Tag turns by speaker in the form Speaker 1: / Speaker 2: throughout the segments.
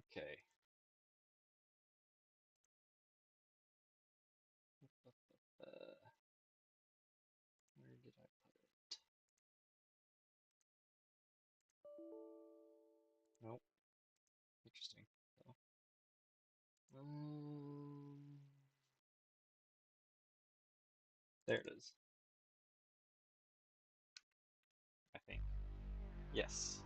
Speaker 1: Okay. Where did I put it? Nope. Interesting. So, there it is. I think. Yes.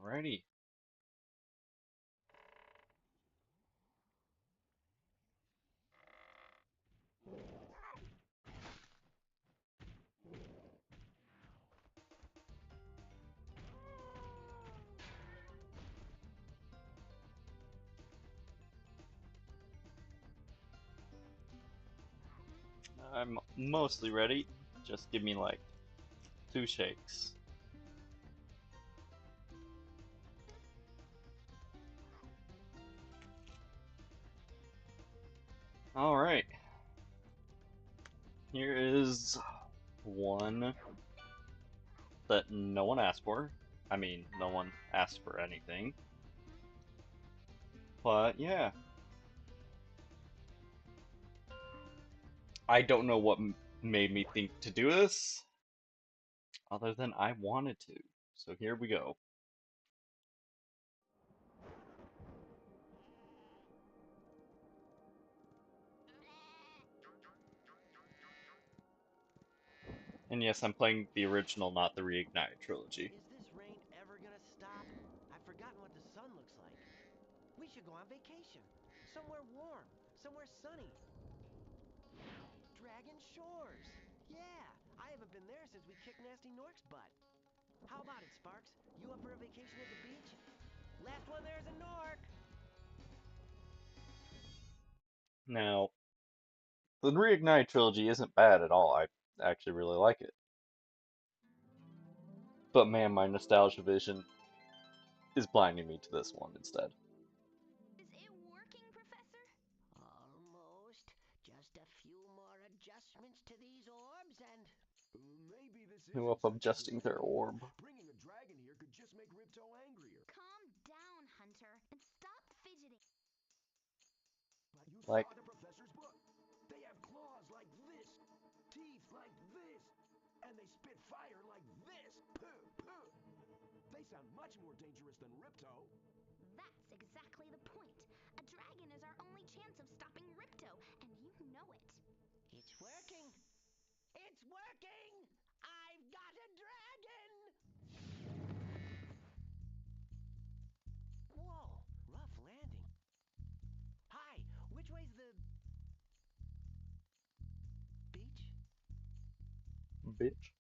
Speaker 1: Alrighty. I'm mostly ready. Just give me like 2 shakes. Alright. Here is one that no one asked for. I mean, no one asked for anything. But yeah. I don't know what made me think to do this, other than I wanted to. So here we go. And yes, I'm playing the original, not the Reignite trilogy.
Speaker 2: Is this rain ever gonna stop? I've forgotten what the sun looks like. We should go on vacation. Somewhere warm. Somewhere sunny. Dragon Shores. Yeah, I haven't been there since we kicked Nasty Nork's butt. How about it, Sparks? You up for a vacation at the beach? Last one there's a Nork.
Speaker 1: Now, the Reignite trilogy isn't bad at all. I actually really like it. But man, my nostalgia vision is blinding me to this one instead.
Speaker 3: Is it working, Professor?
Speaker 2: Almost. Just a few more adjustments to these orbs and...
Speaker 4: Maybe this
Speaker 1: Who
Speaker 4: isn't
Speaker 1: up
Speaker 4: such a good
Speaker 1: adjusting their
Speaker 4: idea.
Speaker 1: orb?
Speaker 4: Bringing a dragon here could just make Ripto angrier.
Speaker 3: Calm down, Hunter, and stop fidgeting.
Speaker 4: But you
Speaker 1: Like,
Speaker 4: saw the professor's book. They have claws like this, teeth like this, and they spit fire like this. Puh, puh. They sound much more dangerous than Ripto.
Speaker 3: That's exactly the point. A dragon is our only chance of stopping Ripto, and you know it.
Speaker 2: It's working! It's working! I've got a dragon! Whoa, rough landing. Hi, which way's the... beach?
Speaker 1: bitch.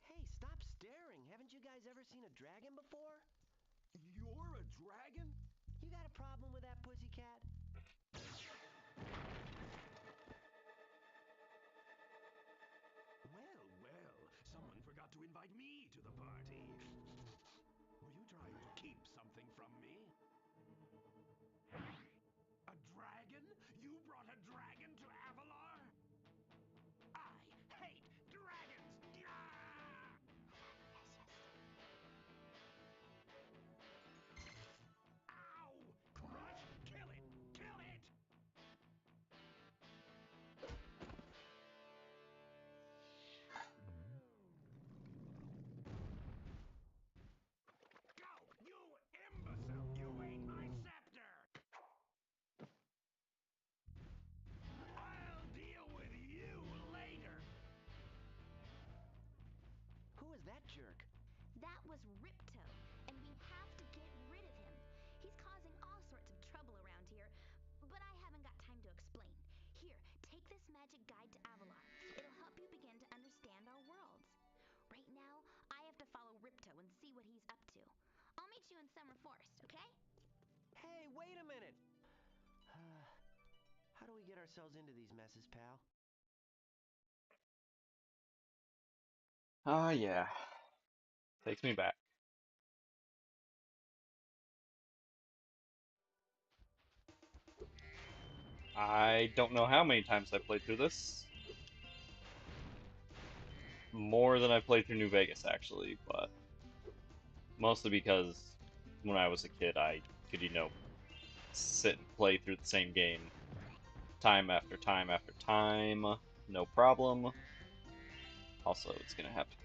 Speaker 2: Hey, stop staring. Haven't you guys ever seen a dragon before?
Speaker 4: You're a dragon?
Speaker 2: You got a problem with that, pussycat?
Speaker 4: Well, well, someone forgot to invite me to the party. Were you trying to keep something from me? A dragon? You brought a dragon to Avalar? I hate dragons! Ah! Ow! Crush! Kill it! Kill it! Go! You imbecile! You ate my scepter! I'll deal with you later!
Speaker 2: Who is that jerk?
Speaker 3: That was Ripto, and we have to get rid of him. He's causing all sorts of trouble around here, but I haven't got time to explain. Here, take this magic guide to Avalar. It'll help you begin to understand our worlds. Right now, I have to follow Ripto and see what he's up to. I'll meet you in Summer Forest, okay?
Speaker 2: Hey, wait a minute! How do we get ourselves into these messes, pal?
Speaker 1: Ah, yeah. Takes me back. I don't know how many times I played through this. More than I played through New Vegas, actually, but mostly because when I was a kid, I could, sit and play through the same game time after time after time, no problem. Also, it's gonna have to,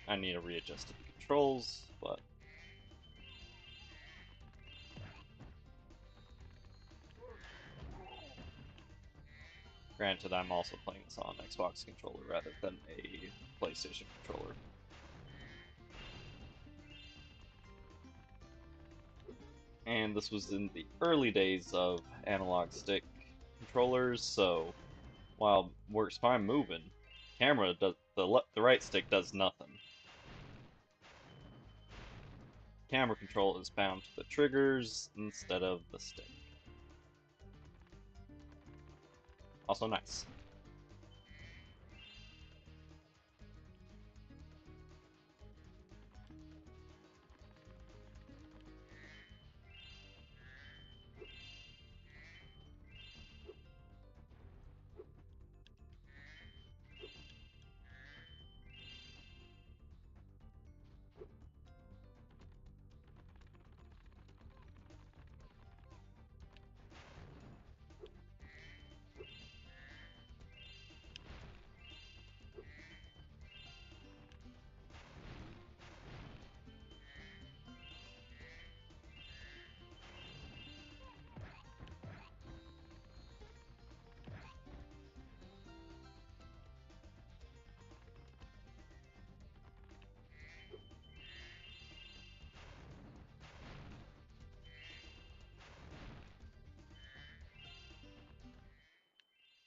Speaker 1: I need to readjust to the controls, but granted, I'm also playing this on an Xbox controller rather than a PlayStation controller. And this was in the early days of analog stick controllers, so while works fine moving, camera does the right stick does nothing. Camera control is bound to the triggers instead of the stick. Also nice.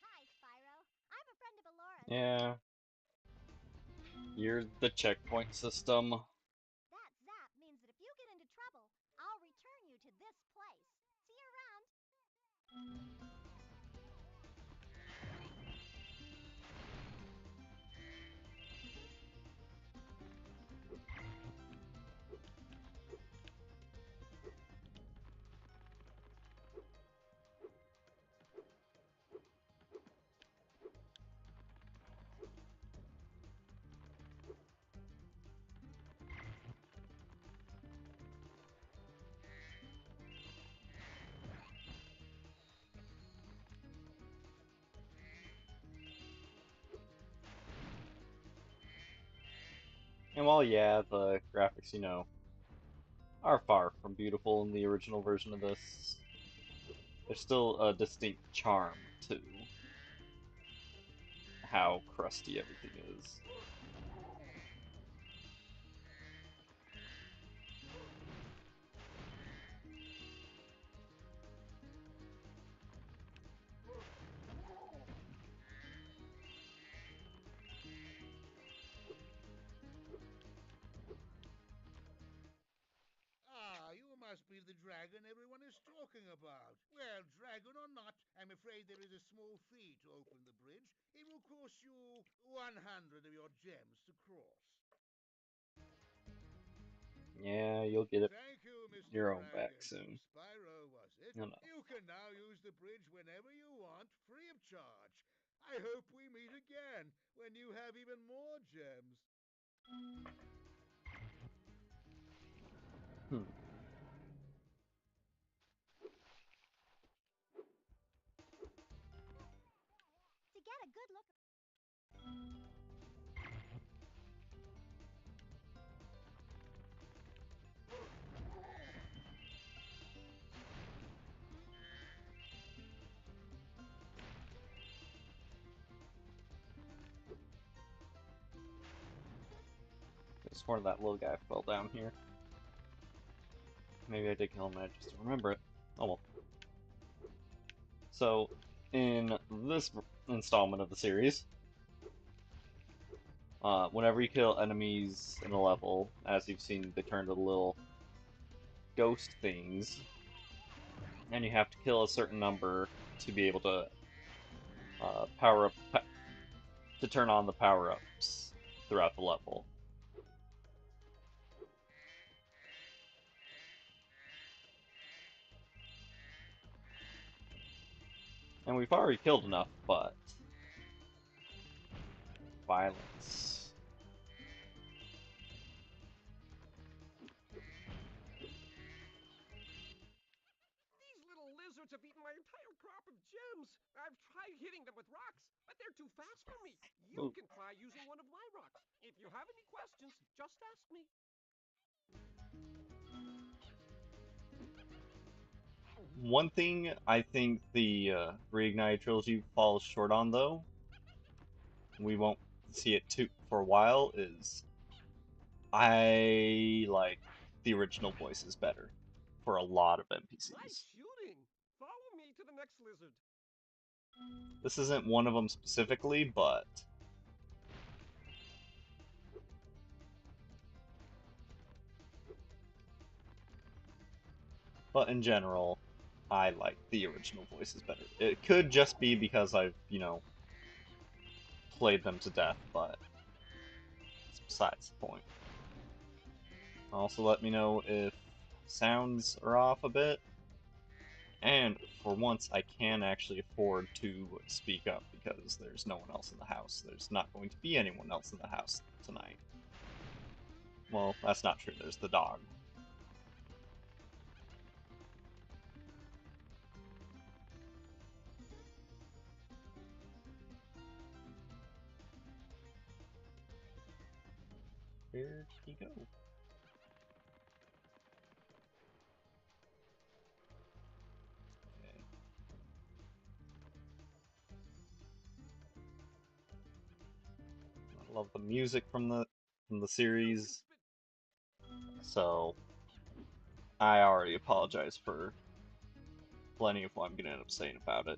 Speaker 3: Hi, Spyro. I'm a friend of Alora's.
Speaker 1: Yeah, you're the checkpoint system.
Speaker 3: That zap means that if you get into trouble, I'll return you to this place. See you around.
Speaker 1: And while, yeah, the graphics, are far from beautiful in the original version of this, there's still a distinct charm to how crusty everything is.
Speaker 5: Ah, you must be the dragon everyone is talking about. Well, dragon or not, I'm afraid there is a small fee to open the bridge. It will cost you 100 of your gems to cross.
Speaker 1: Yeah, you'll get it
Speaker 5: Thank you, Mr.
Speaker 1: your own back
Speaker 5: Dragon.
Speaker 1: soon.
Speaker 5: Spyro, was it?
Speaker 1: No, no.
Speaker 5: You can now use the bridge whenever you want, free of charge. I hope we meet again when you have even more gems.
Speaker 1: Hmm.
Speaker 3: To get a good look.
Speaker 1: I sworn that little guy fell down here. Maybe I did kill him, I just don't remember it. Oh well. So, in this installment of the series, whenever you kill enemies in a level, as you've seen, they turn to little ghost things, and you have to kill a certain number to be able to power up, to turn on the power ups throughout the level. And we've already killed enough, but violence.
Speaker 2: These little lizards have eaten my entire crop of gems. I've tried hitting them with rocks, but they're too fast for me. You
Speaker 1: Ooh.
Speaker 2: can try using one of my rocks. If you have any questions, just ask me.
Speaker 1: One thing I think the Reignited trilogy falls short on, though, we won't see it too for a while, is I like the original voices better for a lot of
Speaker 2: Nice
Speaker 1: NPCs.
Speaker 2: shooting. Follow me to the next lizard.
Speaker 1: This isn't one of them specifically, but in general, I like the original voices better. It could just be because I've, played them to death, but it's besides the point. Also, let me know if sounds are off a bit. And for once, I can actually afford to speak up because there's no one else in the house. There's not going to be anyone else in the house tonight. Well, that's not true. There's the dog. Where'd he go? Okay. I love the music from the series, so I already apologize for plenty of what I'm gonna end up saying about it.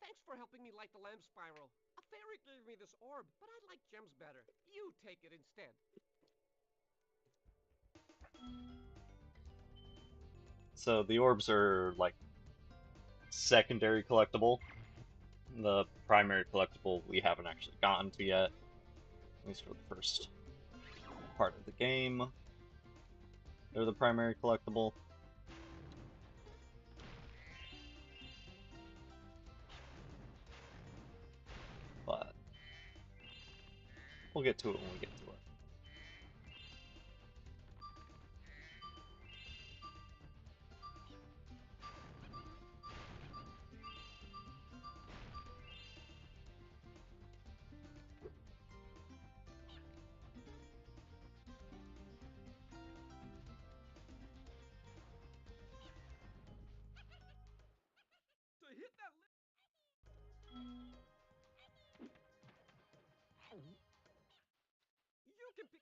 Speaker 2: Thanks for helping me light the lamp, Spyro. A fairy gave me this orb, but I like gems better. You take it instead.
Speaker 1: So the orbs are like secondary collectible. The primary collectible we haven't actually gotten to yet, at least for the first part of the game. They're the primary collectible. But we'll get to it when we get to it.
Speaker 2: To hit that you can pick.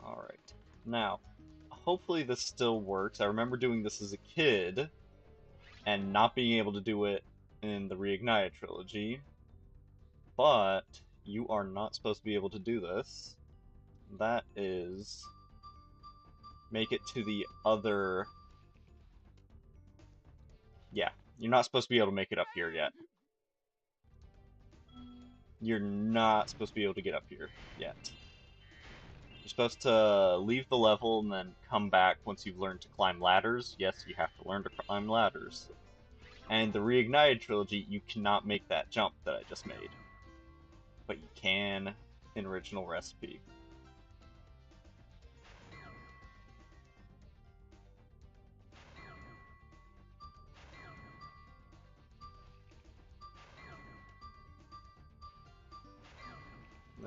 Speaker 1: Alright. Now, hopefully this still works. I remember doing this as a kid and not being able to do it in the Reignited trilogy. But you are not supposed to be able to do this. That is make it to the other. Yeah, you're not supposed to be able to make it up here yet. You're not supposed to be able to get up here yet. You're supposed to leave the level and then come back once you've learned to climb ladders. Yes, you have to learn to climb ladders. And the Reignited trilogy, you cannot make that jump that I just made. But you can in original recipe.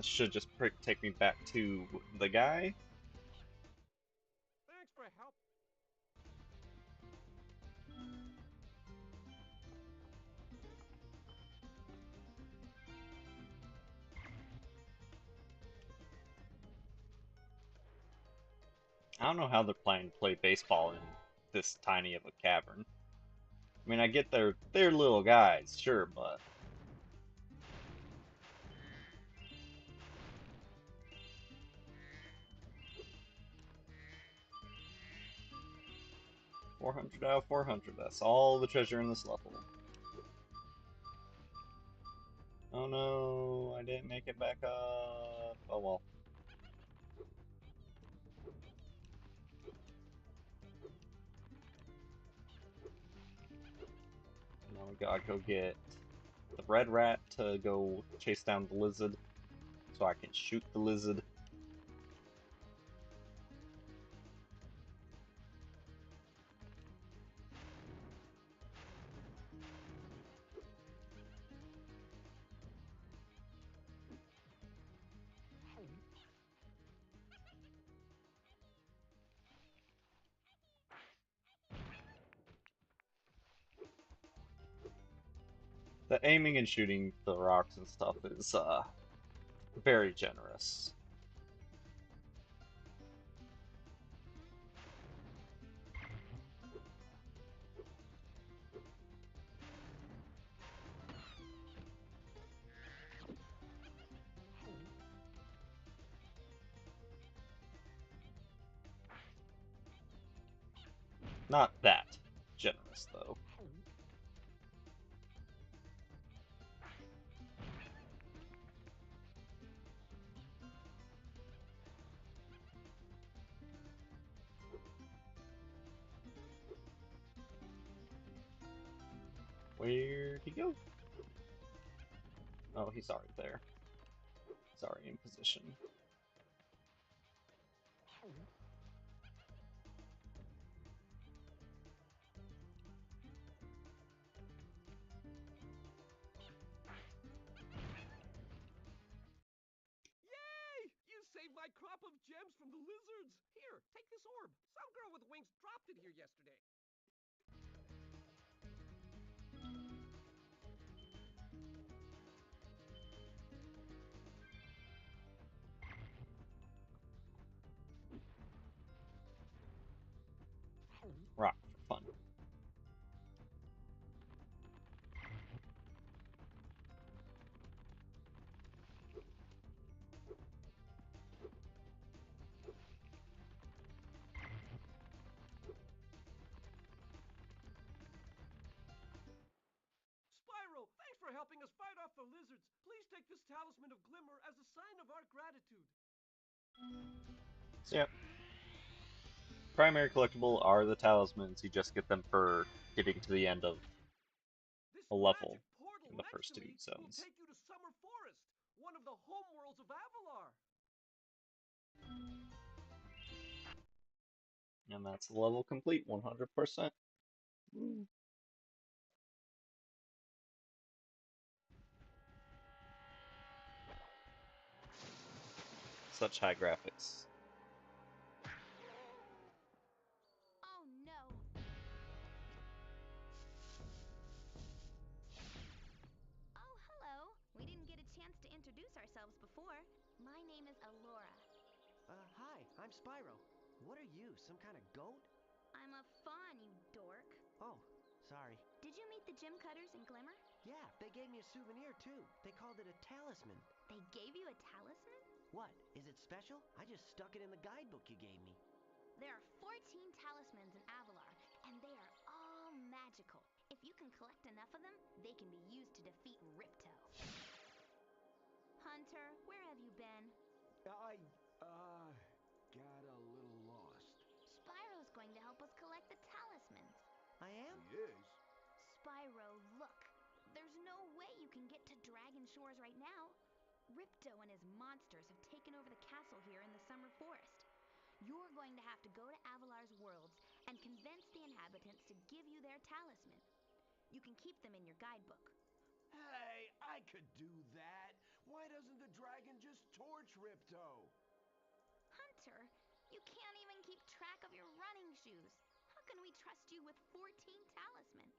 Speaker 1: This should just take me back to the guy.
Speaker 2: Thanks for help.
Speaker 1: I don't know how they're planning to play baseball in this tiny of a cavern. I mean, I get they're little guys, sure, but 400 out of 400. That's all the treasure in this level. Oh no, I didn't make it back up. Oh well. Now we gotta go get the red rat to go chase down the lizard so I can shoot the lizard. The aiming and shooting the rocks and stuff is very generous. Not that generous, though. Where'd he go? Oh, he's already there. He's already in position.
Speaker 2: Yay! You saved my crop of gems from the lizards. Here, take this orb. Some girl with wings dropped it here yesterday.
Speaker 1: Rock for fun.
Speaker 2: Spyro, thanks for helping us fight off the lizards. Please take this talisman of glimmer as a sign of our gratitude.
Speaker 1: So, yeah. Primary collectible are the talismans. You just get them for getting to the end of
Speaker 2: This
Speaker 1: a level
Speaker 2: magic portal
Speaker 1: in the
Speaker 2: next
Speaker 1: first
Speaker 2: to
Speaker 1: two
Speaker 2: me will
Speaker 1: zones.
Speaker 2: take you to Summer Forest, one of the homeworlds of Avalar.
Speaker 1: And that's the level complete, 100%. Woo. Such high graphics.
Speaker 3: Oh no! Oh, hello. We didn't get a chance to introduce ourselves before. My name is Alora.
Speaker 2: Hi, I'm Spyro. What are you, some kind of goat?
Speaker 3: I'm a fawn, you dork.
Speaker 2: Oh, sorry.
Speaker 3: Did you meet the gym cutters in Glimmer?
Speaker 2: Yeah, they gave me a souvenir too. They called it a talisman.
Speaker 3: They gave you a talisman?
Speaker 2: What? Is it special? I just stuck it in the guidebook you gave me.
Speaker 3: There are 14 talismans in Avalar, and they are all magical. If you can collect enough of them, they can be used to defeat Ripto. Hunter, where have you been?
Speaker 4: I, got a little lost.
Speaker 3: Spyro's going to help us collect the talismans.
Speaker 2: I am?
Speaker 4: He is?
Speaker 3: Spyro, look. There's no way you can get to Dragon Shores right now. Ripto and his monsters have taken over the castle here in the Summer Forest. You're going to have to go to Avalar's worlds and convince the inhabitants to give you their talisman. You can keep them in your guidebook.
Speaker 4: Hey, I could do that. Why doesn't the dragon just torch Ripto?
Speaker 3: Hunter, you can't even keep track of your running shoes. How can we trust you with 14 talismans?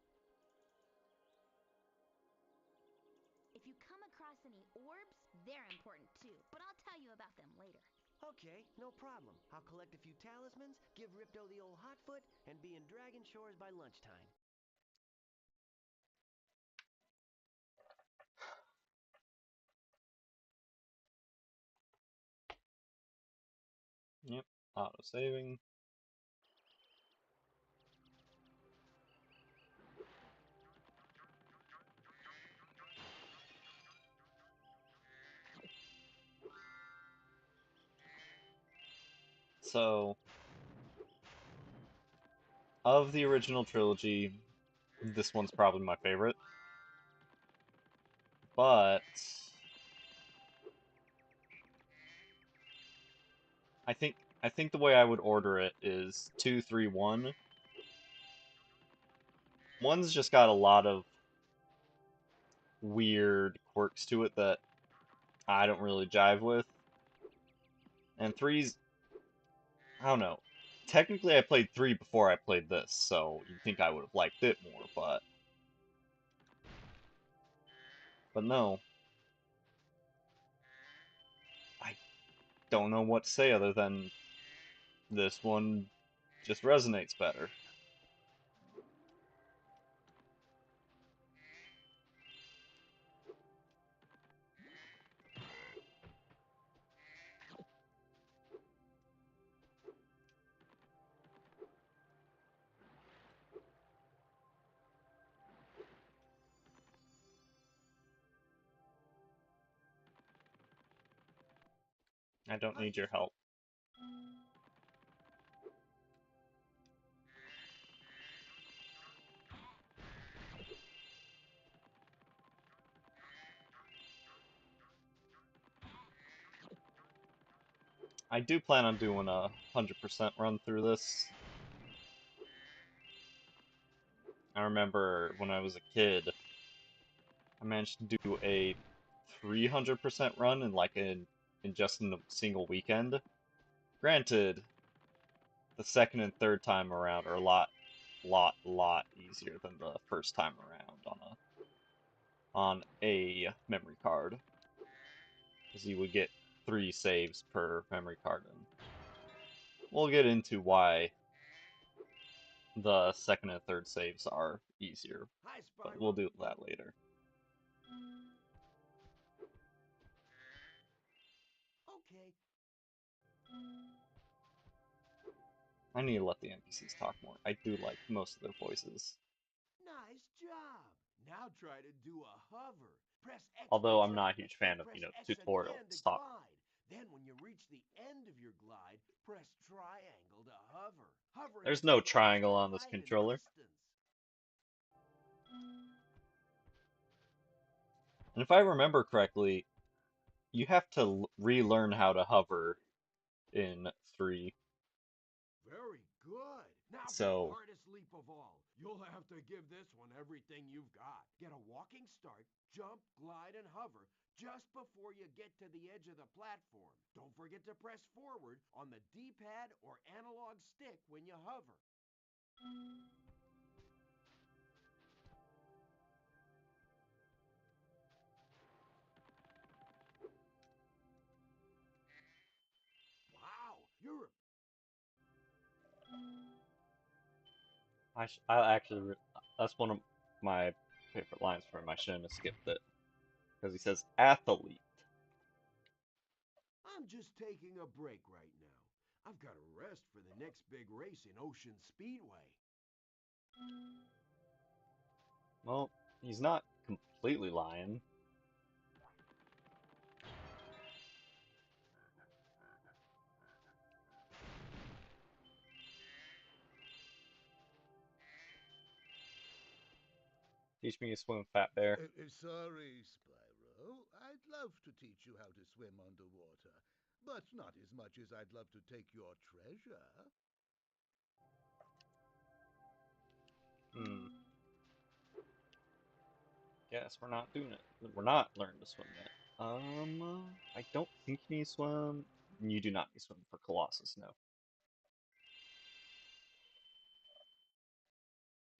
Speaker 3: If you come across any orbs, they're important too, but I'll tell you about them later.
Speaker 2: Okay, no problem. I'll collect a few talismans, give Ripto the old hot foot, and be in Dragon Shores by lunchtime.
Speaker 1: Yep, auto saving. So, of the original trilogy, this one's probably my favorite. But I think the way I would order it is 2, 3, 1. One's just got a lot of weird quirks to it that I don't really jive with. And three's, I don't know. Technically, I played 3 before I played this, so you'd think I would have liked it more, but no. I don't know what to say other than this one just resonates better. I don't need your help. I do plan on doing a 100% run through this. I remember when I was a kid, I managed to do a 300% run in just a single weekend. Granted, the second and third time around are a lot easier than the first time around on a memory card, because you would get 3 saves per memory card, and we'll get into why the second and third saves are easier,
Speaker 4: Hi,
Speaker 1: but
Speaker 4: Spyro.
Speaker 1: we'll do that later.
Speaker 4: Okay.
Speaker 1: I need to let the NPCs talk more. I do like most of their voices.
Speaker 4: Nice job. Now try to do a hover. Press X to
Speaker 1: Although I'm not a
Speaker 4: jump,
Speaker 1: huge
Speaker 4: then
Speaker 1: fan of,
Speaker 4: press X
Speaker 1: tutorial
Speaker 4: again to
Speaker 1: stuff.
Speaker 4: glide. Then when you reach the end of your glide, press triangle to hover. Hovering
Speaker 1: There's
Speaker 4: is
Speaker 1: no
Speaker 4: the fastest
Speaker 1: triangle on this
Speaker 4: glide in
Speaker 1: controller.
Speaker 4: distance.
Speaker 1: And if I remember correctly, you have to relearn how to hover in 3.
Speaker 4: Very good. Now for the
Speaker 1: So,
Speaker 4: hardest leap of all. You'll have to give this one everything you've got. Get a walking start, jump, glide, and hover just before you get to the edge of the platform. Don't forget to press forward on the D-pad or analog stick when you hover. Wow, you're
Speaker 1: I actually, that's one of my favorite lines from him. I shouldn't have skipped it. Because he says, athlete.
Speaker 4: I'm just taking a break right now. I've got to rest for the next big race in Ocean Speedway.
Speaker 1: Well, he's not completely lying. Teach me to swim, fat bear.
Speaker 5: Sorry, Spyro. I'd love to teach you how to swim underwater, but not as much as I'd love to take your treasure.
Speaker 1: Guess we're not doing it. We're not learning to swim yet. I don't think you need swim. You do not need swim for Colossus, no.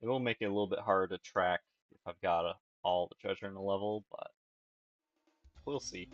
Speaker 1: It will make it a little bit harder to track if I've got all the treasure in a level, but we'll see.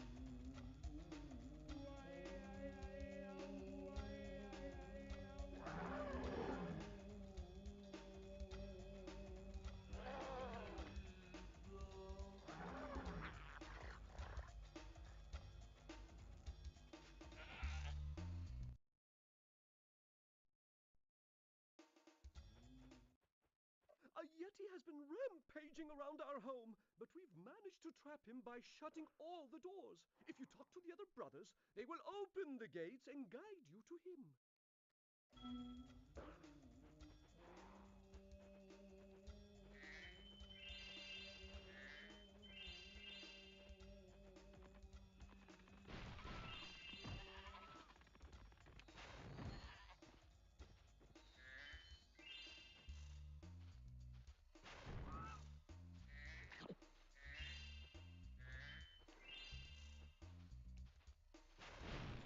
Speaker 6: A Yeti has been rampaging around our home, but we've managed to trap him by shutting all the doors. If you talk to the other brothers, they will open the gates and guide you to him.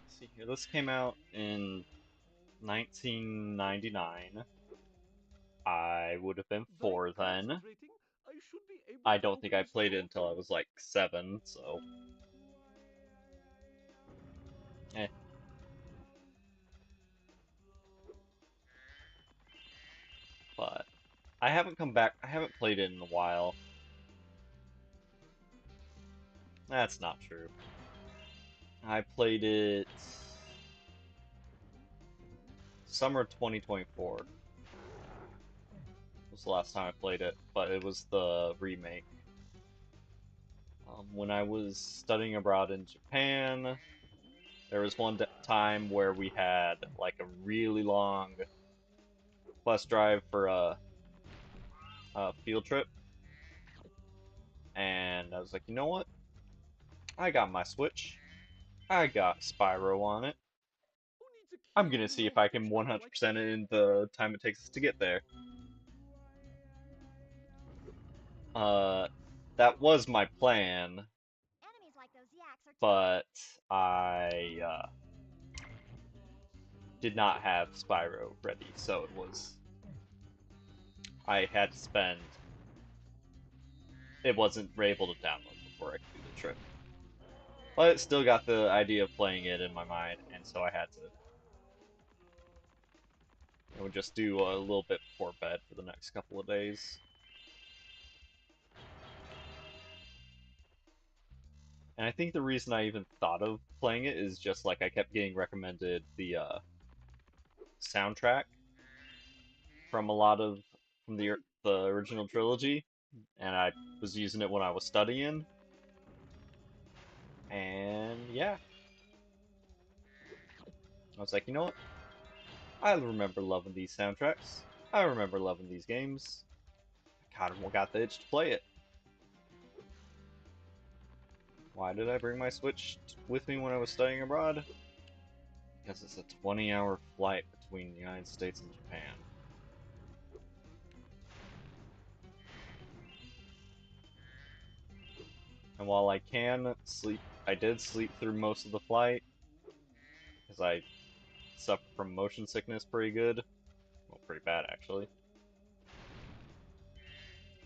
Speaker 1: Let's see here, this came out in 1999. I would have been
Speaker 6: By
Speaker 1: 4 then.
Speaker 6: concentrating, I should be able
Speaker 1: I
Speaker 6: to
Speaker 1: don't think
Speaker 6: open
Speaker 1: I
Speaker 6: the
Speaker 1: played it
Speaker 6: store
Speaker 1: until I
Speaker 6: for
Speaker 1: was like 7, so. Eh. But I haven't come back, I haven't played it in a while. That's not true. I played it summer 2024 was the last time I played it, but it was the remake. When I was studying abroad in Japan, there was one time where we had like a really long bus drive for a field trip, and I was like, you know what? I got my Switch. I got Spyro on it.
Speaker 6: who needs a
Speaker 1: I'm
Speaker 6: key
Speaker 1: gonna
Speaker 6: when you
Speaker 1: see
Speaker 6: know
Speaker 1: if
Speaker 6: how
Speaker 1: I
Speaker 6: to
Speaker 1: can
Speaker 6: travel like
Speaker 1: 100% it
Speaker 6: this?
Speaker 1: in the time it takes us to get there. Uh, that was my plan,
Speaker 3: Enemies like those yaks are tough.
Speaker 1: but I did not have Spyro ready, so it was I had to spend. It wasn't able to download before I could do the trip, but it still got the idea of playing it in my mind, and so I had to. I would just do a little bit before bed for the next couple of days. And I think the reason I even thought of playing it is just like I kept getting recommended the soundtrack from a lot of from the original trilogy, and I was using it when I was studying, and yeah, I was like, you know what? I remember loving these soundtracks. I remember loving these games. I kind of got the itch to play it. Why did I bring my Switch with me when I was studying abroad? Because it's a 20-hour flight between the United States and Japan. And while I can sleep, I did sleep through most of the flight, because I suffer from motion sickness pretty good. Well, pretty bad, actually.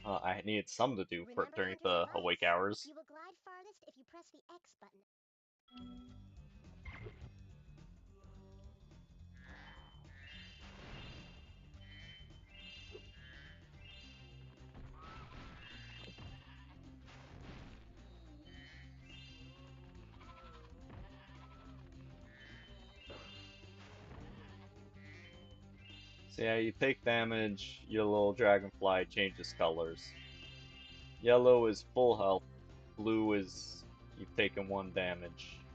Speaker 1: I needed something to do for
Speaker 3: Remember
Speaker 1: during
Speaker 3: Hunter's
Speaker 1: the awake
Speaker 3: advice.
Speaker 1: hours.
Speaker 3: You will glide farthest if you press the X button.
Speaker 1: So yeah, you take damage, your little dragonfly changes colors. Yellow is full health, blue is you've taken 1 damage,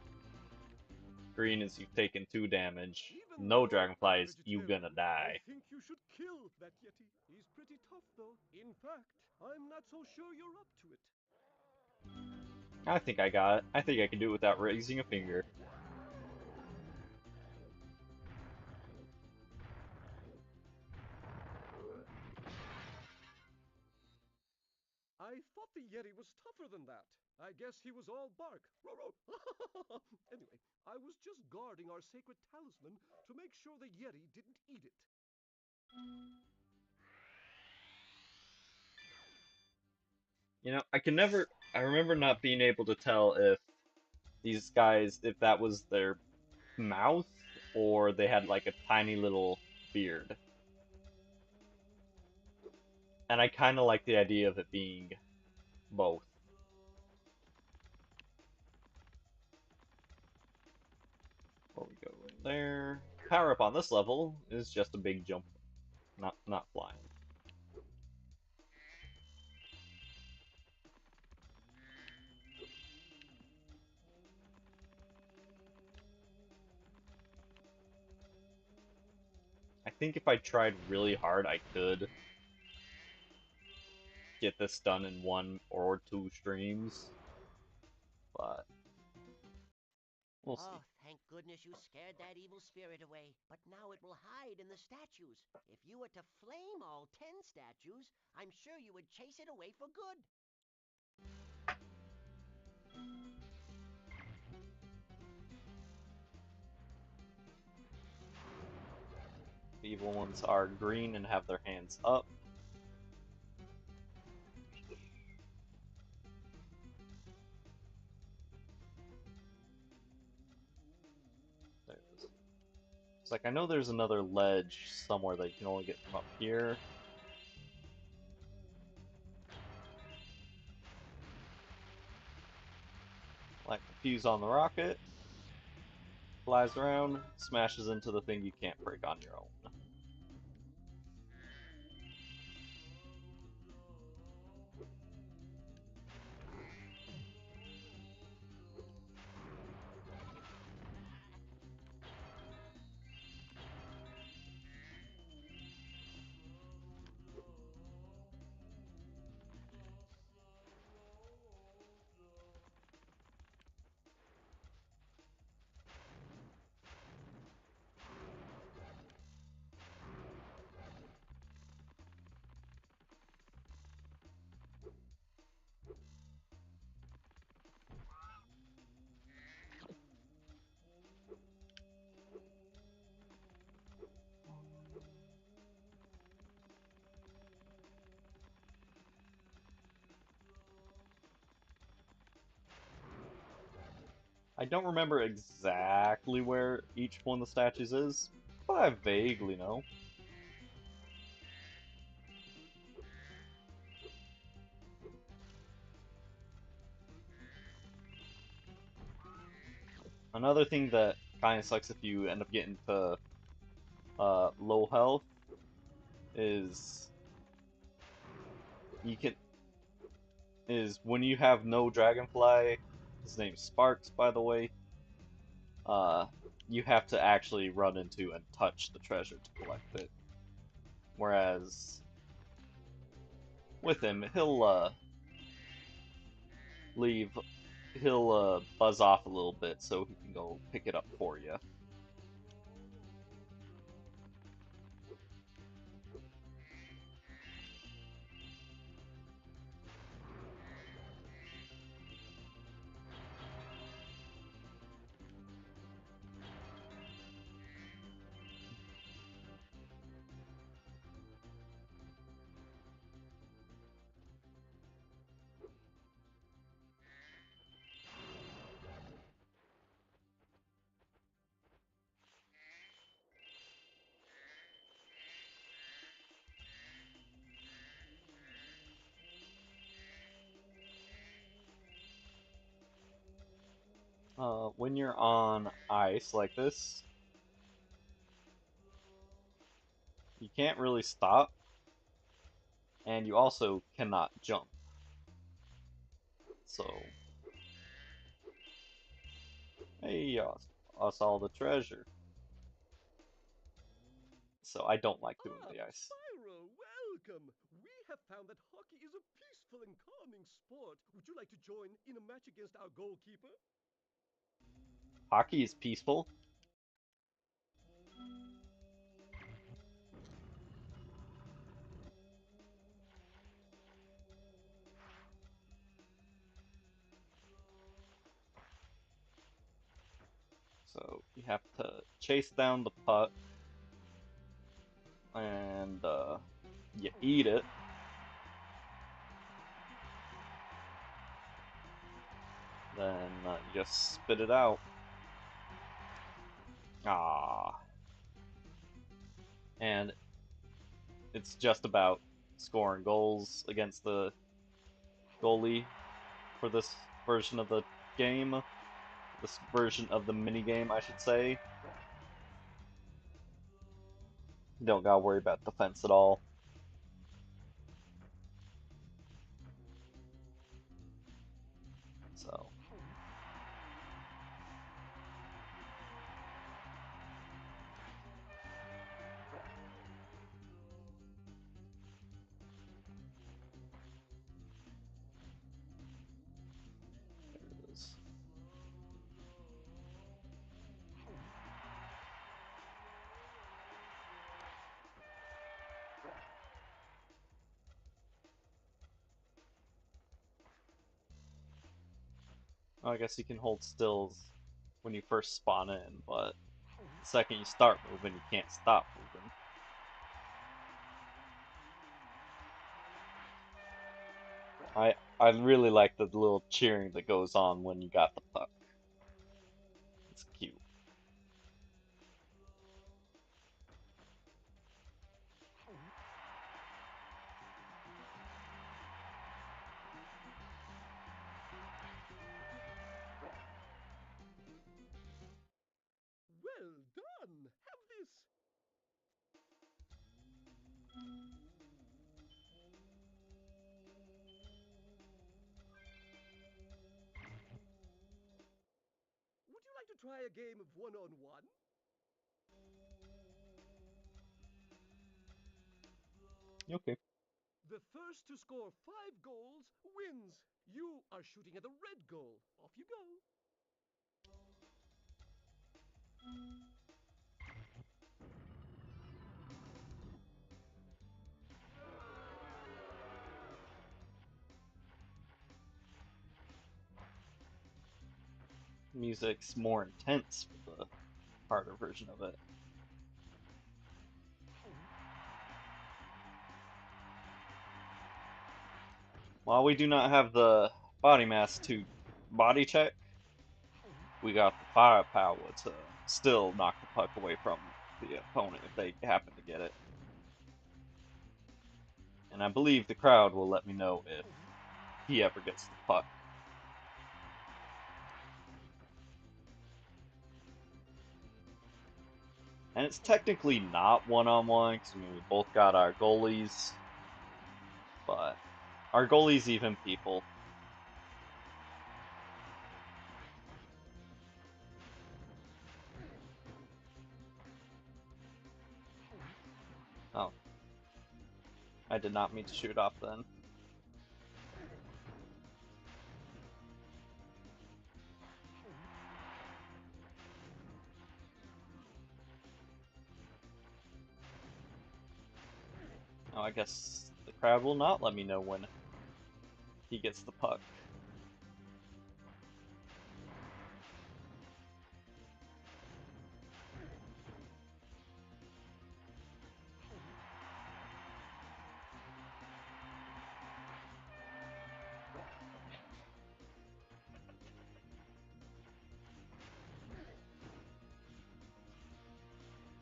Speaker 1: green is you've taken 2 damage,
Speaker 6: Even
Speaker 1: no
Speaker 6: though I'm
Speaker 1: dragonfly is you gonna
Speaker 6: vegetarian, I
Speaker 1: die.
Speaker 6: think you should kill that Yeti. He's pretty tough, though. In fact, I'm not so sure you're up to it.
Speaker 1: I think I got it. I think I can do it without raising a finger.
Speaker 6: I thought the Yeti was tougher than that. I guess he was all bark. Anyway, I was just guarding our sacred talisman to make sure the Yeti didn't eat it.
Speaker 1: You know, I remember not being able to tell if these guys, if that was their mouth or they had like a tiny little beard. And I kind of like the idea of it being both. Before we go in there, power up on this level is just a big jump, not flying. I think if I tried really hard, I could get this done in 1 or 2 streams, but we'll see.
Speaker 2: Oh, thank goodness you scared that evil spirit away. But now it will hide in the statues. If you were to flame all 10 statues, I'm sure you would chase it away for good.
Speaker 1: The evil ones are green and have their hands up. There it is. It's like I know there's another ledge somewhere that you can only get from up here. Like the fuse on the rocket, flies around, smashes into the thing you can't break on your own. I don't remember exactly where each one of the statues is, but I vaguely know. Another thing that kind of sucks if you end up getting to low health is you can is when you have no dragonfly. His name's Sparks, by the way. Uh, you have to actually run into and touch the treasure to collect it. Whereas with him, leave, he'll buzz off a little bit so he can go pick it up for you. When you're on ice like this, you can't really stop, and you also cannot jump. So, hey, I saw the treasure. So I don't like doing the ice.
Speaker 6: Spyro, welcome! We have found that hockey is a peaceful and calming sport. Would you like to join in a match against our goalkeeper?
Speaker 1: Hockey is peaceful. So you have to chase down the puck and you eat it. Then you just spit it out. Ah. And it's just about scoring goals against the goalie for this version of the game. This version of the minigame, I should say. You don't gotta worry about defense at all. So. There it is. Oh, I guess you can hold stills when you first spawn in, but the second you start moving, you can't stop moving. I really like the little cheering that goes on when you got the puck. It's cute.
Speaker 6: Well done! Have this! Would you like to try a game of one-on-one?
Speaker 1: Okay.
Speaker 6: The first to score 5 goals wins. You are shooting at the red goal. Off you go.
Speaker 1: Music's more intense for the harder version of it. While we do not have the body mass to body check, we got the firepower to still knock the puck away from the opponent if they happen to get it. And I believe the crowd will let me know if he ever gets the puck. And it's technically not one-on-one, because I mean, we both got our goalies, but our goalies even people. Oh, I did not mean to shoot off then. Oh, I guess the crowd will not let me know when he gets the puck.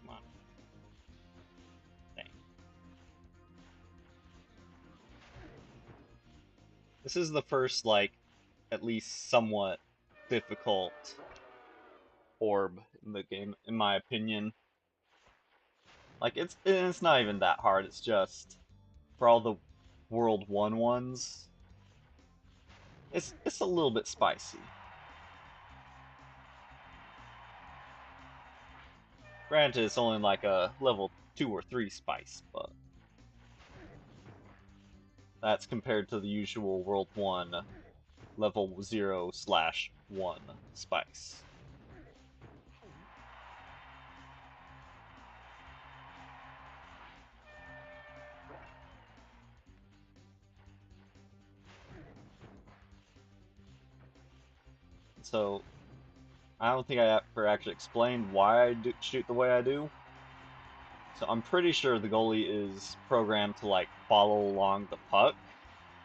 Speaker 1: Come on. Dang. This is the first, like, at least somewhat difficult orb in the game, in my opinion. Like, it's not even that hard, it's just, for all the World 1 ones, it's a little bit spicy. Granted, it's only like a level 2 or 3 spice, but that's compared to the usual World 1 level 0/1 spice. So, I don't think I ever actually explained why I shoot the way I do. So I'm pretty sure the goalie is programmed to like follow along the puck,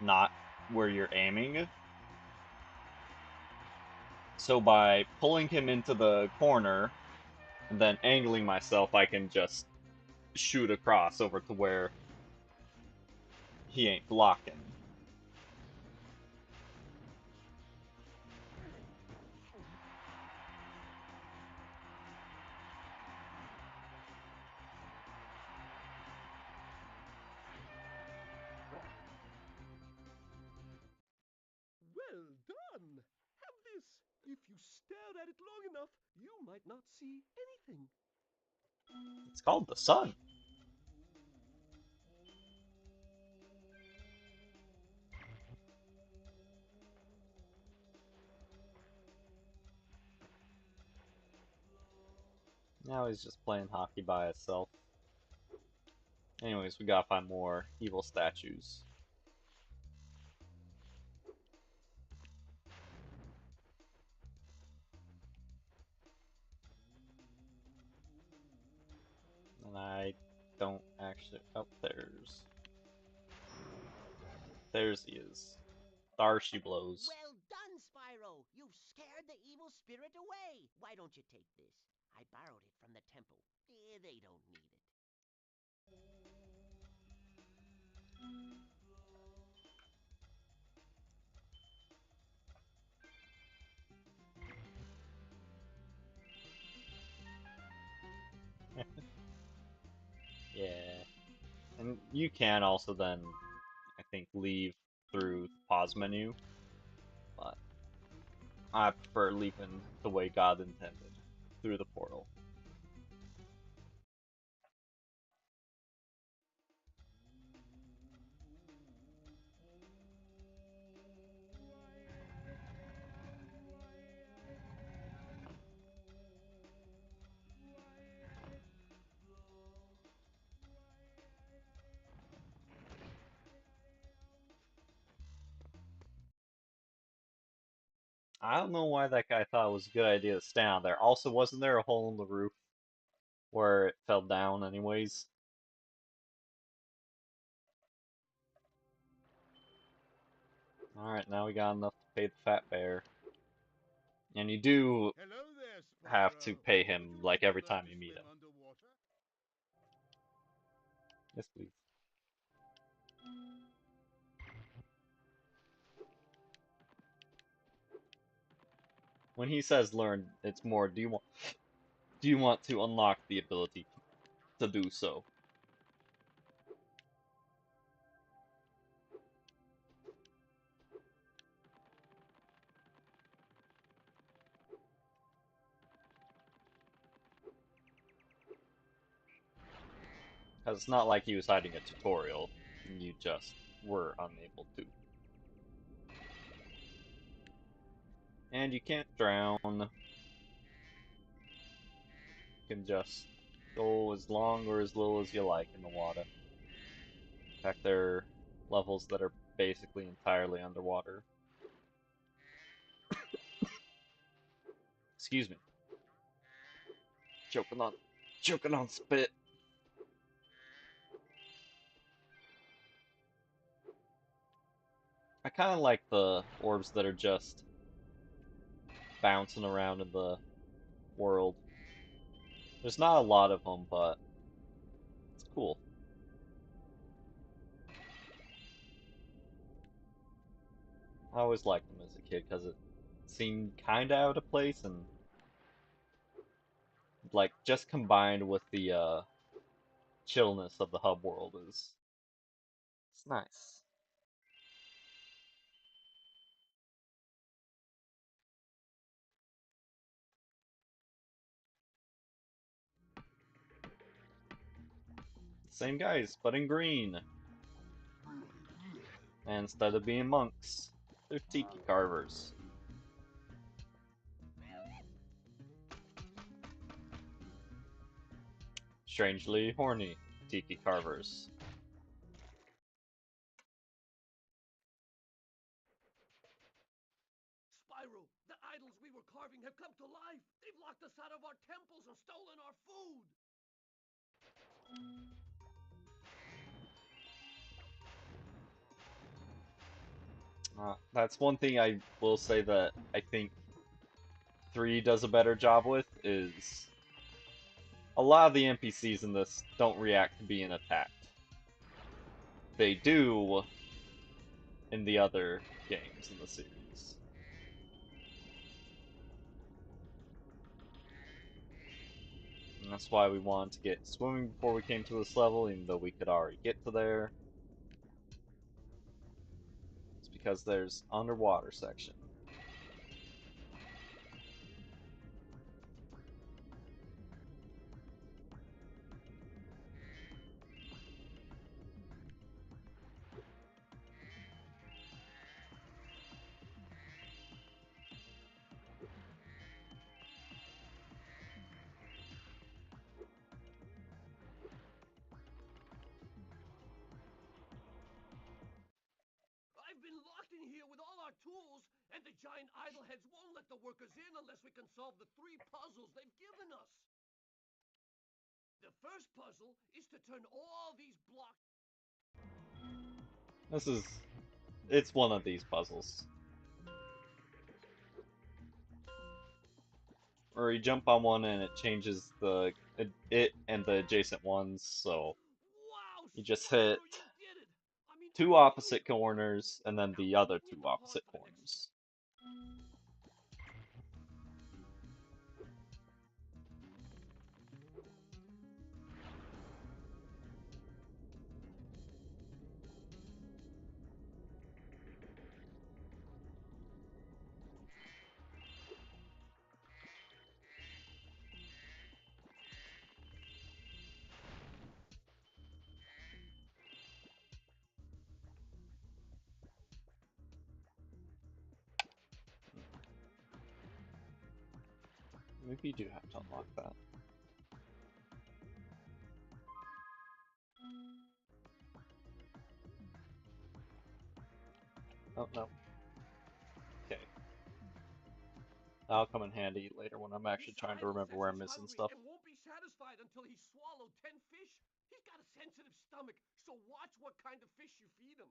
Speaker 1: not where you're aiming. So by pulling him into the corner and then angling myself, I can just shoot across over to where he ain't blocking.
Speaker 6: Well done! Have this. If you stare at it long enough, you might not see anything.
Speaker 1: It's called the sun. Now he's just playing hockey by himself. Anyways, we gotta find more evil statues. And I don't actually... Oh, there's he is. There she blows.
Speaker 2: Well done, Spyro! You've scared the evil spirit away! Why don't you take this? I borrowed it from the temple. They don't need it.
Speaker 1: Yeah. And you can also then, I think, leave through the pause menu. But I prefer leaving the way God intended, through the portal. I don't know why that guy thought it was a good idea to stay on there. Also, wasn't there a hole in the roof where it fell down anyways? Alright, now we got enough to pay the fat bear. And you do
Speaker 5: Hello there,
Speaker 1: have to
Speaker 5: Spyro.
Speaker 1: pay
Speaker 5: Would
Speaker 1: him
Speaker 5: you
Speaker 1: like
Speaker 5: like
Speaker 1: every
Speaker 5: to learn
Speaker 1: time
Speaker 5: to
Speaker 1: you meet
Speaker 5: swim
Speaker 1: him.
Speaker 5: underwater?
Speaker 1: Yes, please. When he says learn, it's more do you want to unlock the ability to do so? Because it's not like he was hiding a tutorial, and you just were unable to. And you can't drown. You can just go as long or as little as you like in the water. In fact, there are levels that are basically entirely underwater. Excuse me. Choking on spit. I kind of like the orbs that are just bouncing around in the world. There's not a lot of them, but it's cool. I always liked them as a kid because it seemed kind of out of place and like just combined with the chillness of the hub world is it's nice. Same guys, but in green. And instead of being monks, they're tiki carvers. Strangely horny tiki carvers.
Speaker 6: Spyro, the idols we were carving have come to life. They've locked us out of our temples and stolen our food.
Speaker 1: That's one thing I will say that I think 3 does a better job with is a lot of the NPCs in this don't react to being attacked. They do in the other games in the series. And that's why we wanted to get swimming before we came to this level, even though we could already get to there. It's because there's underwater section.
Speaker 6: I've been locked in here with all our tools, and the giant idleheads won't let the workers in unless we can solve the 3 puzzles they've given us. The first puzzle is to turn all these blocks.
Speaker 1: It's one of these puzzles. Or you jump on one and it changes it and the adjacent ones, so
Speaker 6: Wow,
Speaker 1: you just
Speaker 6: Spyro,
Speaker 1: hit
Speaker 6: you did it! I mean,
Speaker 1: 2
Speaker 6: I
Speaker 1: opposite
Speaker 6: really thought.
Speaker 1: corners and then
Speaker 6: Now,
Speaker 1: the other
Speaker 6: meet
Speaker 1: 2
Speaker 6: the pawn
Speaker 1: opposite
Speaker 6: for the next
Speaker 1: corners. Maybe you do have to unlock that. Oh, no. Okay. That'll come in handy later when I'm actually
Speaker 6: This
Speaker 1: trying to
Speaker 6: idol
Speaker 1: remember
Speaker 6: says
Speaker 1: where I'm
Speaker 6: he's
Speaker 1: missing
Speaker 6: hungry
Speaker 1: stuff.
Speaker 6: and won't be satisfied until he's swallowed 10 fish. He's got a sensitive stomach, so watch what kind of fish you feed him.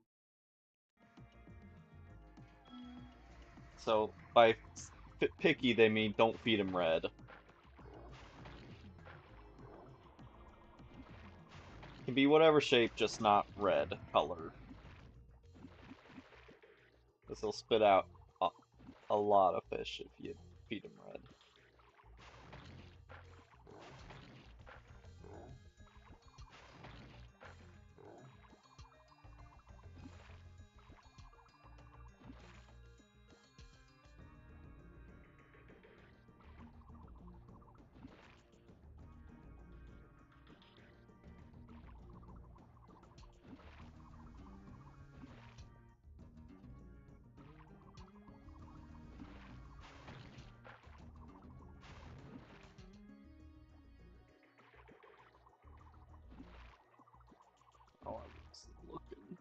Speaker 1: So, by picky, they mean don't feed him red. Can be whatever shape, just not red color. Because he'll spit out a lot of fish if you feed him red. Oh, I was looking.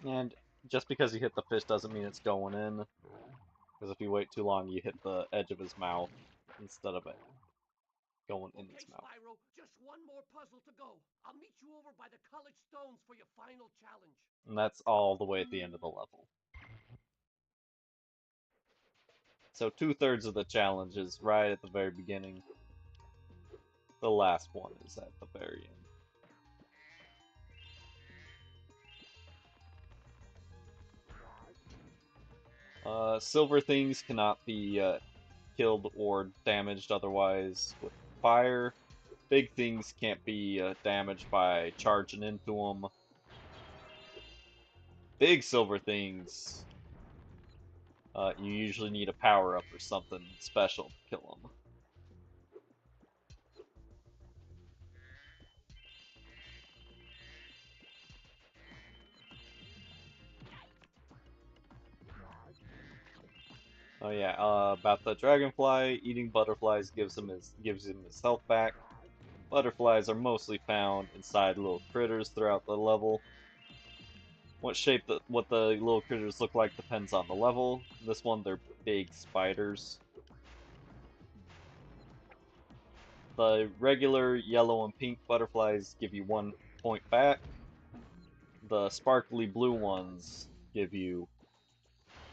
Speaker 1: And just because you hit the fish doesn't mean it's going in. Because if you wait too long, you hit the edge of his mouth instead of it going in
Speaker 6: Okay,
Speaker 1: its mouth.
Speaker 6: Spyro, just one more puzzle to go. I'll meet you over by the college stones for your final challenge.
Speaker 1: And that's all the way at the end of the level. So 2/3 of the challenge is right at the very beginning. The last one is at the very end. Silver things cannot be killed or damaged otherwise with fire. Big things can't be damaged by charging into them. Big silver things, you usually need a power-up or something special to kill them. Oh yeah, about the dragonfly, eating butterflies gives him his health back. Butterflies are mostly found inside little critters throughout the level. What the little critters look like depends on the level. This one, they're big spiders. The regular yellow and pink butterflies give you 1 point back. The sparkly blue ones give you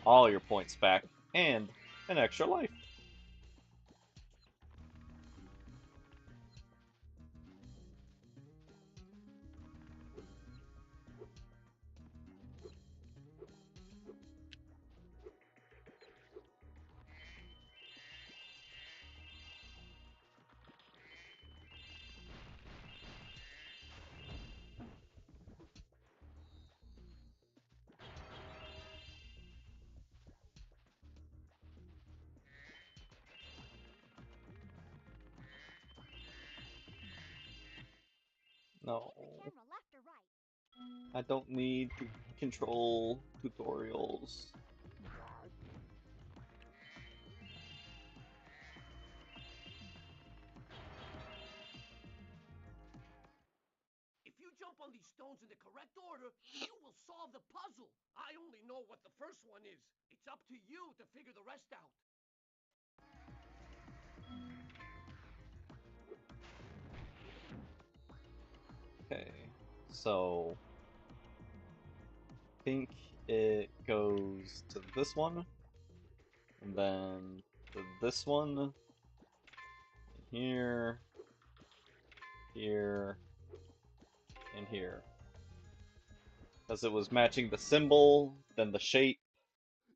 Speaker 1: all your points back and an extra life. No,
Speaker 3: Keep the camera left or right.
Speaker 1: I don't need to control tutorials.
Speaker 6: If you jump on these stones in the correct order, you will solve the puzzle. I only know what the first one is. It's up to you to figure the rest out.
Speaker 1: Okay, so I think it goes to this one, and then to this one, here, here, and here. Because it was matching the symbol, then the shape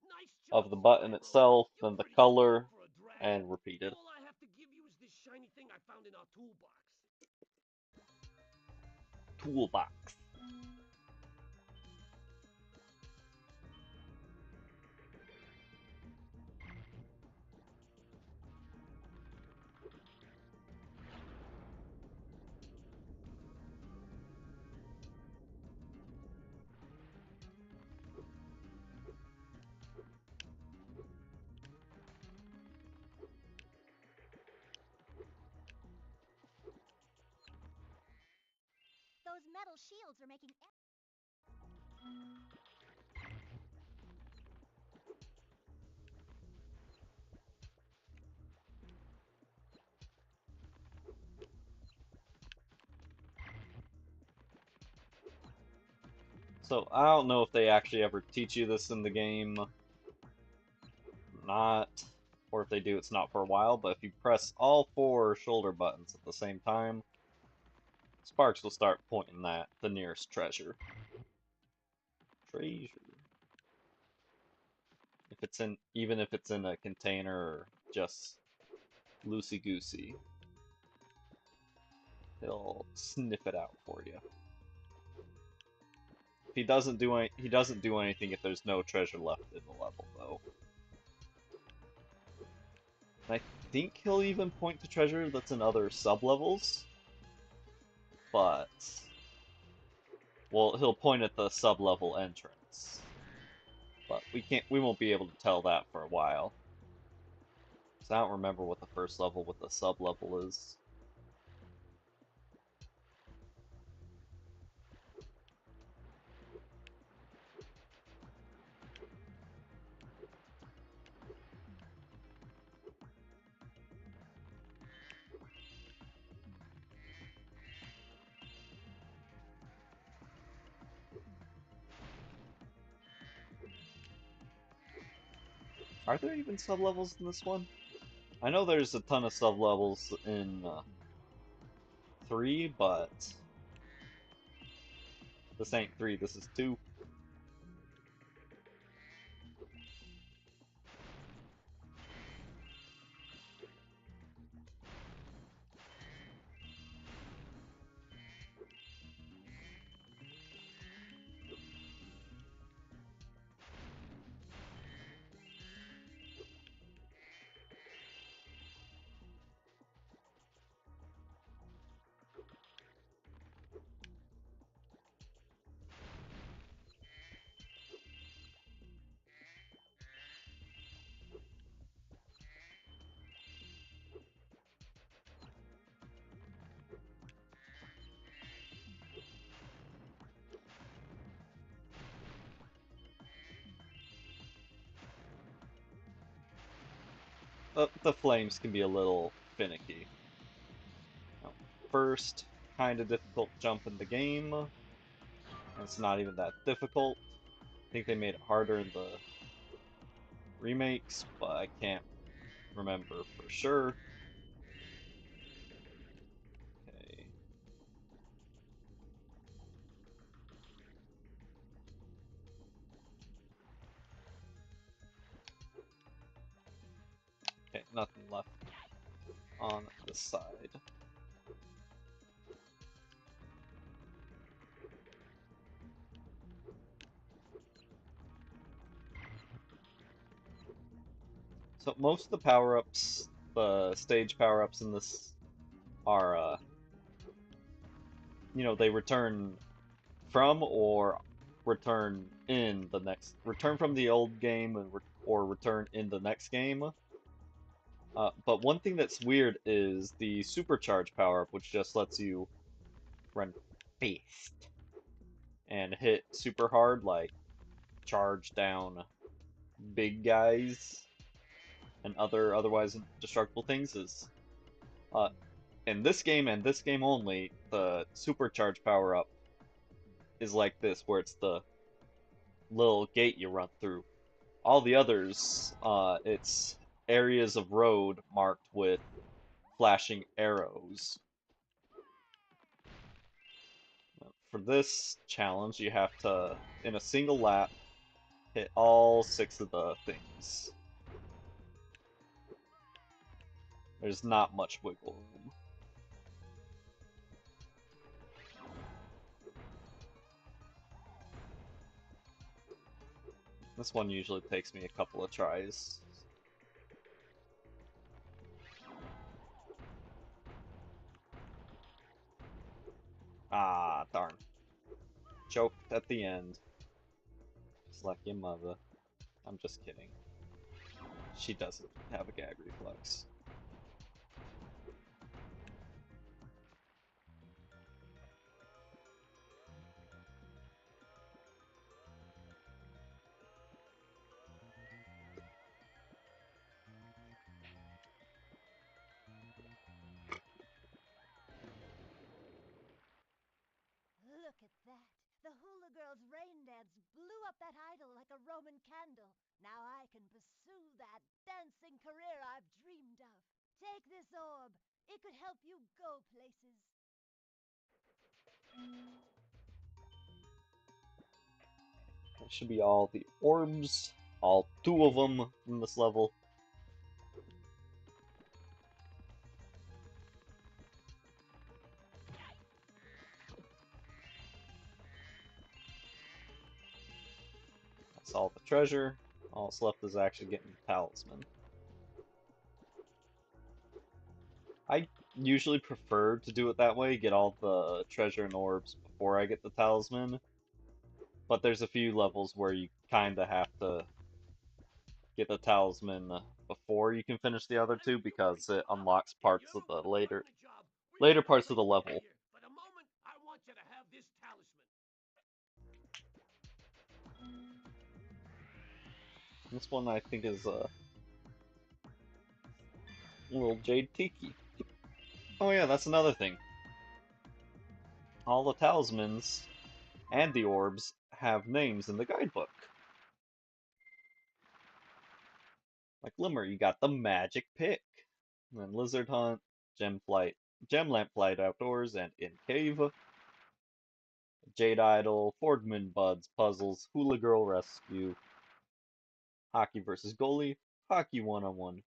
Speaker 6: Nice
Speaker 1: of
Speaker 6: job,
Speaker 1: the button
Speaker 6: Spyro.
Speaker 1: itself,
Speaker 6: You're
Speaker 1: then the
Speaker 6: pretty
Speaker 1: color,
Speaker 6: skilled for a dragon.
Speaker 1: and repeated.
Speaker 6: All I have to give you is this shiny thing I found in our toolbox.
Speaker 1: Toolbox.
Speaker 3: Those metal shields are making.
Speaker 1: So I don't know if they actually ever teach you this in the game. Not. Or if they do, it's not for a while, but if you press all 4 shoulder buttons at the same time, sparks will start pointing at the nearest treasure. Treasure. If it's in, even if it's in a container or just loosey-goosey, he'll sniff it out for you. If he doesn't do anything if there's no treasure left in the level, though. And I think he'll even point to treasure that's in other sub-levels, but well, he'll point at the sub-level entrance. But we won't be able to tell that for a while. Because I don't remember what the first level with the sub-level is. Are there even sub-levels in this one? I know there's a ton of sub-levels in 3, but this ain't 3, this is 2. the flames can be a little finicky. Now, first, kind of difficult jump in the game. And it's not even that difficult. I think they made it harder in the remakes, but I can't remember for sure. Okay. Okay, nothing left on the side. So most of the power-ups, the stage power-ups in this are, they return from or return in the next, return from the old game or return in the next game. But one thing that's weird is the supercharge power-up, which just lets you run fast and hit super hard, like charge down big guys and otherwise indestructible things is uh, in this game and this game only, the supercharge power up is like this, where it's the little gate you run through. All the others, it's areas of road marked with flashing arrows. For this challenge, you have to, in a single lap, hit all 6 of the things. There's not much wiggle room. This one usually takes me a couple of tries. Ah, darn. Choked at the end. Just like your mother. I'm just kidding. She doesn't have a gag reflex.
Speaker 7: Look at that. The hula girl's rain dance blew up that idol like a Roman candle. Now I can pursue that dancing career I've dreamed of. Take this orb. It could help you go places.
Speaker 1: That should be all the orbs. All 2 of them in this level. That's all the treasure. All that's left is actually getting the talisman. I usually prefer to do it that way, get all the treasure and orbs before I get the talisman. But there's a few levels where you kinda have to get the talisman before you can finish the other 2 because it unlocks parts of the later parts of the level.
Speaker 6: For the moment, I want you to have this talisman.
Speaker 1: This one I think is a little Jade Tiki. Oh yeah, that's another thing. All the talismans and the orbs have names in the guidebook. Like Limmer, you got the Magic Pick. And then Lizard Hunt, Gem Lamp Flight Outdoors, and In Cave. Jade Idol, Fordman Buds, Puzzles, Hula Girl Rescue, Hockey vs. Goalie, Hockey 1-on-1,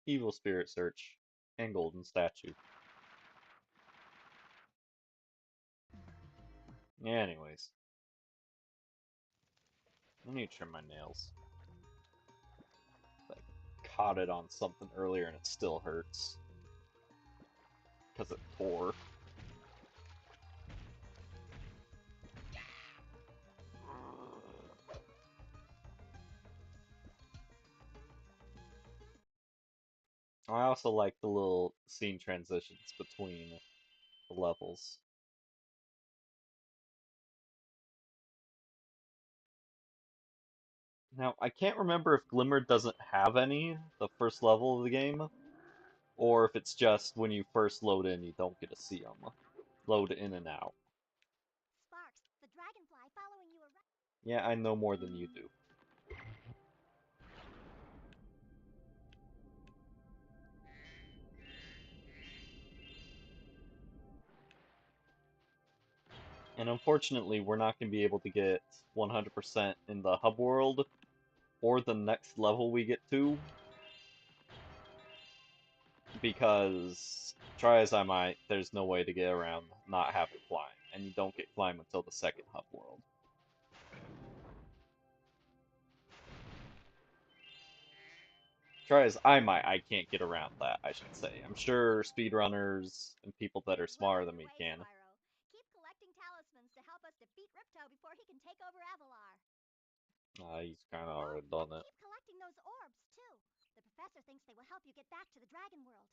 Speaker 1: Evil Spirit Search, and Golden Statue. Anyways, I need to trim my nails. I caught it on something earlier and it still hurts. Because it tore. I also like the little scene transitions between the levels. Now, I can't remember if Glimmer doesn't have any the first level of the game, or if it's just when you first load in, you don't get to see them. Load in and out.
Speaker 7: Sparks, the dragonfly following you around.
Speaker 1: Yeah, I know more than you do. And unfortunately, we're not going to be able to get 100% in the hub world, or the next level we get to, because try as I might, there's no way to get around not having climb, and you don't get climb until the second hub world. Try as I might, I can't get around that, I should say. I'm sure speedrunners and people that are
Speaker 7: Well
Speaker 1: smarter
Speaker 7: on
Speaker 1: than
Speaker 7: your
Speaker 1: me
Speaker 7: way,
Speaker 1: can.
Speaker 7: Spyro. Keep collecting talismans to help us defeat Ripto before he can take over Avalar.
Speaker 1: He's kind of
Speaker 7: Oh,
Speaker 1: already
Speaker 7: and
Speaker 1: done it.
Speaker 7: keep collecting those orbs, too. The professor thinks they will help you get back to the dragon world.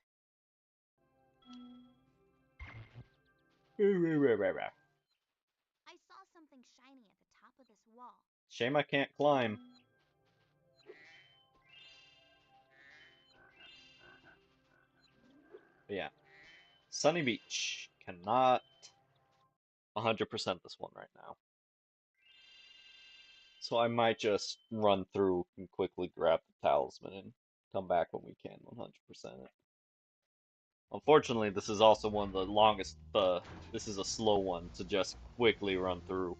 Speaker 3: I saw something shiny at the top of this wall.
Speaker 1: Shame I can't climb. But yeah, Sunny Beach cannot 100% this one right now. So I might just run through and quickly grab the talisman and come back when we can 100% it. Unfortunately, this is also one of the longest, this is a slow one to just quickly run through.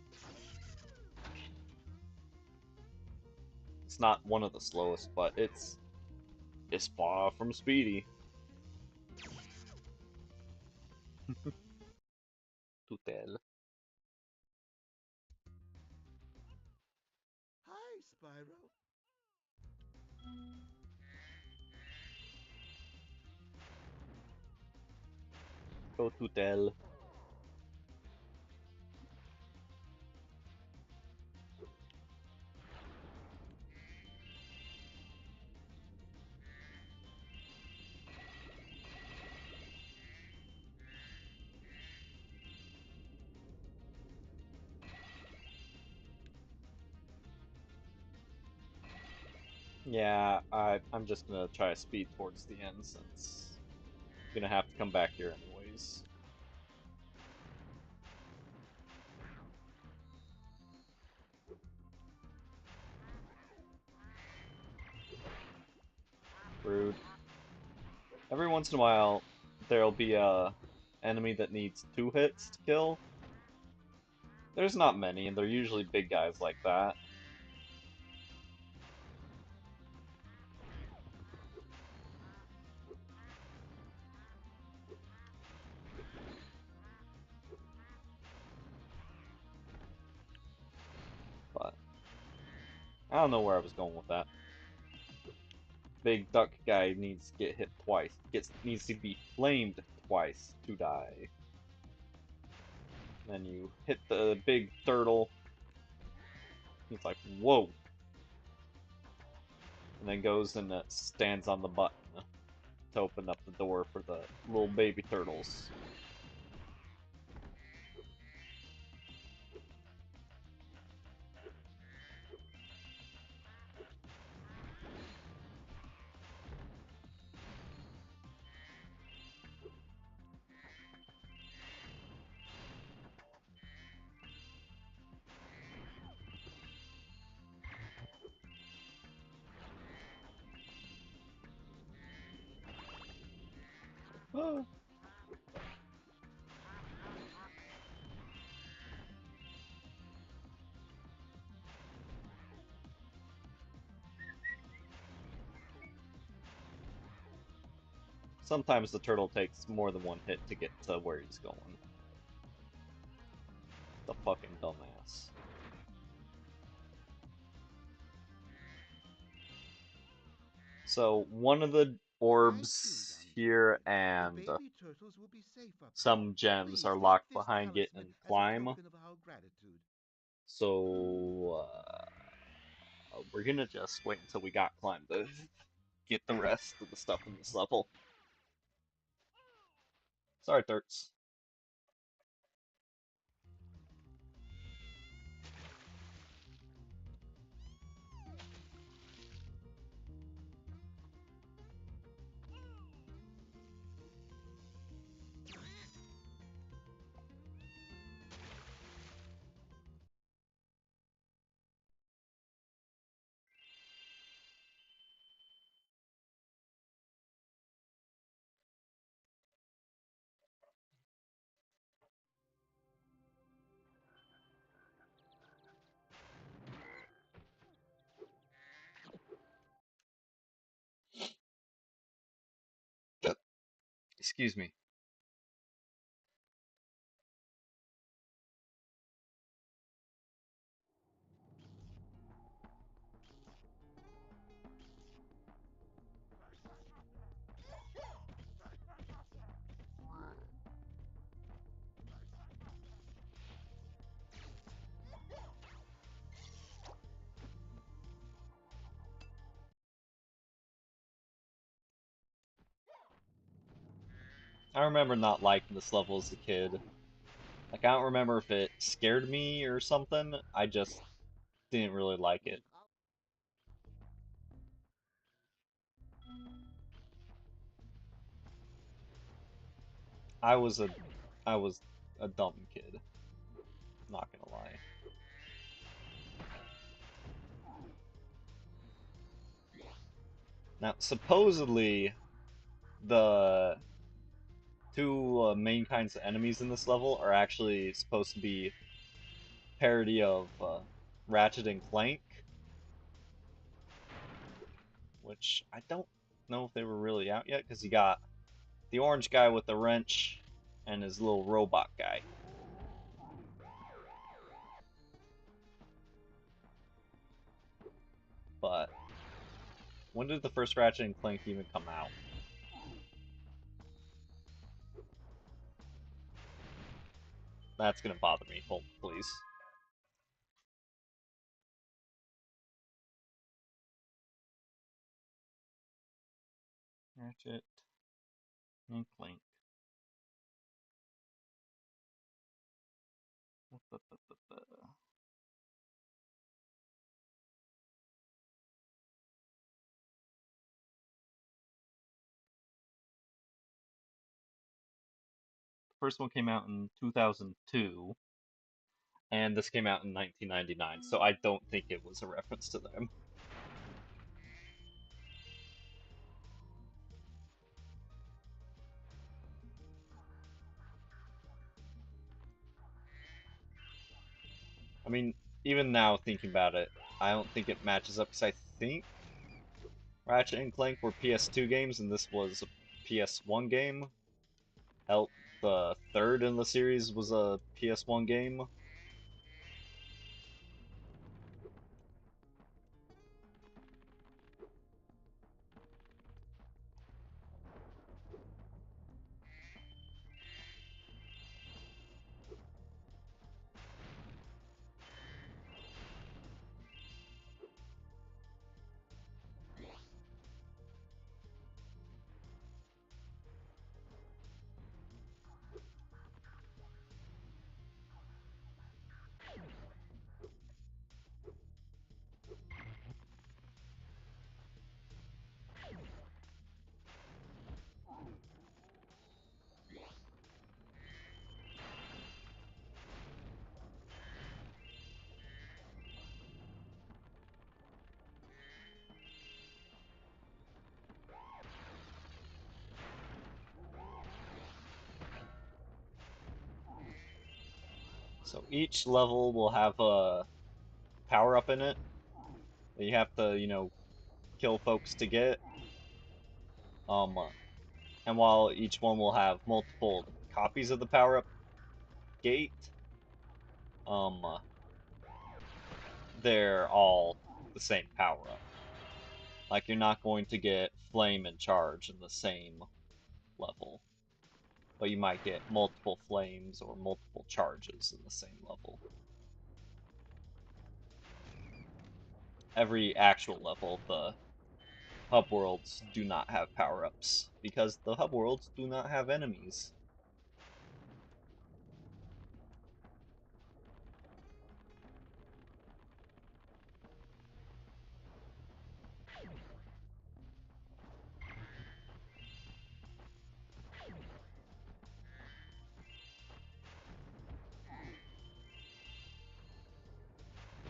Speaker 1: It's not one of the slowest, but it's far from speedy. To tell.
Speaker 5: Hi, Spyro.
Speaker 1: Go to tell. Yeah, I'm just gonna try to speed towards the end since I'm gonna have to come back here anyways. Rude. Every once in a while, there'll be a enemy that needs 2 hits to kill. There's not many, and they're usually big guys like that. But I don't know where I was going with that. Big duck guy needs to get hit twice. Needs to be flamed twice to die. Then you hit the big turtle. He's like, whoa. And then goes and stands on the button to open up the door for the little baby turtles. Sometimes the turtle takes more than one hit to get to where he's going. The fucking dumbass. So one of the orbs here
Speaker 5: The
Speaker 1: and
Speaker 5: baby turtles will be safe up
Speaker 1: some gems
Speaker 5: Please
Speaker 1: are
Speaker 5: take
Speaker 1: locked
Speaker 5: this
Speaker 1: behind getting
Speaker 5: talisman as a
Speaker 1: climb.
Speaker 5: token of our gratitude.
Speaker 1: So we're gonna just wait until we got climb to get the rest of the stuff in this level. Sorry, Turks. Excuse me. I remember not liking this level as a kid. Like, I don't remember if it scared me or something. I just didn't really like it. I was a I was a dumb kid, not gonna lie. Now, supposedly, the two main kinds of enemies in this level are actually supposed to be parody of Ratchet and Clank, which I don't know if they were really out yet, because you got the orange guy with the wrench and his little robot guy. But when did the first Ratchet and Clank even come out? That's gonna bother me. Hold, please. Ratchet and Clank. First one came out in 2002, and this came out in 1999, so I don't think it was a reference to them. I mean, even now thinking about it, I don't think it matches up because I think Ratchet and Clank were PS2 games and this was a PS1 game. Hell, the third in the series was a PS1 game. So each level will have a power up in it that you have to, kill folks to get. Um, and while each one will have multiple copies of the power up gate, um, they're all the same power up. Like, you're not going to get flame and charge in the same level, but you might get multiple flames or multiple charges in the same level. Every actual level, the hub worlds do not have power-ups, because the hub worlds do not have enemies.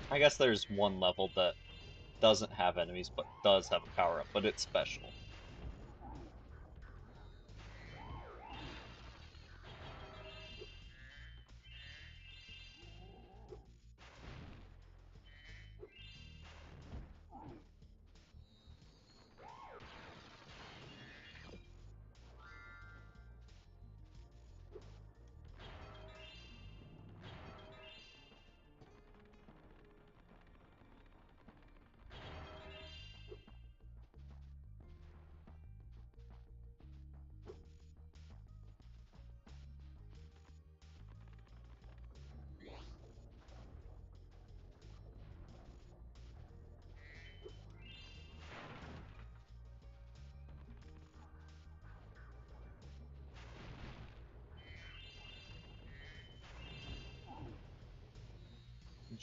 Speaker 1: I guess there's one level that doesn't have enemies, but does have a power-up, but it's special.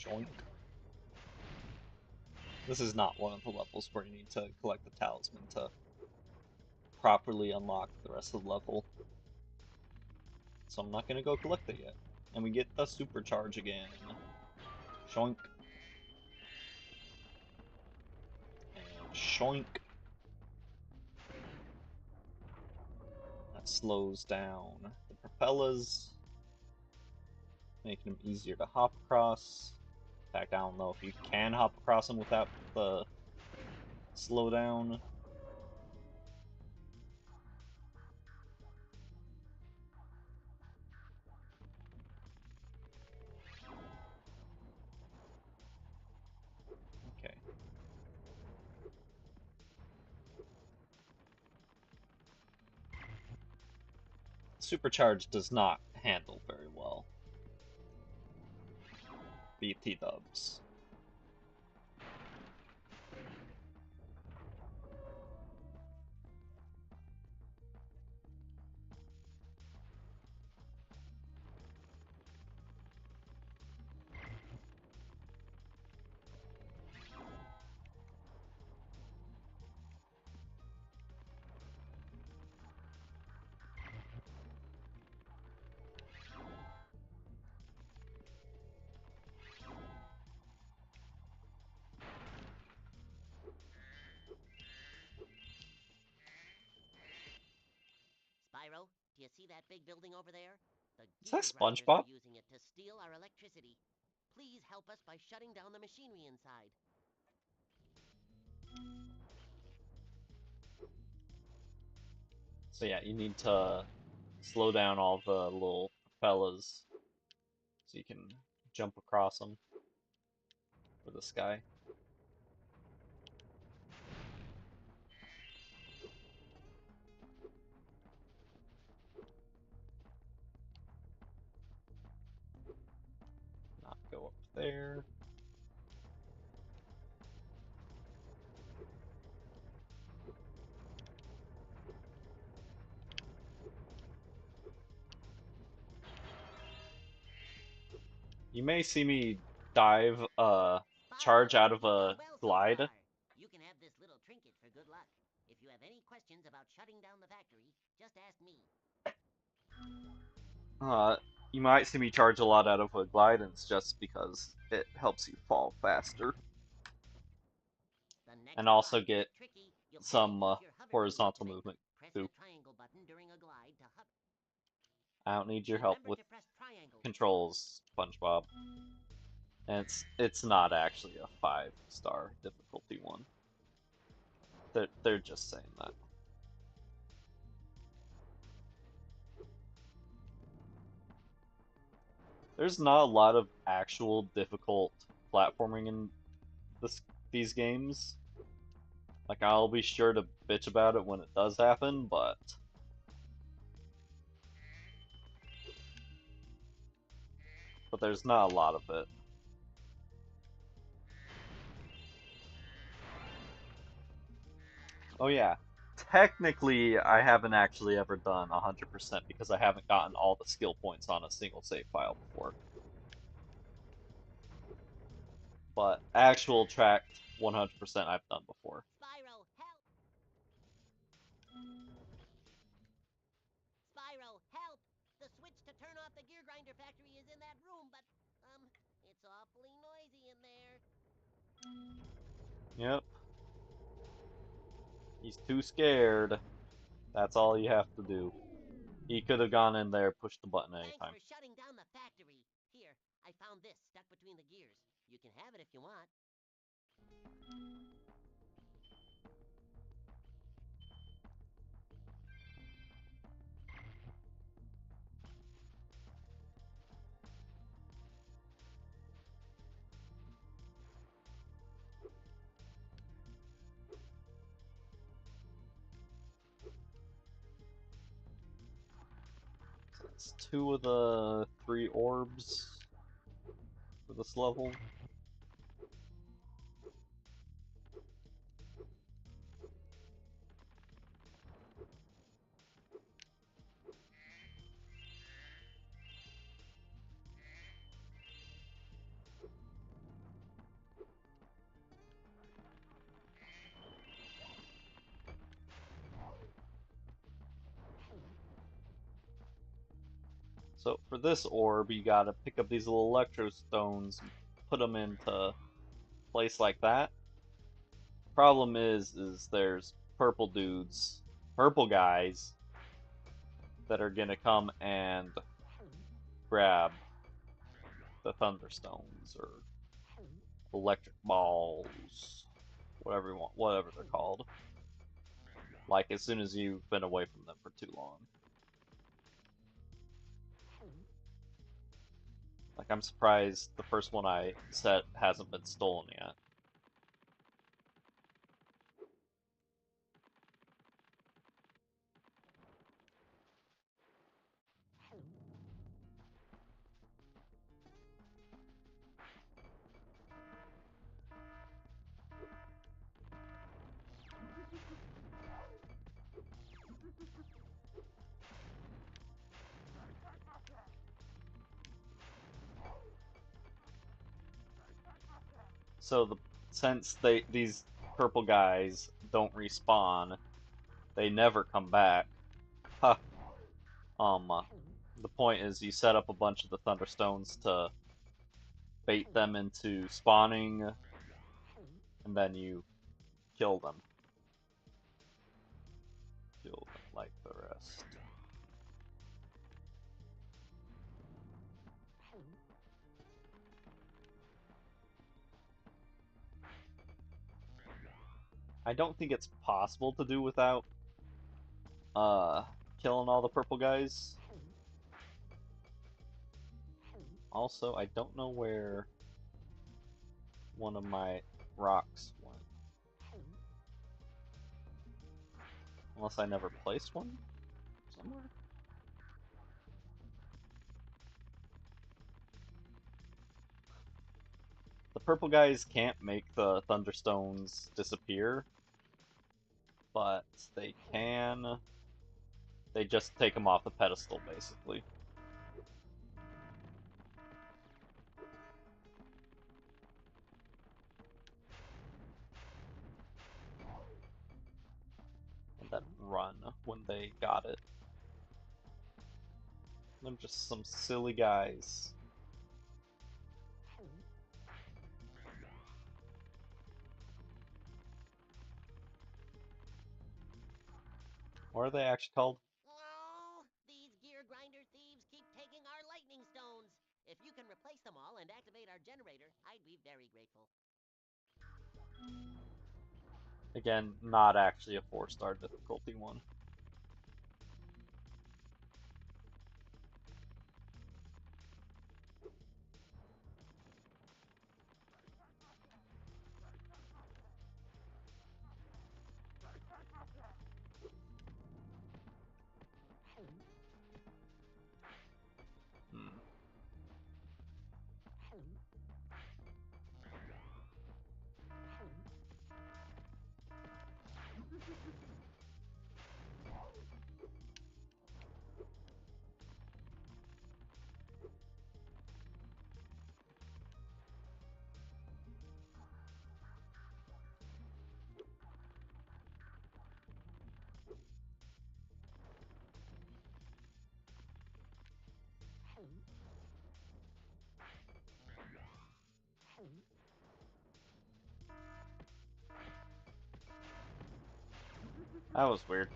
Speaker 1: Joink. This is not one of the levels where you need to collect the talisman to properly unlock the rest of the level. So I'm not gonna go collect it yet. And we get the supercharge again. Shoink. And shoink. That slows down the propellers, making them easier to hop across. In fact, I don't know if you can hop across them without the slowdown. Okay. Supercharge does not handle very well. BT dubs.
Speaker 2: Spyro, do you see that big building over there? The
Speaker 1: Is that
Speaker 2: gear grinders
Speaker 1: SpongeBob?
Speaker 2: are using it to steal our electricity. Please help us by shutting down the machinery inside.
Speaker 1: So yeah, you need to slow down all the little propellers so you can jump across them for this guy. Not go up there. You may see me dive, charge
Speaker 2: Spyro,
Speaker 1: out of
Speaker 2: you've
Speaker 1: a
Speaker 2: done well so
Speaker 1: glide.
Speaker 2: far. You can have this little trinket for good luck. If you have any questions about shutting down the factory, just ask me.
Speaker 1: You might see me charge a lot out of a glide, and it's just because it helps you fall faster.
Speaker 2: The next
Speaker 1: And also
Speaker 2: glide
Speaker 1: get
Speaker 2: is tricky. You'll have to
Speaker 1: some
Speaker 2: use your hover keys to
Speaker 1: horizontal
Speaker 2: make
Speaker 1: movement
Speaker 2: Press
Speaker 1: too.
Speaker 2: the triangle button during a glide to hover.
Speaker 1: I don't need your help
Speaker 2: Remember
Speaker 1: with
Speaker 2: to press triangle.
Speaker 1: controls, SpongeBob. And it's not actually a 5-star difficulty one. They're just saying that. There's not a lot of actual difficult platforming in these games. Like, I'll be sure to bitch about it when it does happen, but there's not a lot of it. Oh yeah, technically I haven't actually ever done 100% because I haven't gotten all the skill points on a single save file before. But actual tracked 100% I've done before.
Speaker 2: Spyro, help! Spyro, help! The switch to turn off the gear grinder factory is in that room, but, it's awfully noisy in there.
Speaker 1: Yep. He's too scared. That's all you have to do. He could have gone in there, pushed the button
Speaker 2: Thanks
Speaker 1: anytime.
Speaker 2: for shutting down the factory. Here, I found this stuck between the gears. You can have it if you want.
Speaker 1: So that's 2 of the 3 orbs for this level. So for this orb, you gotta pick up these little electro stones and put them into place like that. Problem is there's purple dudes, purple guys that are gonna come and grab the thunderstones or electric balls, whatever you want, whatever they're called. Like as soon as you've been away from them for too long. Like I'm surprised the first one I set hasn't been stolen yet. So since these purple guys don't respawn, they never come back. Huh. The point is you set up a bunch of the thunderstones to bait them into spawning, and then you kill them. Kill them like the rest. I don't think it's possible to do without killing all the purple guys. Also, I don't know where one of my rocks went. Unless I never placed one somewhere? The purple guys can't make the thunderstones disappear, but they can. They just take them off the pedestal, basically. And then run when they got it. They're just some silly guys. What are they actually called?
Speaker 2: Oh, these gear grinder thieves keep taking our lightning stones. If you can replace them all and activate our generator, I'd be very grateful.
Speaker 1: Again, not actually a 4-star difficulty one. Hmm. That was weird.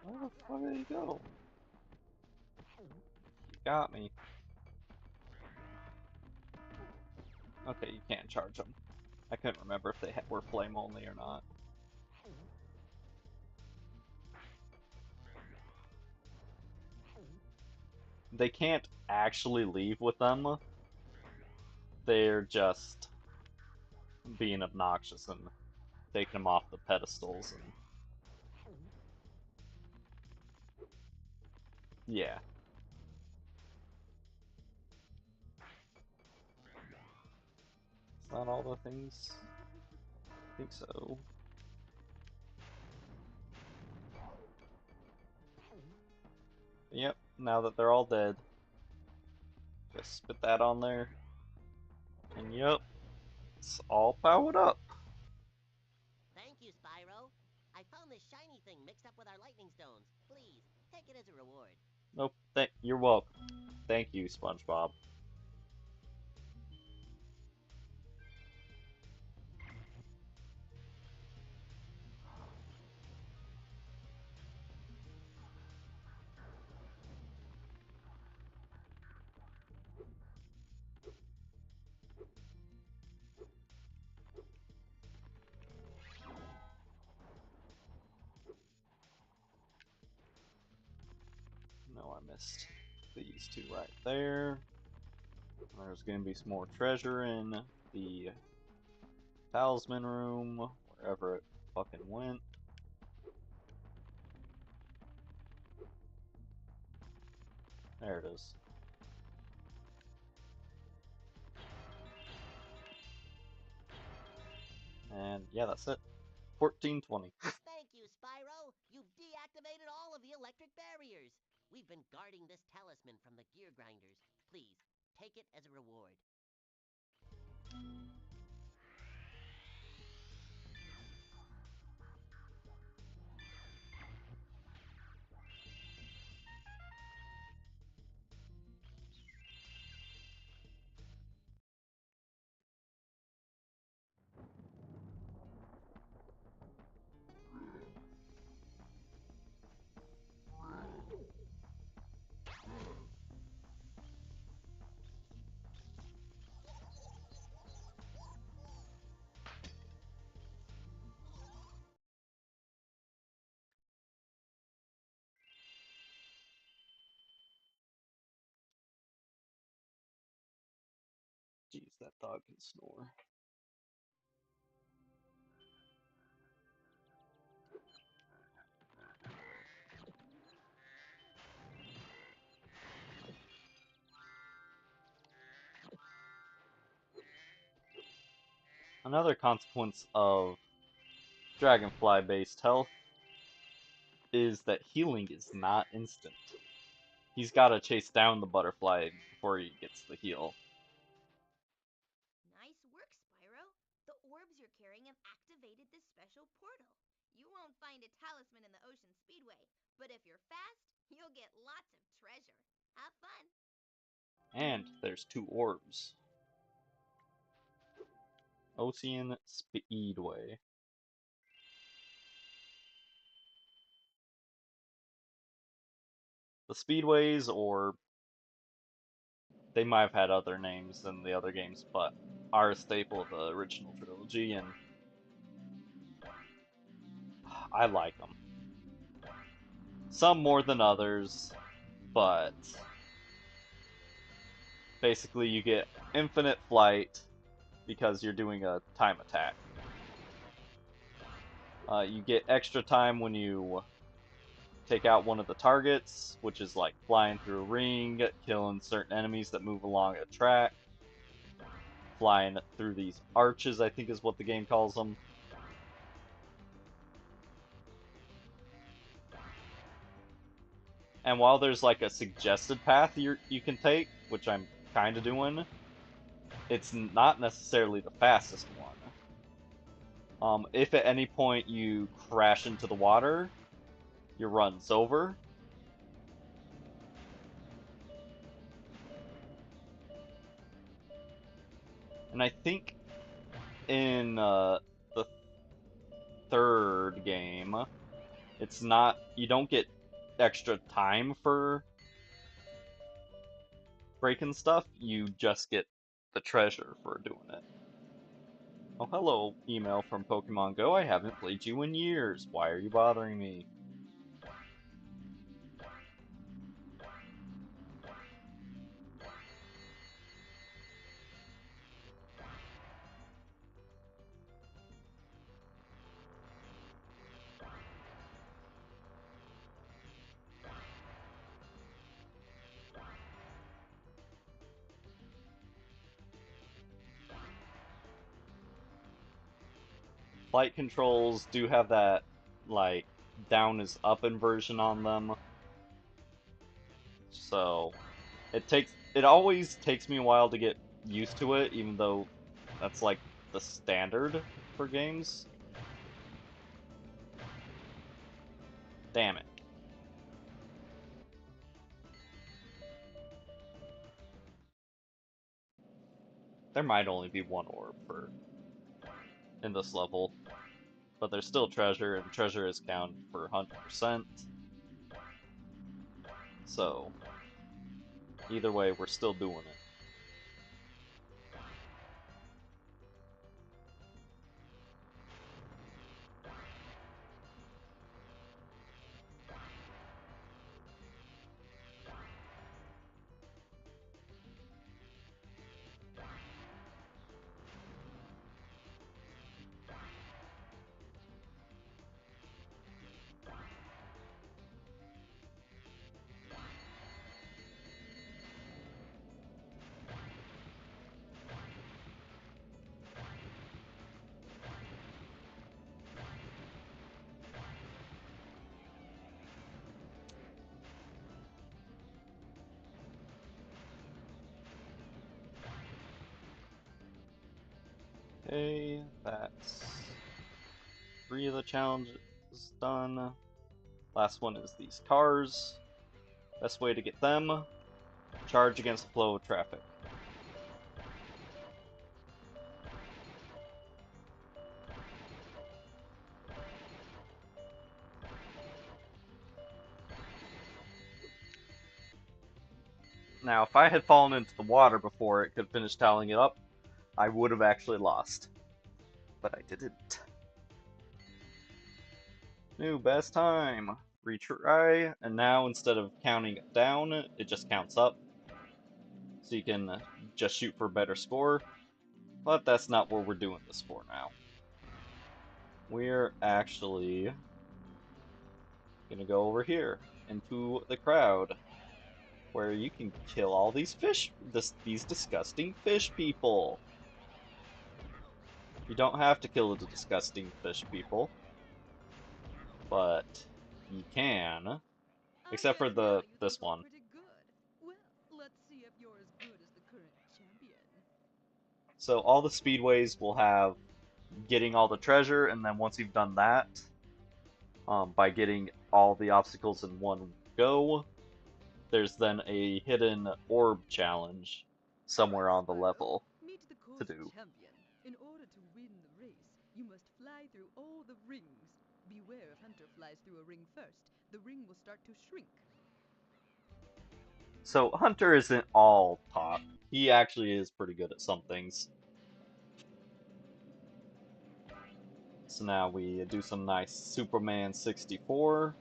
Speaker 1: Where the fuck did he go? He got me. Okay, you can't charge them. I couldn't remember if they were flame only or not. They can't actually leave with them. They're just being obnoxious and taking them off the pedestals and yeah. Is that all the things? I think so. Yep, now that they're all dead, just spit that on there. And yep, it's all powered up.
Speaker 2: Thank you, Spyro. I found this shiny thing mixed up with our lightning stones. Please, take it as a reward.
Speaker 1: Nope, you're welcome. Thank you, SpongeBob. No, I missed these two right there. There's gonna be some more treasure in the talisman room, wherever it fucking went. There it is. And yeah, that's it. 1420.
Speaker 2: Thank you, Spyro. You've deactivated all of the electric barriers. We've been guarding this talisman from the gear grinders. Please, take it as a reward.
Speaker 1: Jeez, that dog can snore. Another consequence of dragonfly-based health is that healing is not instant. He's gotta chase down the butterfly before he gets the heal.
Speaker 3: Nice work, Spyro. The orbs you're carrying have activated this special portal. You won't find a talisman in the Ocean Speedway, but if you're fast, you'll get lots of treasure. Have fun!
Speaker 1: And there's two orbs. Ocean Speedway. The Speedways, or they might have had other names than the other games, but are a staple of the original trilogy, and I like them. Some more than others, but basically you get infinite flight because you're doing a time attack. You get extra time when you take out one of the targets, which is like flying through a ring, killing certain enemies that move along a track, flying through these arches, I think is what the game calls them. And while there's like a suggested path you can take, which I'm kind of doing, it's not necessarily the fastest one. If at any point you crash into the water, your run's over. And I think in the third game, it's not, you don't get extra time for breaking stuff, you just get the treasure for doing it. Oh, hello, email from Pokemon Go. I haven't played you in years. Why are you bothering me? Flight controls do have that, like, down is up inversion on them. So, it always takes me a while to get used to it, even though that's like the standard for games. Damn it. There might only be one orb for in this level, but there's still treasure, and treasure is counted for 100%. So, either way, we're still doing it. Okay, that's 3 of the challenges done. Last one is these cars. Best way to get them, charge against the flow of traffic. Now, if I had fallen into the water before it could finish tallying it up, I would have actually lost. But I didn't. New best time. Retry, and now instead of counting down, it just counts up. So you can just shoot for a better score. But that's not what we're doing this for now. We're actually gonna go over here into the crowd, where you can kill all these fish, these disgusting fish people. You don't have to kill the disgusting fish people, but you can, except for this one.
Speaker 8: Pretty good. Well, let's see if you're as good as the current champion.
Speaker 1: So all the speedways will have getting all the treasure, and then once you've done that, by getting all the obstacles in one go, there's then a hidden orb challenge somewhere on the
Speaker 8: Spyro,
Speaker 1: level
Speaker 8: meet the
Speaker 1: to
Speaker 8: course
Speaker 1: do.
Speaker 8: champion. In order to win the race, you must fly through all the rings. Beware if Hunter flies through a ring first. The ring will start to shrink.
Speaker 1: So Hunter isn't all talk. He actually is pretty good at some things. So now we do some nice Superman 64.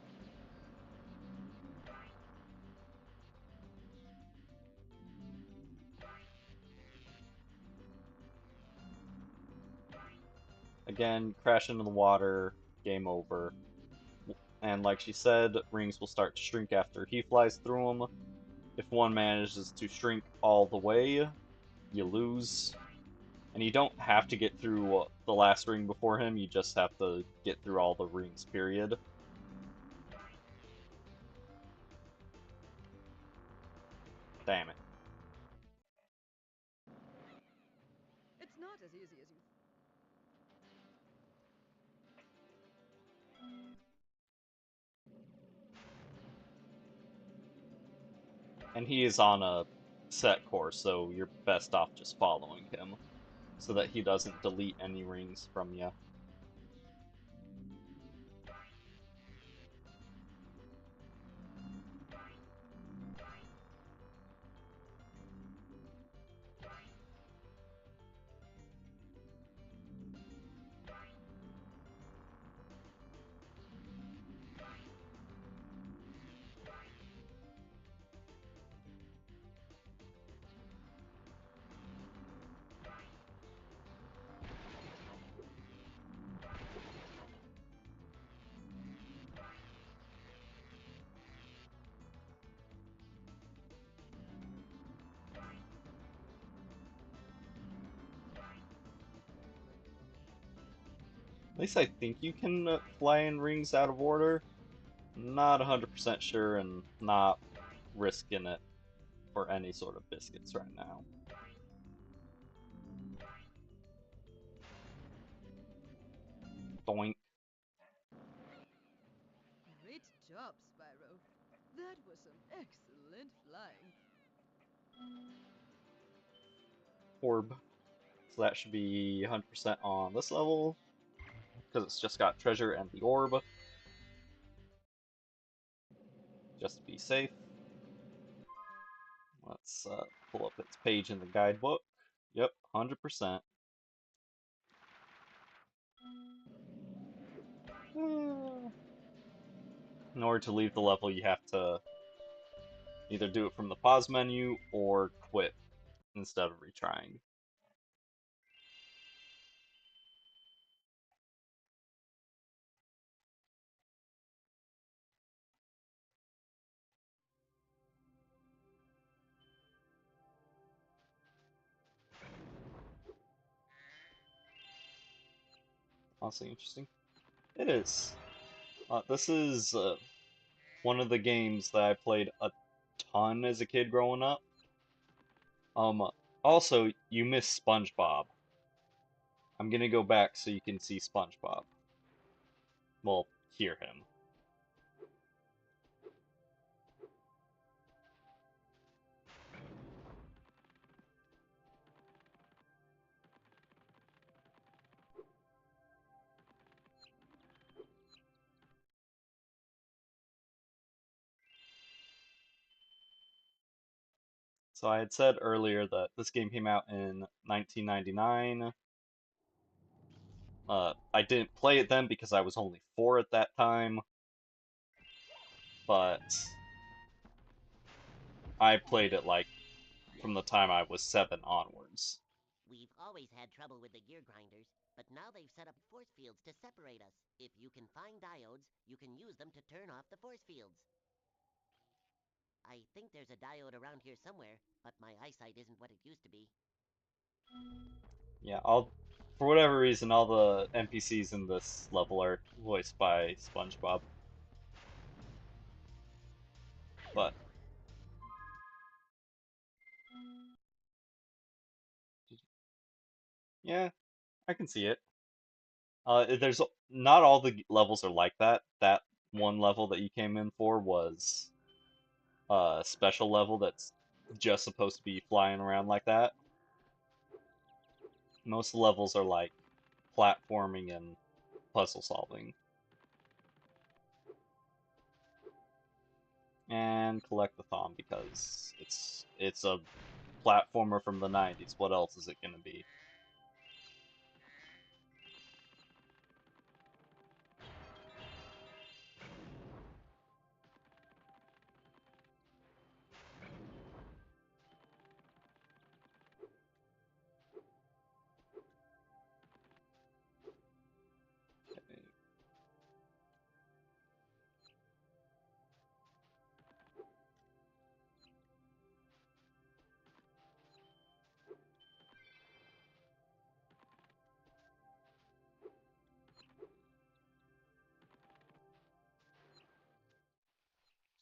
Speaker 1: Again, crash into the water, game over. And like she said, rings will start to shrink after he flies through them. If one manages to shrink all the way, you lose. And you don't have to get through the last ring before him, you just have to get through all the rings, period. Damn it.
Speaker 8: It's not as easy as you.
Speaker 1: And he is on a set course, so you're best off just following him, so that he doesn't delete any rings from you. At least I think you can fly in rings out of order. Not 100% sure, and not risking it for any sort of biscuits right now. Doink.
Speaker 8: Great job, Spyro. That was some excellent flying.
Speaker 1: Orb. So that should be 100% on this level, because it's just got treasure and the orb. Just to be safe. Let's pull up its page in the guidebook. Yep, 100%. In order to leave the level, you have to either do it from the pause menu or quit instead of retrying. Honestly interesting. It is. This is one of the games that I played a ton as a kid growing up. Also, you miss SpongeBob. I'm gonna go back so you can see SpongeBob. Well, hear him. So I had said earlier that this game came out in 1999. I didn't play it then because I was only 4 at that time, but I played it like from the time I was 7 onwards.
Speaker 9: We've always had trouble with the gear grinders, but now they've set up force fields to separate us. If you can find diodes, you can use them to turn off the force fields. I think there's a diode around here somewhere, but my eyesight isn't what it used to be.
Speaker 1: Yeah, for whatever reason, all the NPCs in this level are voiced by SpongeBob. But yeah, I can see it. There's not all the levels are like that. That one level that you came in for was a special level that's just supposed to be flying around like that. Most of the levels are like platforming and puzzle solving. And collect the thumb because it's a platformer from the 90s. What else is it gonna be? Okay.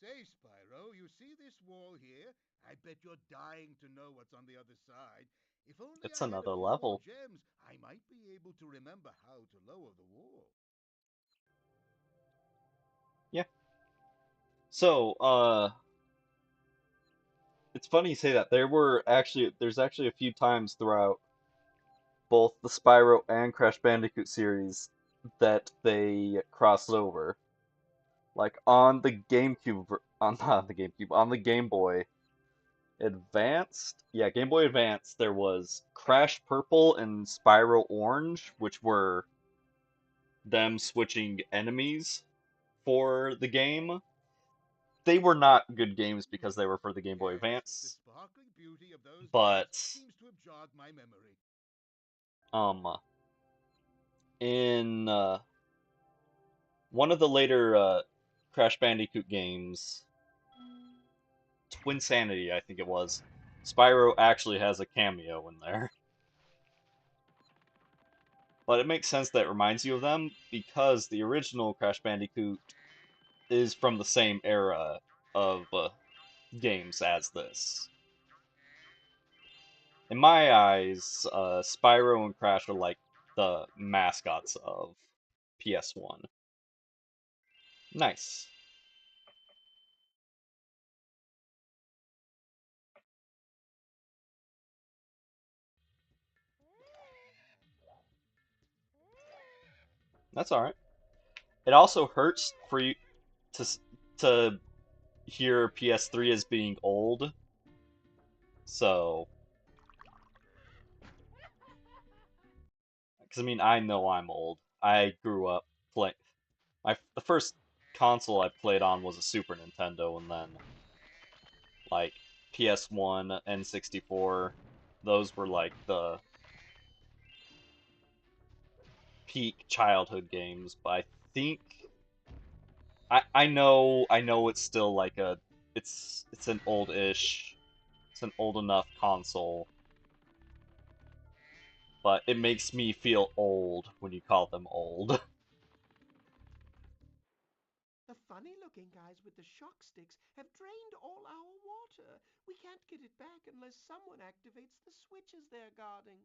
Speaker 5: Say, Spyro, you see this wall here? I bet you're dying to know what's on the other side. If only
Speaker 1: It's
Speaker 5: I had a
Speaker 1: another
Speaker 5: few more
Speaker 1: level.
Speaker 5: gems, I might be able to remember how to lower the wall.
Speaker 1: Yeah. So, it's funny you say that. There's actually a few times throughout both the Spyro and Crash Bandicoot series that they cross over. Like on the GameCube, on not the GameCube, on the Game Boy Advanced, yeah, Game Boy Advance, there was Crash Purple and Spyro Orange, which were them switching enemies for the game. They were not good games because they were for the Game Boy
Speaker 5: Yes, the
Speaker 1: Advance,
Speaker 5: sparkling beauty of those days
Speaker 1: but
Speaker 5: seems to have jogged my memory.
Speaker 1: um, in one of the later Crash Bandicoot games, Twinsanity, I think it was, Spyro actually has a cameo in there. But it makes sense that it reminds you of them because the original Crash Bandicoot is from the same era of games as this. In my eyes, Spyro and Crash are like the mascots of PS1. Nice. That's alright. It also hurts for you to hear PS3 as being old. So, because I mean, I know I'm old. I grew up playing. The first console I played on was a Super Nintendo, and then like PS1, N64. Those were like the peak childhood games. But I think I know it's still like it's an it's an old enough console, but it makes me feel old when you call them old.
Speaker 4: The funny-looking guys with the shock sticks have drained all our water. We can't get it back unless someone activates the switches they're guarding.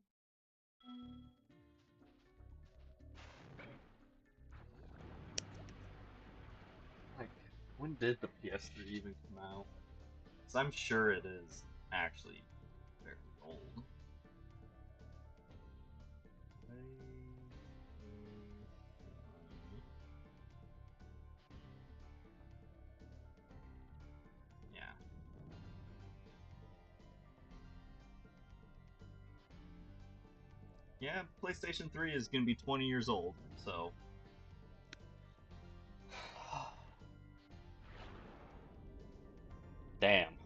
Speaker 1: Like, when did the PS3 even come out? Because I'm sure it is actually very old. Yeah. Yeah, PlayStation 3 is going to be 20 years old, so. Damn.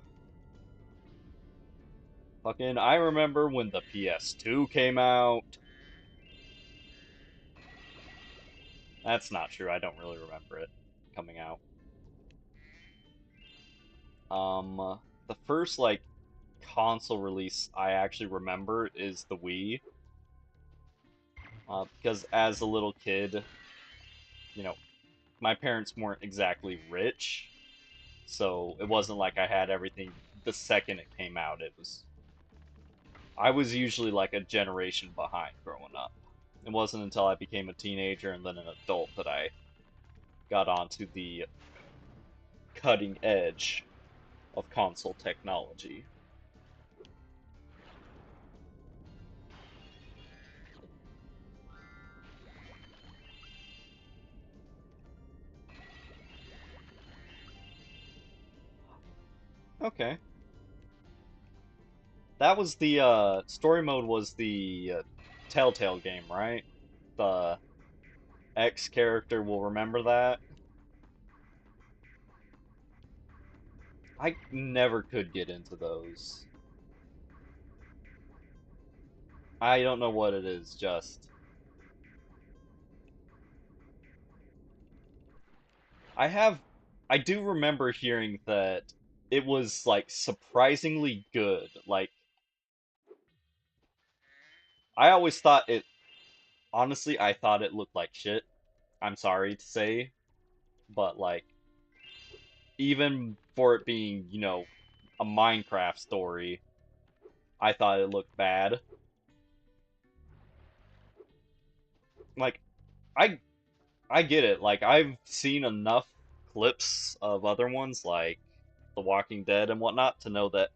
Speaker 1: Fucking, I remember when the PS2 came out. That's not true, I don't really remember it coming out. The first, like, console release I actually remember is the Wii. Because as a little kid, you know, my parents weren't exactly rich, so it wasn't like I had everything the second it came out. I was usually like a generation behind growing up. It wasn't until I became a teenager and then an adult that I got onto the cutting edge of console technology. Okay. That was the story mode was the Telltale game, right? The X character will remember that. I never could get into those. I don't know what it is, just I have I do remember hearing that it was like surprisingly good. Like I always thought it honestly I thought it looked like shit. I'm sorry to say, but like even for it being, a Minecraft story, I thought it looked bad. Like I I get it. Like I've seen enough clips of other ones like The Walking Dead and whatnot to know that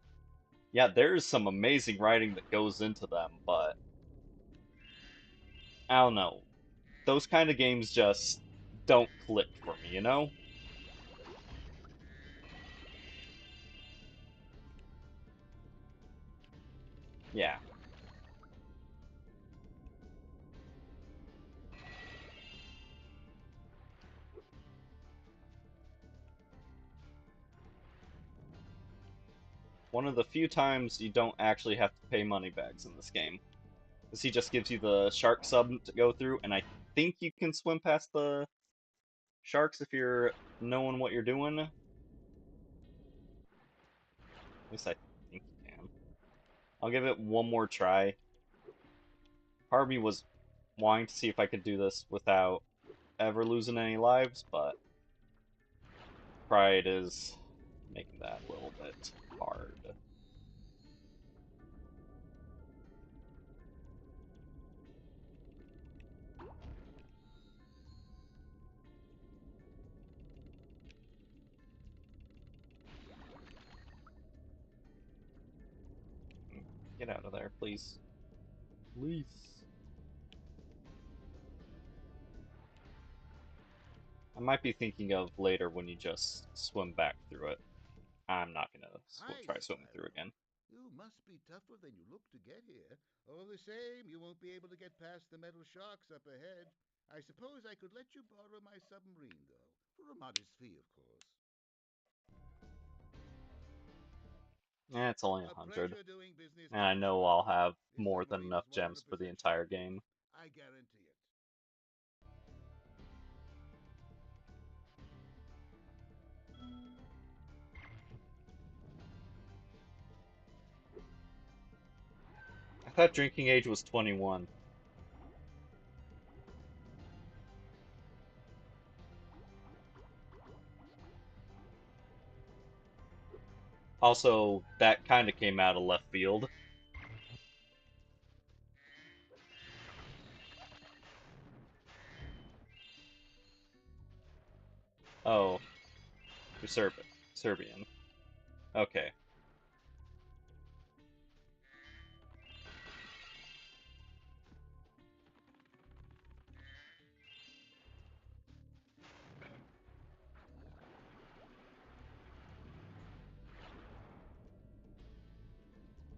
Speaker 1: yeah, there's some amazing writing that goes into them, but I don't know. Those kind of games just don't click for me, you know? Yeah. One of the few times you don't actually have to pay money bags in this game. Because he just gives you the shark sub to go through, and I think you can swim past the sharks if you're knowing what you're doing. At least I think you can. I'll give it one more try. Part of me was wanting to see if I could do this without ever losing any lives, but pride is making that a little bit hard. Get out of there, please. Please. I might be thinking of later when you just swim back through it. I'm not gonna
Speaker 5: Hi,
Speaker 1: try swimming through
Speaker 5: Spyro.
Speaker 1: again.
Speaker 5: You must be tougher than you look to get here. All the same, you won't be able to get past the metal sharks up ahead. I suppose I could let you borrow my submarine, though. For a modest fee, of course.
Speaker 1: It's only
Speaker 5: A
Speaker 1: 100.
Speaker 5: pleasure doing business
Speaker 1: And
Speaker 5: with
Speaker 1: I
Speaker 5: you,
Speaker 1: know I'll
Speaker 5: Spyro.
Speaker 1: have
Speaker 5: This
Speaker 1: more than
Speaker 5: submarine is
Speaker 1: enough gems for the
Speaker 5: 100%
Speaker 1: entire
Speaker 5: yours.
Speaker 1: game.
Speaker 5: I guarantee it.
Speaker 1: I thought drinking age was 21. Also, that kind of came out of left field. Oh, you're Serbian. Okay.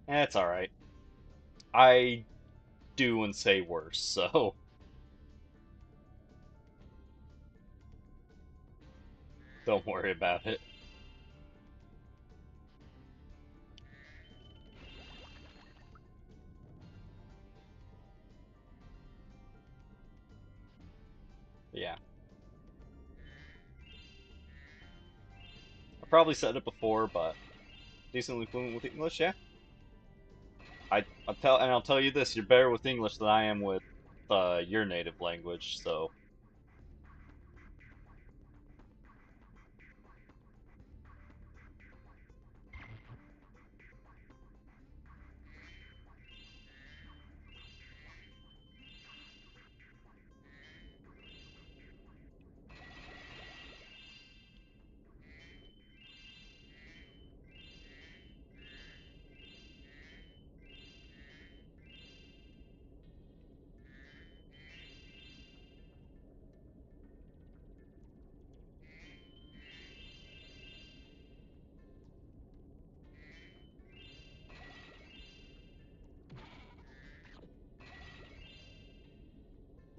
Speaker 1: It's alright. I do and say worse, so don't worry about it. Yeah. I probably said it before, but decently fluent with English, yeah. I'll tell you this, you're better with English than I am with your native language, so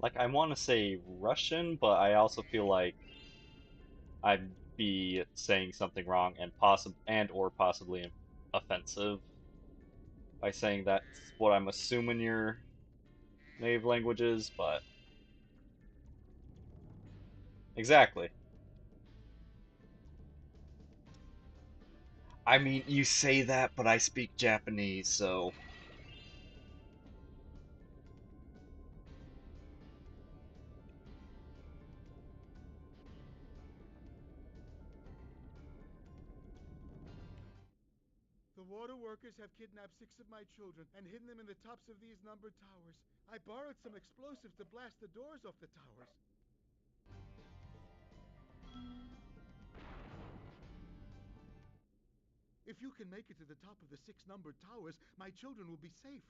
Speaker 1: like I want to say Russian, but I also feel like I'd be saying something wrong and or possibly offensive by saying that's what I'm assuming your native language is, but exactly. I mean, you say that, but I speak Japanese, so
Speaker 5: The water workers have kidnapped 6 of my children and hidden them in the tops of these numbered towers. I borrowed some explosives to blast the doors off the towers. If you can make it to the top of the 6 numbered towers, my children will be safe.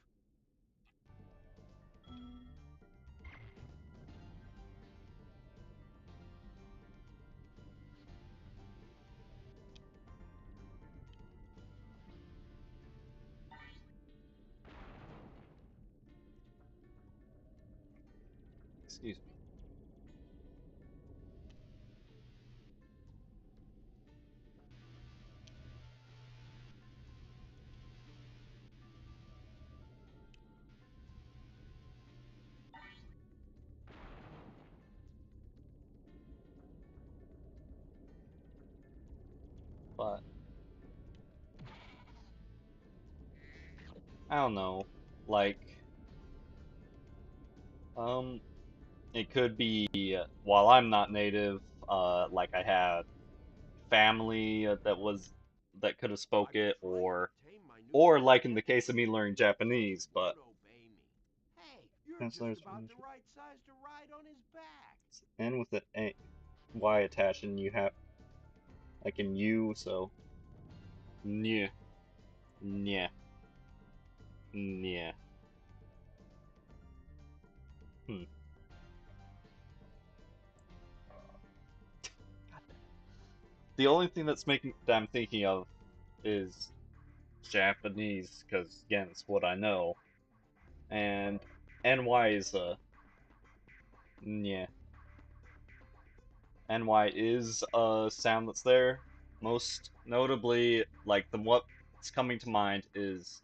Speaker 1: excuse me. But I don't know. Like, um, it could be while I'm not native, like I had family that could have spoke
Speaker 4: I've been
Speaker 1: it,
Speaker 4: trying to tame my
Speaker 1: or
Speaker 4: newfound
Speaker 1: like in the
Speaker 4: temper,
Speaker 1: case of me learning
Speaker 4: but he
Speaker 1: Japanese, but
Speaker 4: won't obey me. Hey, you're just
Speaker 1: translator's
Speaker 4: about the right size to ride on his back.
Speaker 1: and with the Y attached, and you have like in U, so yeah, yeah. Yeah. Hmm. The only thing that I'm thinking of is Japanese, because again, it's what I know. And NY is yeah. NY is a sound that's there. Most notably, like what's coming to mind is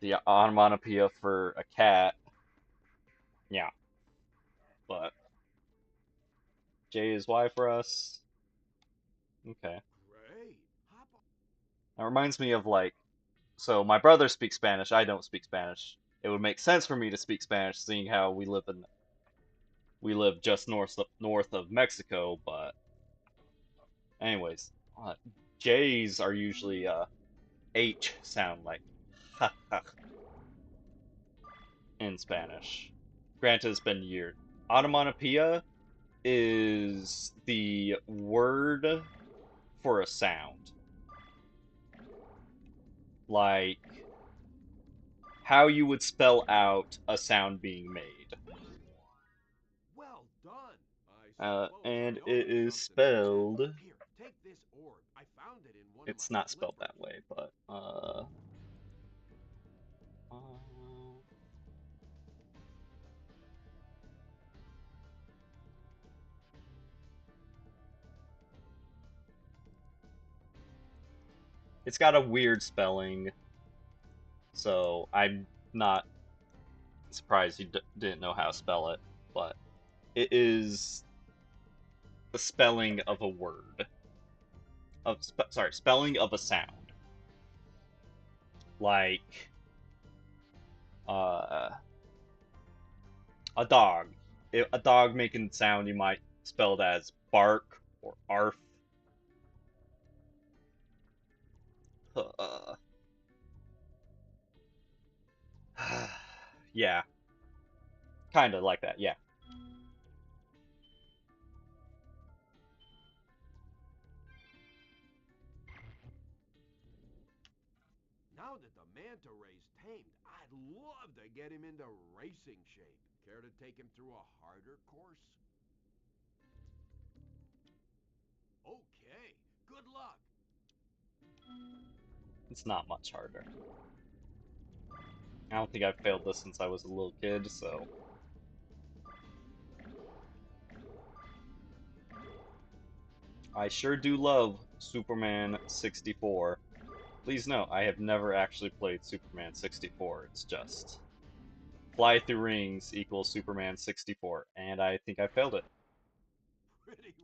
Speaker 1: the onomatopoeia for a cat. Yeah, but J is Y for us. Okay.
Speaker 4: Great. Hop on.
Speaker 1: That reminds me of like, so my brother speaks Spanish. I don't speak Spanish. It would make sense for me to speak Spanish, seeing how we live just north of Mexico. But anyways, J's are usually H sound like ha ha in Spanish. Granted, it's been years. Onomatopoeia is the word for a sound. Like how you would spell out a sound being made.
Speaker 4: Well done. I suppose I
Speaker 1: And
Speaker 4: ought
Speaker 1: it
Speaker 4: to
Speaker 1: is
Speaker 4: come to the gym.
Speaker 1: spelled.
Speaker 4: Here, take this orb. I found it in one of
Speaker 1: It's
Speaker 4: my
Speaker 1: not spelled
Speaker 4: flippers.
Speaker 1: that way, but uh it's got a weird spelling, so I'm not surprised you didn't know how to spell it, but it is the spelling of a word. Sorry, spelling of a sound. Like uh a dog. A dog making sound you might spell it as bark or arf. Uh, yeah, kind of like that. Yeah.
Speaker 4: Now that the manta ray's tamed, I'd love to get him into racing shape. Care to take him through a harder course? Okay, good luck.
Speaker 1: It's not much harder. I don't think I've failed this since I was a little kid, so I sure do love Superman 64. Please note, I have never actually played Superman 64. It's just fly through rings equals Superman 64, and I think I failed it.
Speaker 4: Pretty.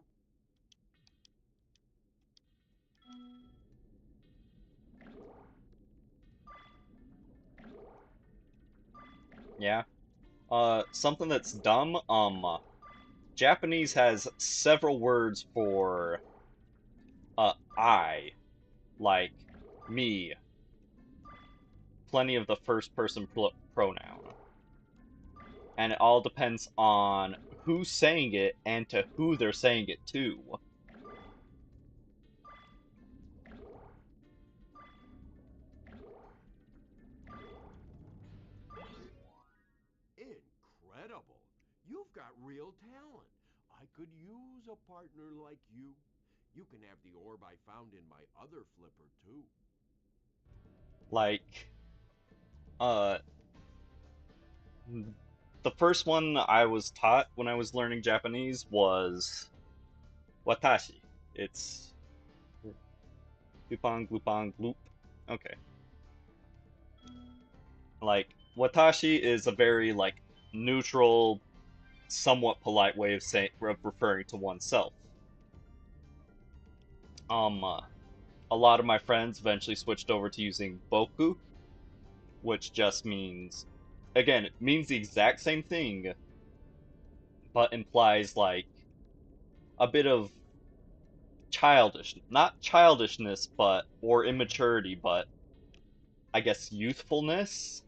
Speaker 1: Yeah. Something that's dumb. Japanese has several words for I, like me. Plenty of the first person pronoun. And it all depends on who's saying it and to who they're saying it to.
Speaker 4: Incredible. You've got real talent. I could use a partner like you. You can have the orb I found in my other flipper, too.
Speaker 1: Like, uh, the first one I was taught when I was learning Japanese was watashi. It's glupang, glupang, gloop. Okay. Like, watashi is a very, like, neutral, somewhat polite way of referring to oneself. Um, uh, a lot of my friends eventually switched over to using boku, which just means, again, it means the exact same thing, but implies like a bit of not childishness, but or immaturity, but I guess youthfulness.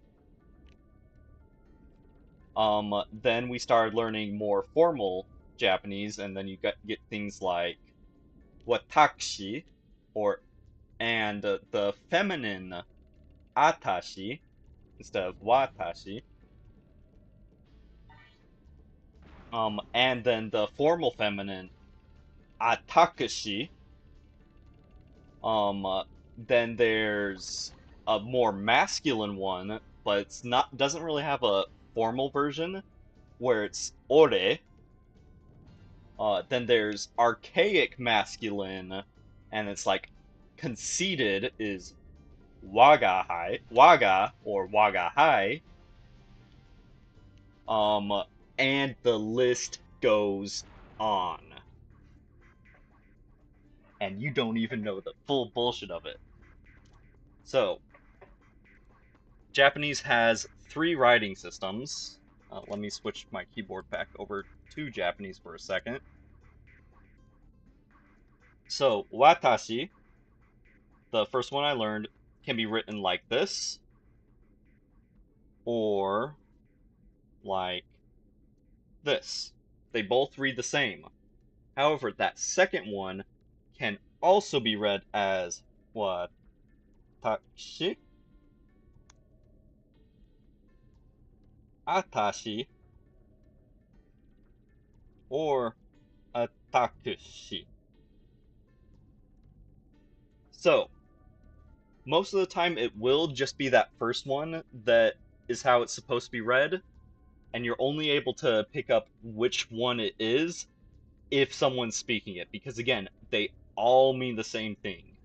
Speaker 1: Then we started learning more formal Japanese, and then you get things like watashi, or and the feminine atashi, instead of watashi. And then the formal feminine, atakushi. Then there's a more masculine one, but it's not doesn't really have a formal version where it's ore. Then there's archaic masculine, and it's like conceited is waga or wagahai. Um, and the list goes on. And you don't even know the full bullshit of it. So, Japanese has 3 writing systems. Let me switch my keyboard back over to Japanese for a second. So, watashi, the first one I learned, can be written like this, or like this. They both read the same. However, that second one can also be read as watashi, atashi, or atakushi. So, most of the time it will just be that first one that is how it's supposed to be read, and you're only able to pick up which one it is if someone's speaking it, because again, they all mean the same thing.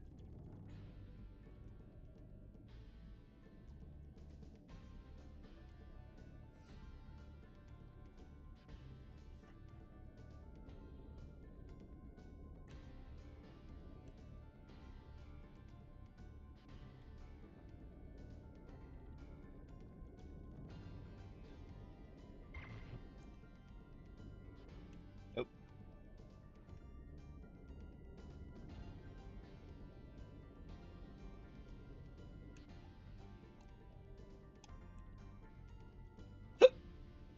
Speaker 1: Oh.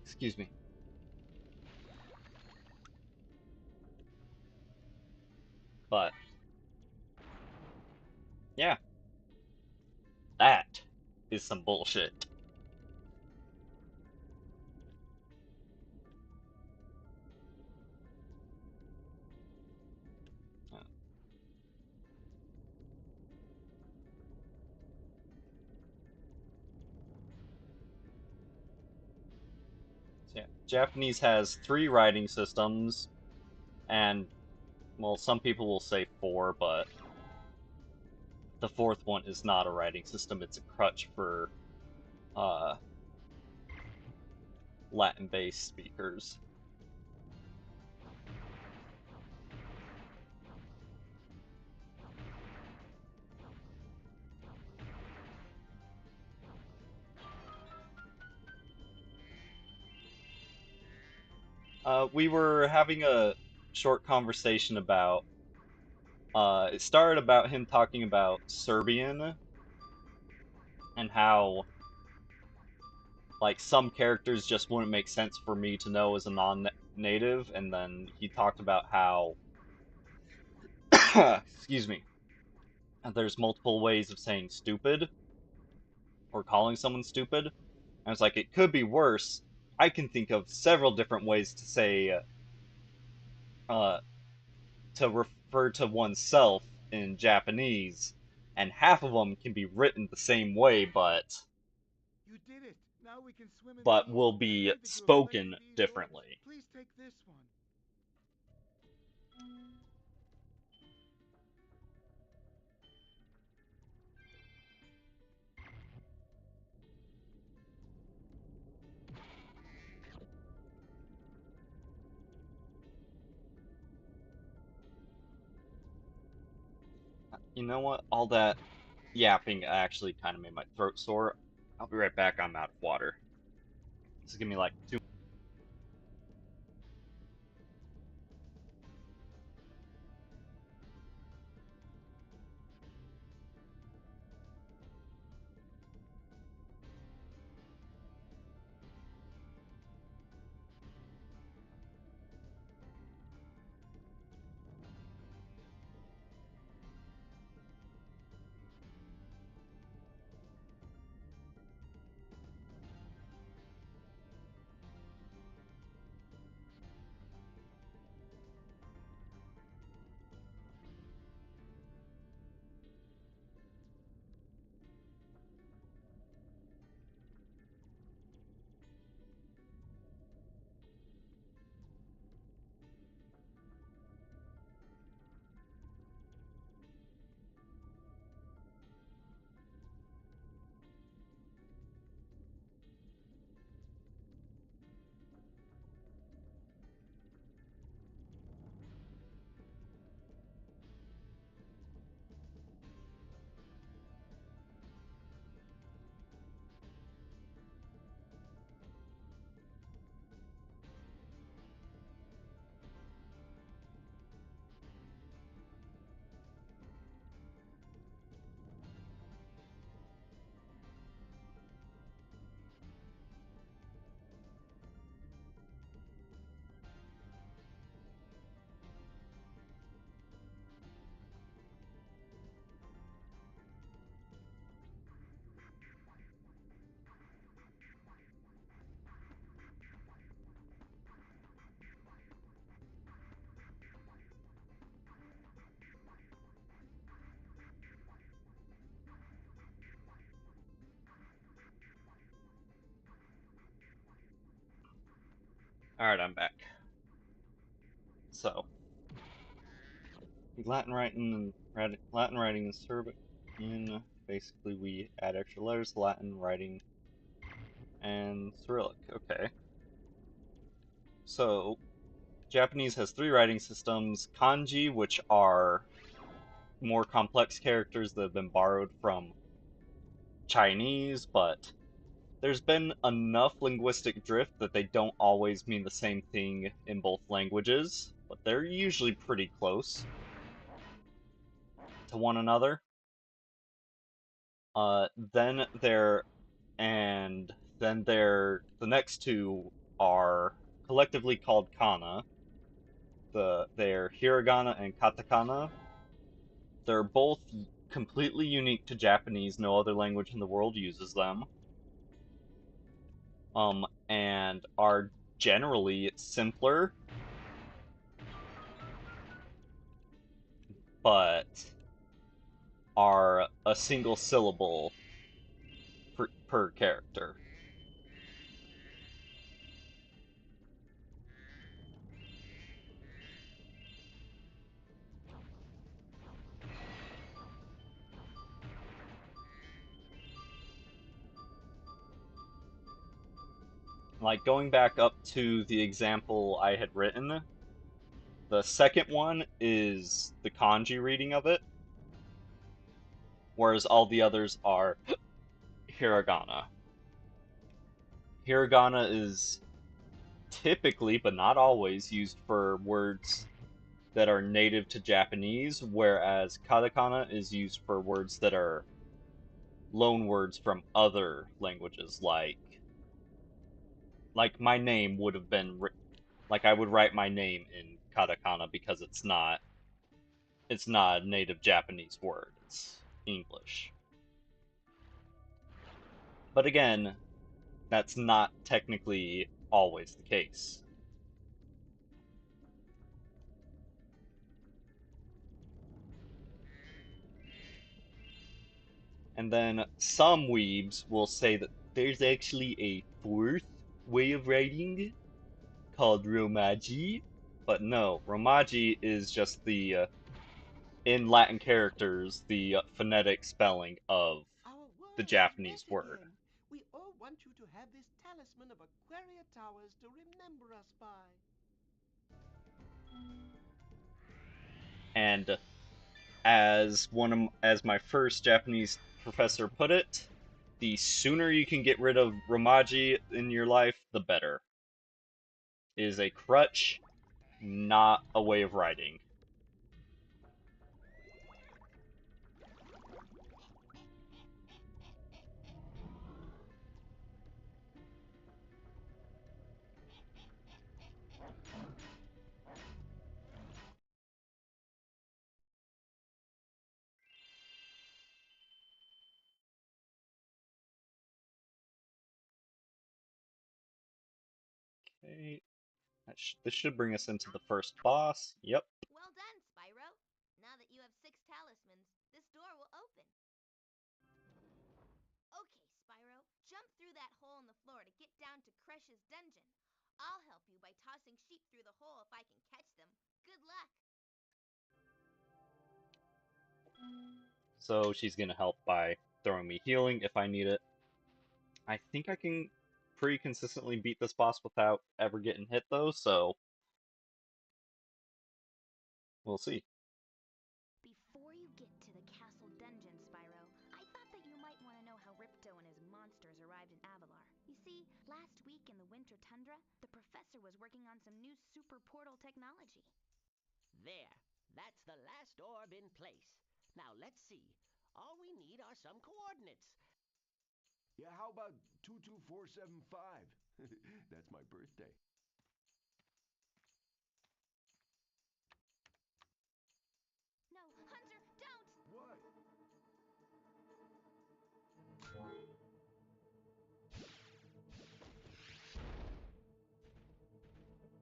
Speaker 1: Excuse me. But yeah, that is some bullshit. So yeah, Japanese has 3 writing systems, and well, some people will say 4, but the fourth one is not a writing system. It's a crutch for uh, Latin-based speakers. We were having a short conversation about. It started about him talking about Serbian and how, like, some characters just wouldn't make sense for me to know as a non-native, and then he talked about how, excuse me, there's multiple ways of saying stupid or calling someone stupid. And I was like, it could be worse. I can think of several different ways to say, uh, to refer to oneself in Japanese, and half of them can be written the same way,
Speaker 5: You did it. Now we can swim in the
Speaker 1: but
Speaker 5: east.
Speaker 1: will
Speaker 5: I
Speaker 1: be
Speaker 5: heard that you have plenty
Speaker 1: spoken
Speaker 5: bead hooks.
Speaker 1: differently.
Speaker 5: Please take this one.
Speaker 1: You know what? All that yapping actually kind of made my throat sore. I'll be right back. I'm out of water. Just give me like 2. Alright, I'm back. So, Latin writing and Serbian. Basically, we add extra letters, Latin writing, and Cyrillic. Okay. So, Japanese has 3 writing systems: kanji, which are more complex characters that have been borrowed from Chinese, but there's been enough linguistic drift that they don't always mean the same thing in both languages, but they're usually pretty close to one another. Then there and then the next two are collectively called kana. They're hiragana and katakana. They're both completely unique to Japanese. No other language in the world uses them. And are generally simpler, but are a single syllable per character. Like going back up to the example I had written, the second one is the kanji reading of it, whereas all the others are hiragana. Hiragana is typically, but not always, used for words that are native to Japanese, whereas katakana is used for words that are loan words from other languages, like my name would have been like I would write my name in katakana because it's not a native Japanese word, it's English. But again, that's not technically always the case. And then some weebs will say that there's actually a fourth way of writing called Romaji. But no, Romaji is just in Latin characters, the phonetic spelling of
Speaker 4: Our world
Speaker 1: the
Speaker 4: has
Speaker 1: Japanese
Speaker 4: met
Speaker 1: word.
Speaker 4: again. We all want you to have this talisman of Aquaria Towers to remember us by.
Speaker 1: And as my first Japanese professor put it, the sooner you can get rid of Romaji in your life, the better. It is a crutch, not a way of writing. Okay, this should bring us into the first boss. Yep.
Speaker 3: Well done, Spyro. Now that you have 6 talismans, this door will open. Okay, Spyro, jump through that hole in the floor to get down to Kresh's dungeon. I'll help you by tossing sheep through the hole if I can catch them. Good luck.
Speaker 1: So she's gonna help by throwing me healing if I need it. I think I can pretty consistently beat this boss without ever getting hit though, so we'll see.
Speaker 3: Before you get to the castle dungeon, Spyro, I thought that you might want to know how Ripto and his monsters arrived in Avalar. You see, last week in the winter tundra, the professor was working on some new super portal technology.
Speaker 9: There. That's the last orb in place. Now let's see. All we need are some coordinates.
Speaker 4: Yeah, how about 22475? That's my birthday.
Speaker 3: No, Hunter, don't!
Speaker 4: What?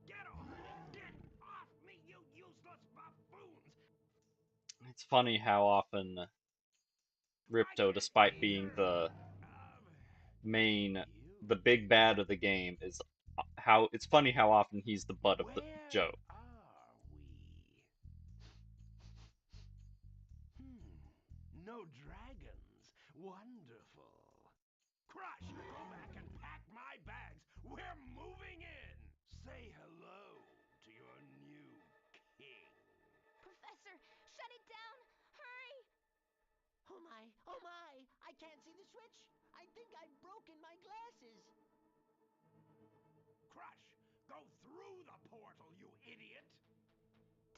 Speaker 6: Get off! Get off me, you useless buffoons!
Speaker 1: It's funny how often Ripto, despite being the
Speaker 4: You.
Speaker 1: big bad of the game, how it's funny how often he's the butt of the
Speaker 4: Where
Speaker 1: joke.
Speaker 4: are we? No dragons. Wonderful. Crush, go back and pack my bags. We're moving in. Say hello to your new king.
Speaker 3: Professor, shut it down! Hurry!
Speaker 2: Oh my, oh my! I can't see the switch. I think I've broken my glasses.
Speaker 4: Crush, go through the portal, you idiot.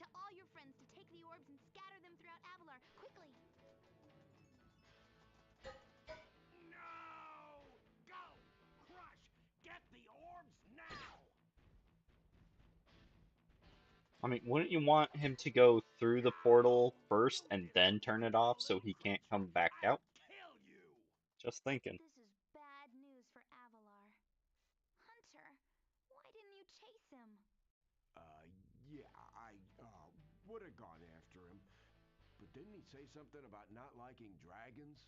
Speaker 3: To all your friends to take the orbs and scatter them throughout Avalar, quickly!
Speaker 4: No! Go! Crush, get the orbs now!
Speaker 1: I mean, wouldn't you want him to go through the portal first and then turn it off so he can't come back
Speaker 4: I'll
Speaker 1: out?
Speaker 4: kill you!
Speaker 1: Just thinking.
Speaker 3: This is bad news for Avalar. Hunter, why didn't you chase him?
Speaker 4: Yeah, I would have gone after him. But didn't he say something about not liking dragons?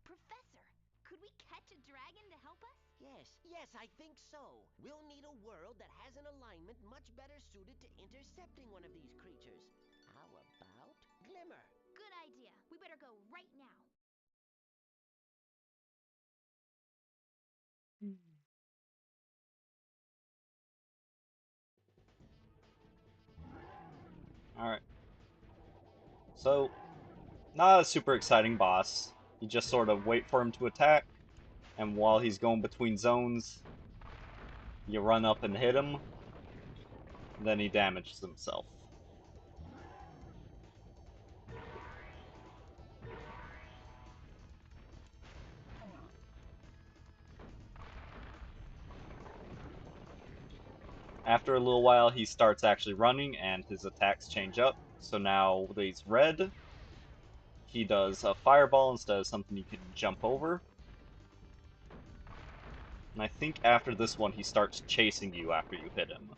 Speaker 3: Professor, could we catch a dragon to help us?
Speaker 2: Yes, I think so. We'll need a world that has an alignment much better suited to intercepting one of these creatures. How about Glimmer?
Speaker 3: Good idea. We better go right now.
Speaker 1: Alright. So, not a super exciting boss. You just sort of wait for him to attack, and while he's going between zones, you run up and hit him, and then he damages himself. After a little while, he starts actually running, and his attacks change up. So now that he's red, he does a fireball instead of something you can jump over. And I think after this one, he starts chasing you after you hit him.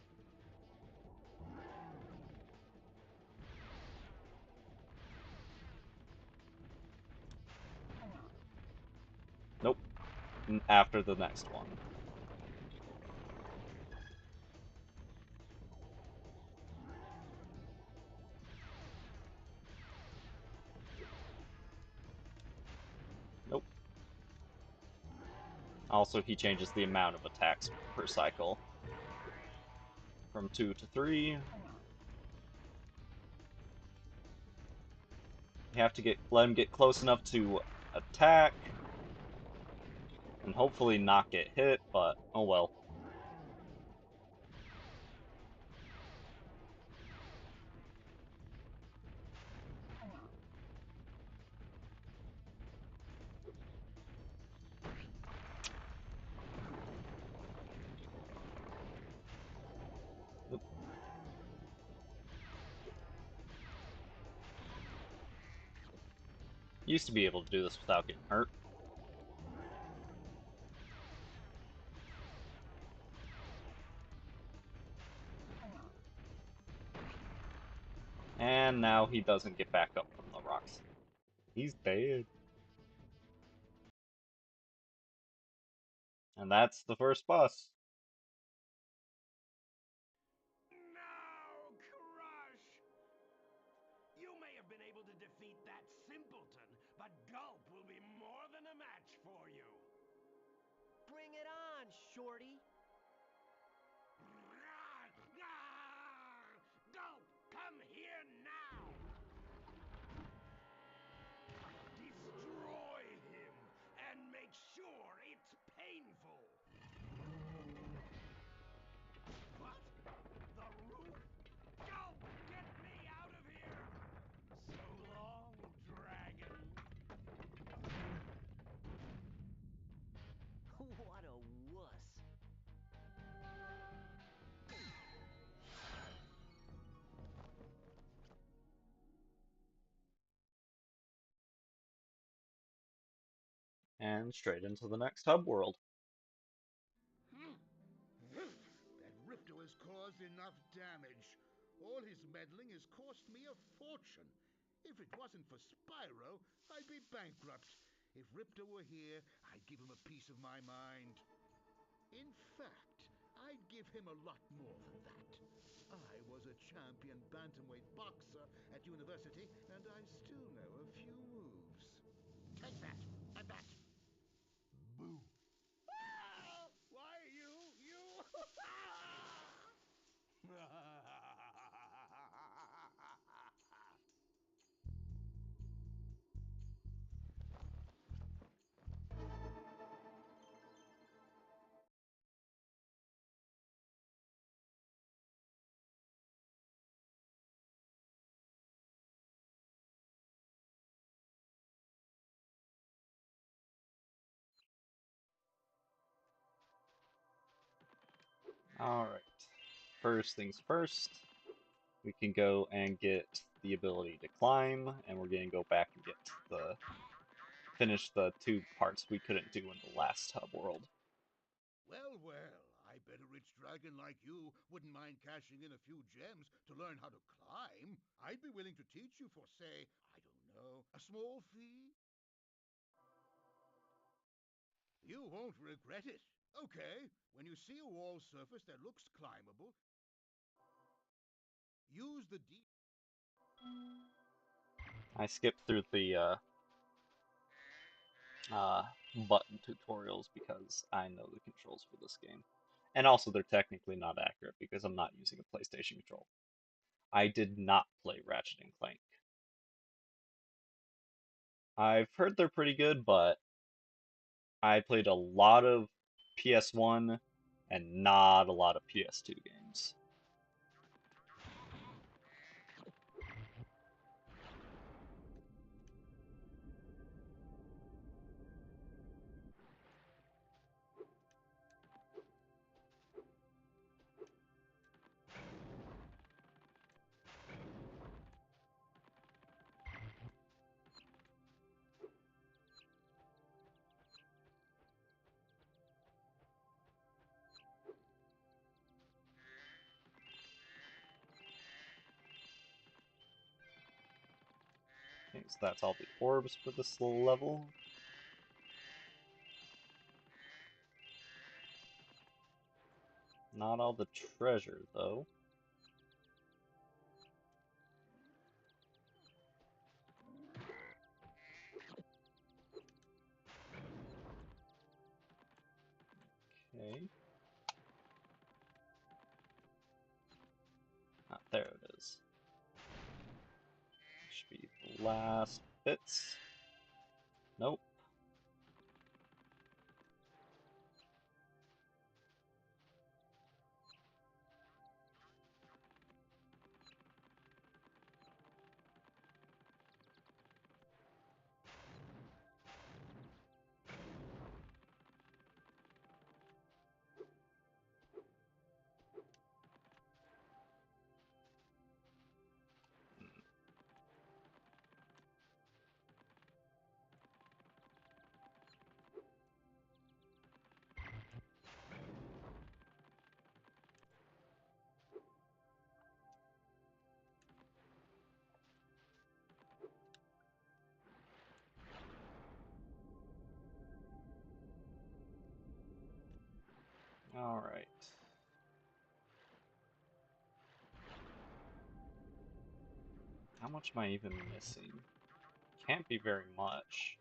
Speaker 1: Nope. After the next one. Nope. Also, he changes the amount of attacks per cycle. From 2 to 3. You have to let him get close enough to attack. And hopefully not get hit, but oh well. Used to be able to do this without getting hurt. And now he doesn't get back up from the rocks. He's dead. And that's the first boss.
Speaker 4: No, Crush! You may have been able to defeat that simpleton, but Gulp will be more than a match for you.
Speaker 2: Bring it on, Shorty.
Speaker 4: Gulp, come here now! Destroy him, and make sure it's painful. What? The roof? Gulp, get me out of here! So long, dragon.
Speaker 2: What a wuss.
Speaker 1: And straight into the next hub world.
Speaker 5: That Ripto has caused enough damage. All his meddling has cost me a fortune. If it wasn't for Spyro, I'd be bankrupt. If Ripto were here, I'd give him a piece of my mind. In fact, I'd give him a lot more than that. I was a champion bantamweight boxer at university, and I still know a few moves. Take that, and that.
Speaker 4: Boo.
Speaker 5: Ah! Why, you...
Speaker 1: Alright. First things first, we can go and get the ability to climb, and we're gonna go back and get the finish the two parts we couldn't do in the last hub world.
Speaker 5: Well, well, I bet a rich dragon like you wouldn't mind cashing in a few gems to learn how to climb. I'd be willing to teach you for, say, I don't know, a small fee. You won't regret it. Okay, when you see a wall surface that looks climbable, use the D.
Speaker 1: I skipped through the button tutorials because I know the controls for this game. And also, they're technically not accurate because I'm not using a PlayStation control. I did not play Ratchet and Clank. I've heard they're pretty good, but I played a lot of PS1 and not a lot of PS2 games. Okay, so that's all the orbs for this level. Not all the treasure, though. Okay. Ah, there it is. Should be the last bits. Nope. Alright. How much am I even missing? Can't be very much.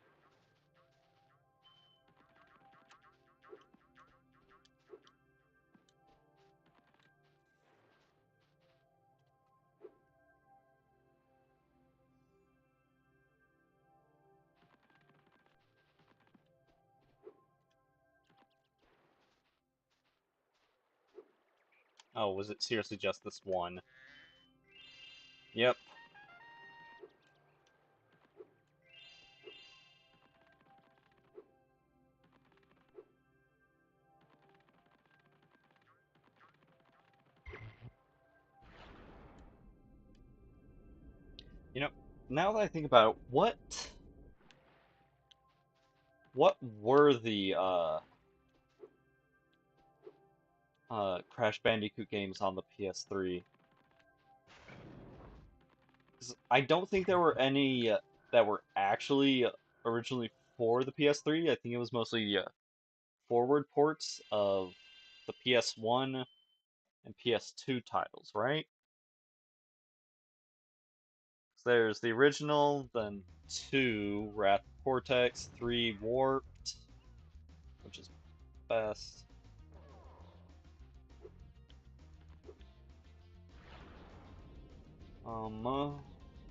Speaker 1: Oh, was it seriously just this one? Yep. You know, now that I think about it, what were the Crash Bandicoot games on the PS3? 'Cause I don't think there were any that were actually originally for the PS3. I think it was mostly forward ports of the PS1 and PS2 titles, right? There's the original, then 2, Wrath of Cortex, 3, Warped, which is best.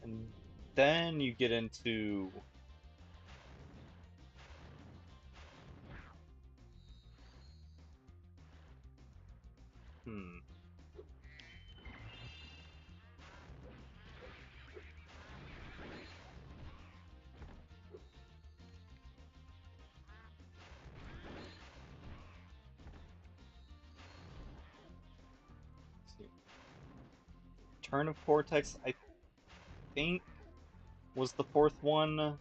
Speaker 1: And then you get into hmm. Let's see. Turn of Cortex, I think, was the fourth one,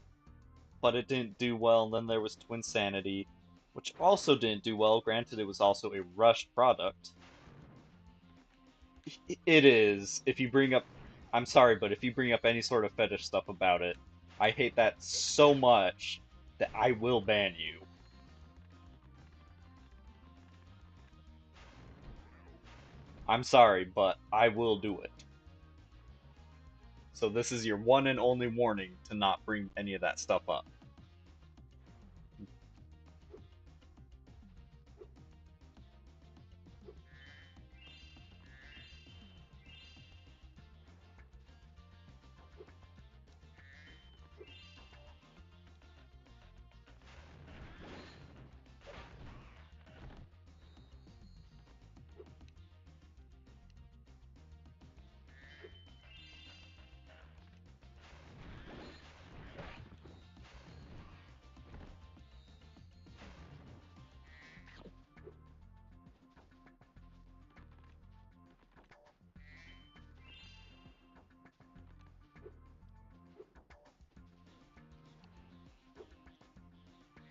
Speaker 1: but it didn't do well. And then there was Twinsanity, which also didn't do well. Granted, it was also a rushed product. It is. If you bring up, I'm sorry, but if you bring up any sort of fetish stuff about it, I hate that so much that I will ban you. I'm sorry, but I will do it. So this is your one and only warning to not bring any of that stuff up.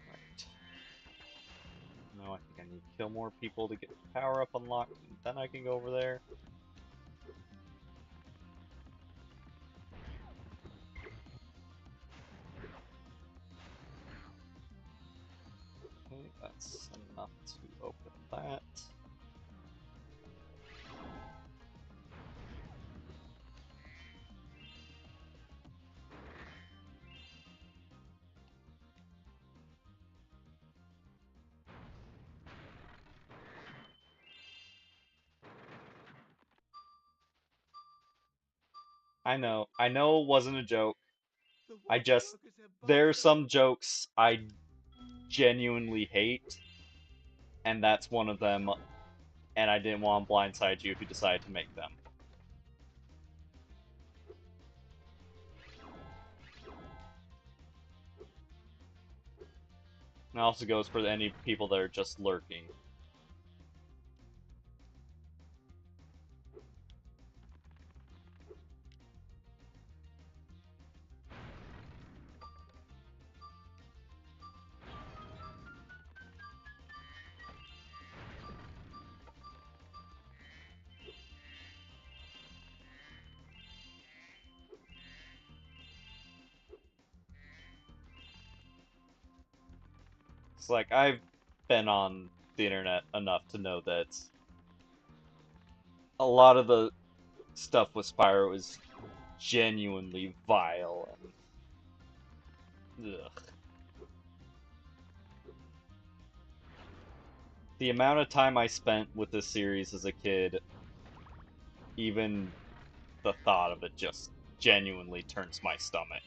Speaker 1: Right. No, I think I need to kill more people to get the power up unlocked, and then I can go over there. Okay, that's enough to open that. I know it wasn't a joke.
Speaker 5: The
Speaker 1: I
Speaker 5: water
Speaker 1: just,
Speaker 5: workers have
Speaker 1: there are
Speaker 5: boxed up
Speaker 1: some jokes I genuinely hate, and that's one of them, and I didn't want to blindside you if you decided to make them. And it also goes for any people that are just lurking. It's like, I've been on the internet enough to know that a lot of the stuff with Spyro is genuinely vile and ugh. The amount of time I spent with this series as a kid, even the thought of it just genuinely turns my stomach.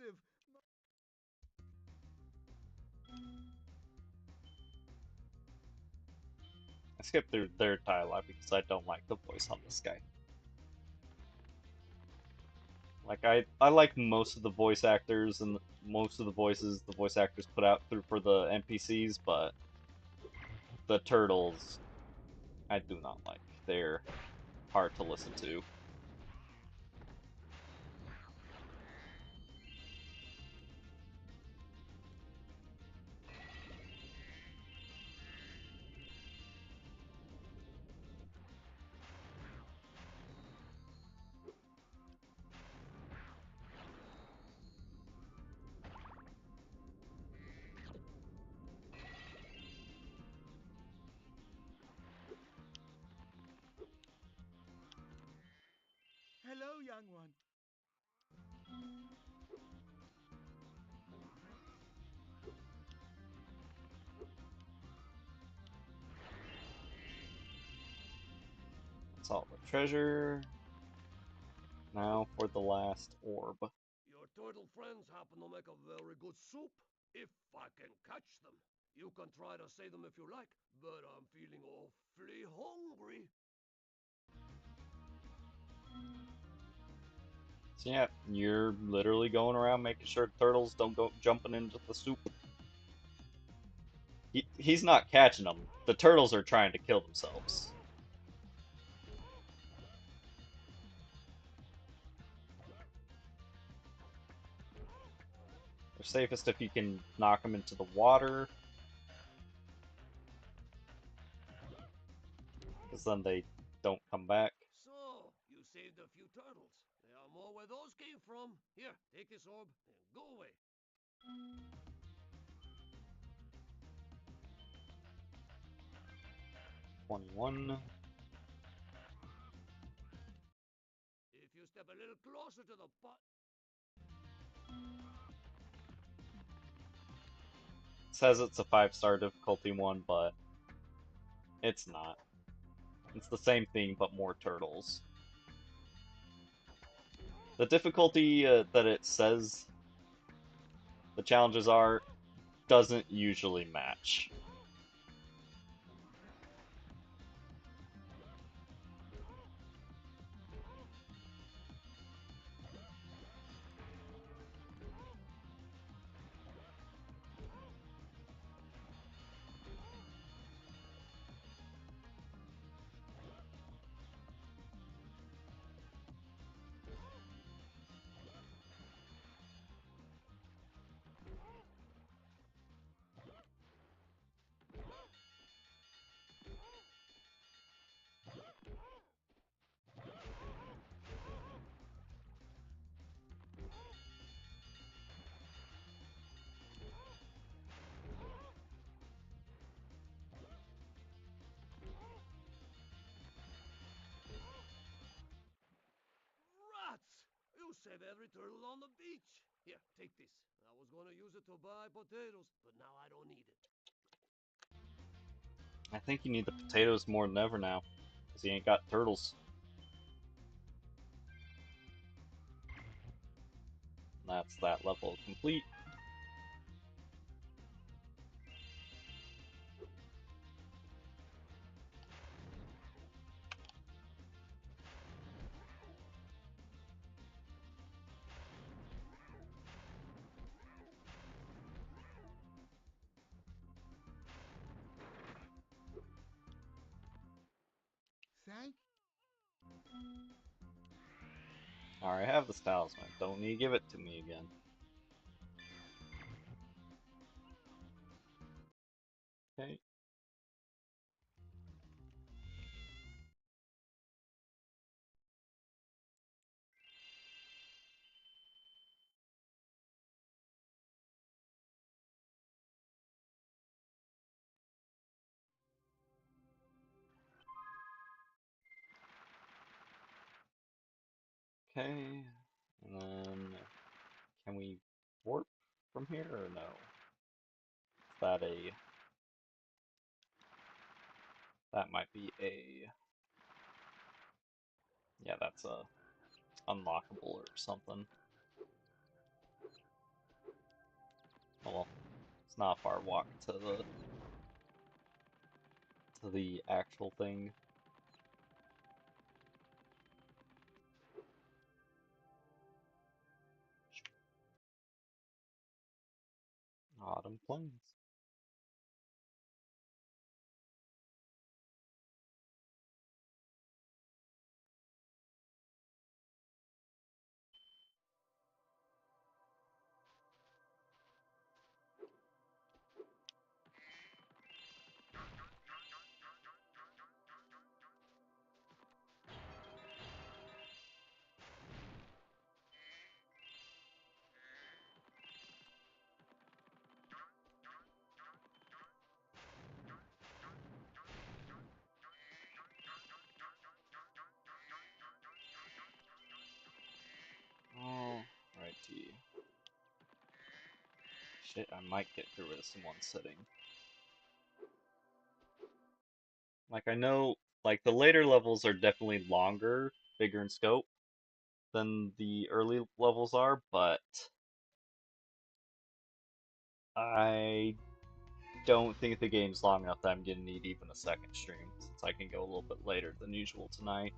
Speaker 5: impressive.
Speaker 1: I skipped through their dialogue because I don't like the voice on this guy. Like I like most of the voice actors and most of the voices the voice actors put out through for the NPCs, but the turtles I do not like. They're hard to listen to.
Speaker 5: Hello, young one.
Speaker 1: That's all the treasure. Now for the last orb.
Speaker 6: Your turtle friends happen to make a very good soup. If I can catch them. You can try to say them if you like, but I'm feeling awfully hungry.
Speaker 1: So yeah, you're literally going around making sure turtles don't go jumping into the soup. He's not catching them. The turtles are trying to kill themselves. They're safest if you can knock them into the water, because then they don't come back.
Speaker 6: So, you saved a few turtles. There are more where those came from. Here, take this orb and go away.
Speaker 1: 21.
Speaker 6: If you step a little closer to the pot.
Speaker 1: It says it's a 5-star difficulty one, but it's not. It's the same thing, but more turtles. The difficulty that it says the challenges are doesn't usually match.
Speaker 6: Rats! You save every turtle on the beach. Here, take this. I was gonna use it to buy potatoes, but now I don't need it.
Speaker 1: I think you need the potatoes more than ever now, because you ain't got turtles. That's that level complete.
Speaker 5: Thank.
Speaker 1: I already have this talisman. Don't need to give it to me again. Okay. Okay. And then, can we warp from here or no? Is that a... That might be a... Yeah, that's a unlockable or something. Well, it's not a far walk to the actual thing. Autumn Plains. Alrighty. Shit, I might get through this in one sitting. Like, I know, like, the later levels are definitely longer, bigger in scope than the early levels are, but I don't think the game's long enough that I'm gonna need even a second stream, since I can go a little bit later than usual tonight.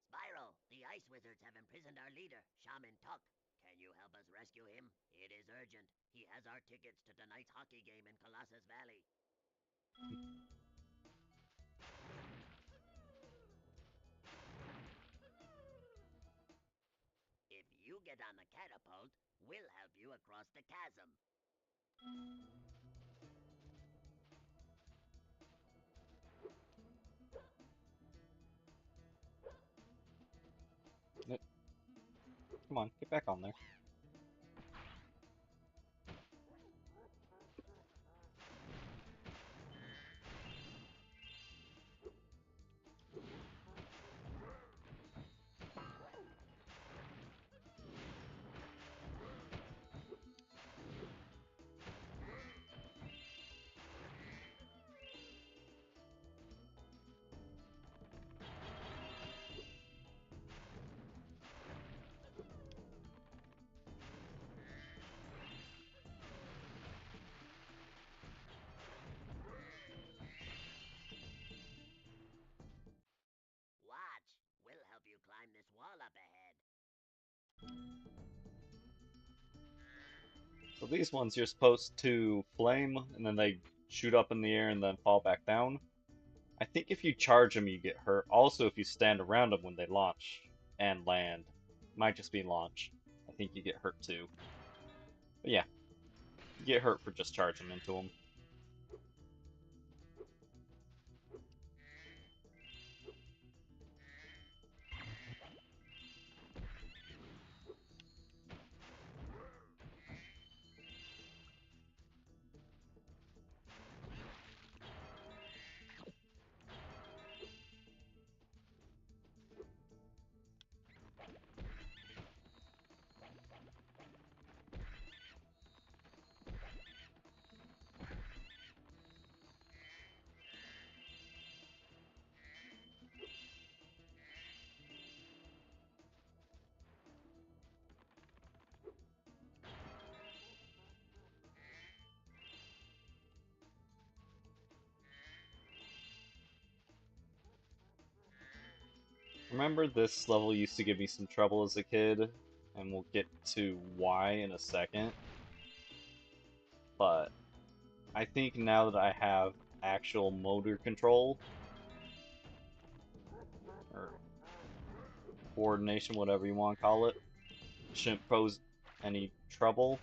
Speaker 9: Spyro, the Ice Wizards have imprisoned our leader, Shaman Tuck. Can you help us rescue him? It is urgent. He has our tickets to tonight's hockey game in Colossus Valley. If you get on the catapult, we'll help you across the chasm.
Speaker 1: Come on, get back on there.
Speaker 9: Watch, we'll help you climb this wall up ahead.
Speaker 1: So these ones you're supposed to flame, and then they shoot up in the air and then fall back down. I think if you charge them, you get hurt. Also, if you stand around them when they launch and land, might just be launch, I think you get hurt too. But yeah, you get hurt for just charging into them. Remember, this level used to give me some trouble as a kid, and we'll get to why in a second. But I think now that I have actual motor control, or coordination, whatever you want to call it, shouldn't pose any trouble.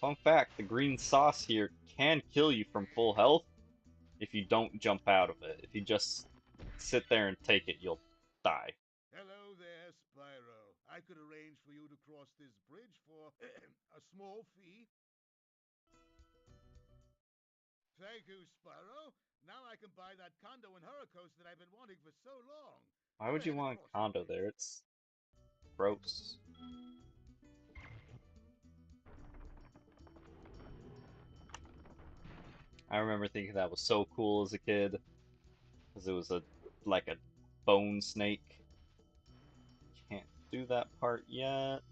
Speaker 1: Fun fact, the green sauce here can kill you from full health if you don't jump out of it. If you just sit there and take it, you'll die.
Speaker 5: Hello there, Spyro. I could arrange for you to cross this bridge for a small fee. Thank you, Spyro. Now I can buy that condo in Hurricos that I've been wanting for so long.
Speaker 1: Why
Speaker 5: Go
Speaker 1: would you
Speaker 5: ahead and
Speaker 1: want
Speaker 5: cross
Speaker 1: a
Speaker 5: the
Speaker 1: condo
Speaker 5: bridge.
Speaker 1: there? It's gross. I remember thinking that was so cool as a kid, because it was like a bone snake. Can't do that part yet.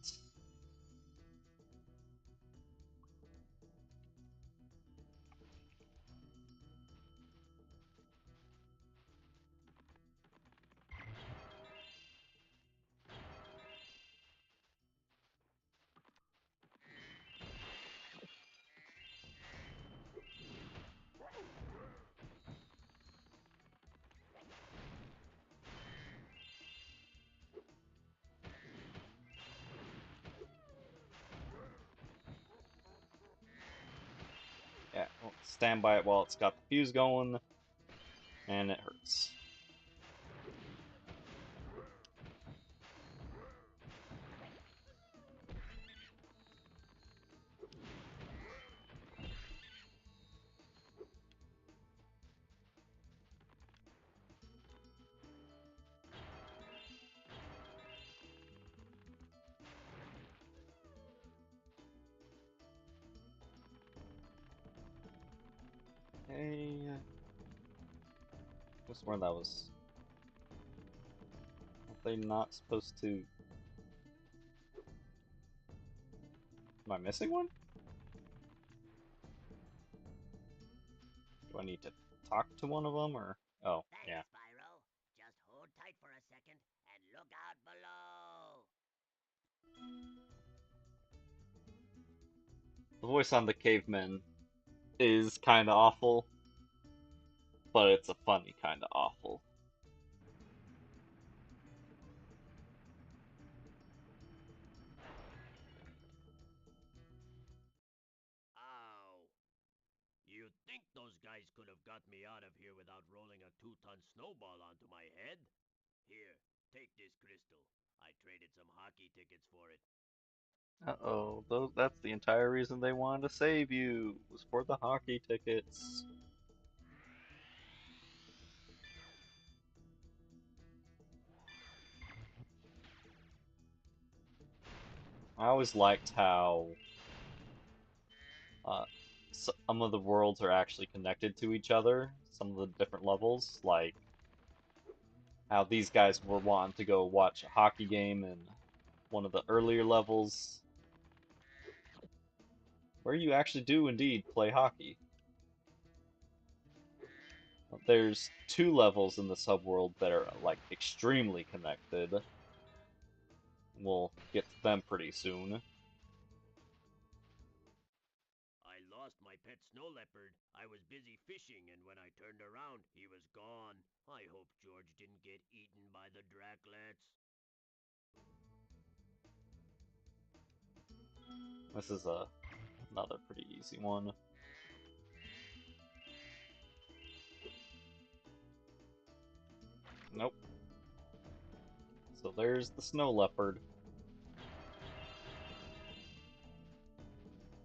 Speaker 1: Yeah, well, stand by it while it's got the fuse going, and it hurts. Okay. I swear that was. Are they not supposed to. Am I missing one? Do I need to talk to one of them, or. Oh,
Speaker 9: Thanks,
Speaker 1: yeah.
Speaker 9: Spyro. Just hold tight for a second and look out below.
Speaker 1: The voice on the caveman is kinda awful, but it's a funny kinda awful.
Speaker 6: Ow. You'd think those guys could have got me out of here without rolling a 2-ton snowball onto my head. Here, take this crystal. I traded some hockey tickets for it.
Speaker 1: Uh-oh, that's the entire reason they wanted to save you, was for the hockey tickets. I always liked how uh, some of the worlds are actually connected to each other, some of the different levels, like how these guys were wanting to go watch a hockey game in one of the earlier levels, where you actually do indeed play hockey. There's two levels in the subworld that are like extremely connected. We'll get to them pretty soon.
Speaker 6: I lost my pet snow leopard. I was busy fishing, and when I turned around, he was gone. I hope George didn't get eaten by the Draclets.
Speaker 1: This is another pretty easy one. Nope. So there's the snow leopard.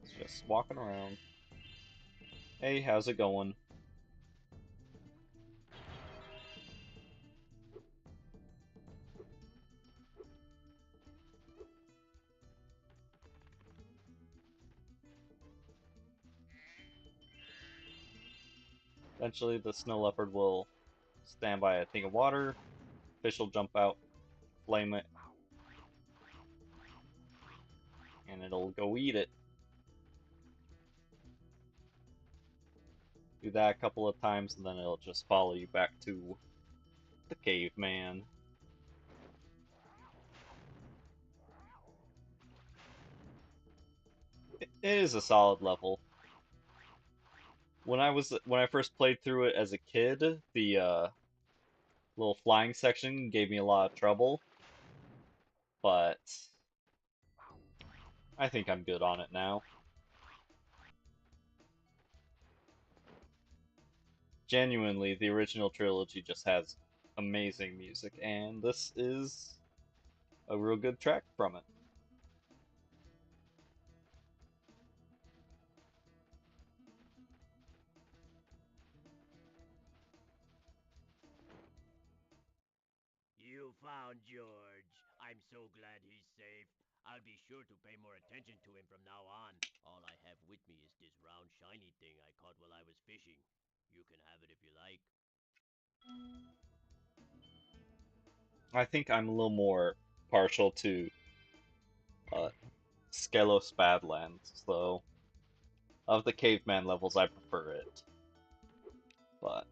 Speaker 1: It's just walking around. Hey, how's it going? Eventually, the snow leopard will stand by a thing of water. Fish will jump out, flame it, and it'll go eat it. Do that a couple of times, and then it'll just follow you back to the caveman. It is a solid level. When I first played through it as a kid, the little flying section gave me a lot of trouble, but I think I'm good on it now. Genuinely, the original trilogy just has amazing music, and this is a real good track from it.
Speaker 2: found George. I'm so glad he's safe. I'll be sure to pay more attention to him from now on. All I have with me is this round shiny thing I caught while I was fishing. You can have it if you like.
Speaker 1: I think I'm a little more partial to uh, Skelos Badlands, though. Of the caveman levels, I prefer it. But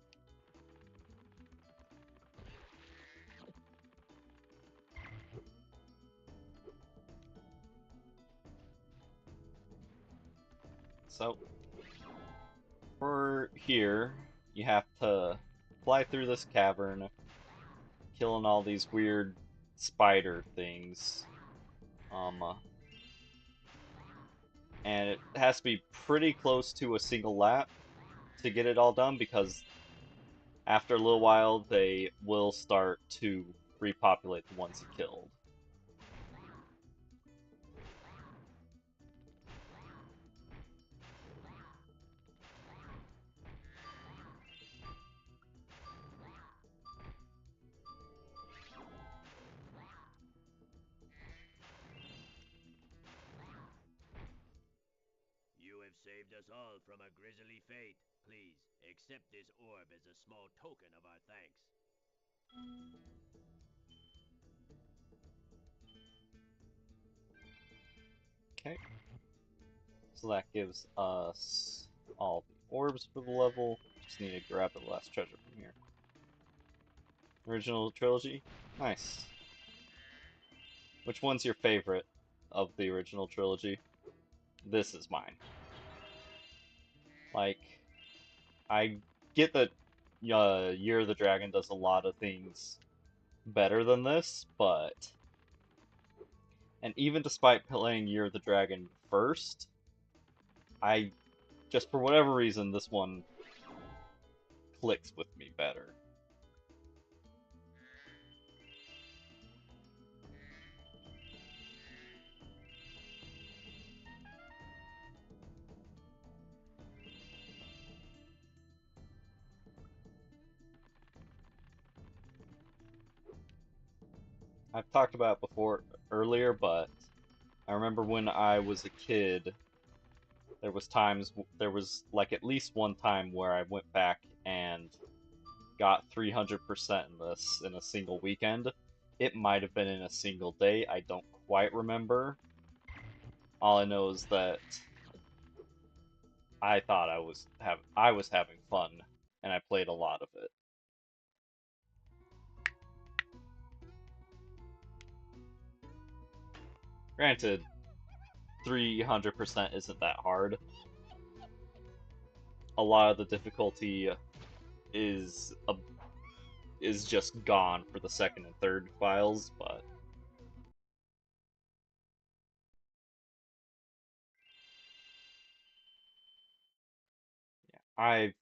Speaker 1: so for here, you have to fly through this cavern, killing all these weird spider things. And it has to be pretty close to a single lap to get it all done because after a little while they will start to repopulate the ones you killed.
Speaker 2: You have saved us all from a grisly fate. Please, accept this orb as a small token of our thanks.
Speaker 1: Okay. So that gives us all the orbs for the level. Just need to grab the last treasure from here. Original trilogy? Nice. Which one's your favorite of the original trilogy? This is mine. Like, I get that Year of the Dragon does a lot of things better than this, but... And even despite playing Year of the Dragon first, I just for whatever reason this one clicks with me better. I've talked about it before earlier, but I remember when I was a kid, there was like at least one time where I went back and got 300% in this in a single weekend. It might have been in a single day. I don't quite remember. All I know is that I thought I was having fun, and I played a lot of it. Granted, 300% isn't that hard. A lot of the difficulty is a, is just gone for the second and third files, but yeah, I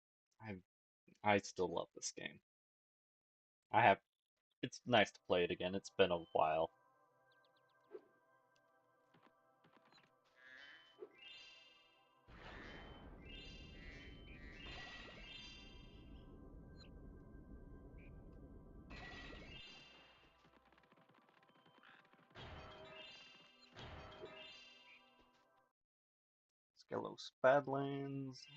Speaker 1: I still love this game. I have it's nice to play it again. It's been a while. Skelos Badlands.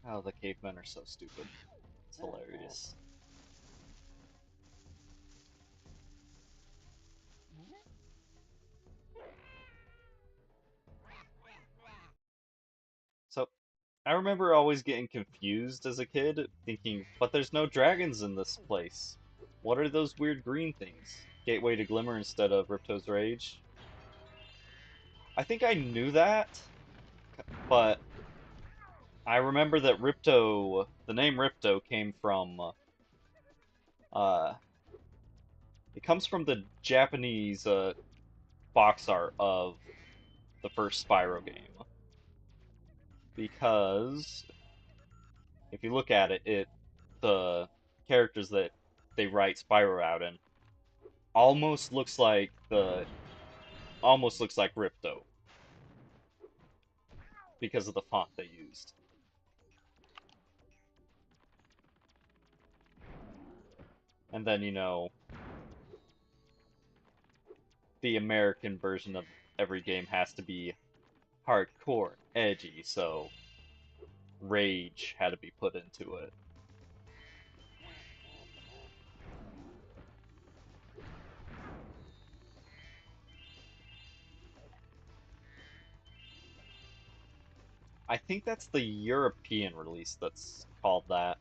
Speaker 1: Oh, the cavemen are so stupid. It's hilarious. So, I remember always getting confused as a kid, thinking, but there's no dragons in this place. What are those weird green things? Gateway to Glimmer instead of Ripto's Rage? I think I knew that, but I remember that the name Ripto came from, uh, it comes from the Japanese, box art of the first Spyro game. Because if you look at it, the characters that they write Spyro out in almost looks like the almost looks like Ripto because of the font they used. And then, the American version of every game has to be hardcore, edgy, so rage had to be put into it. I think that's the European release that's called that.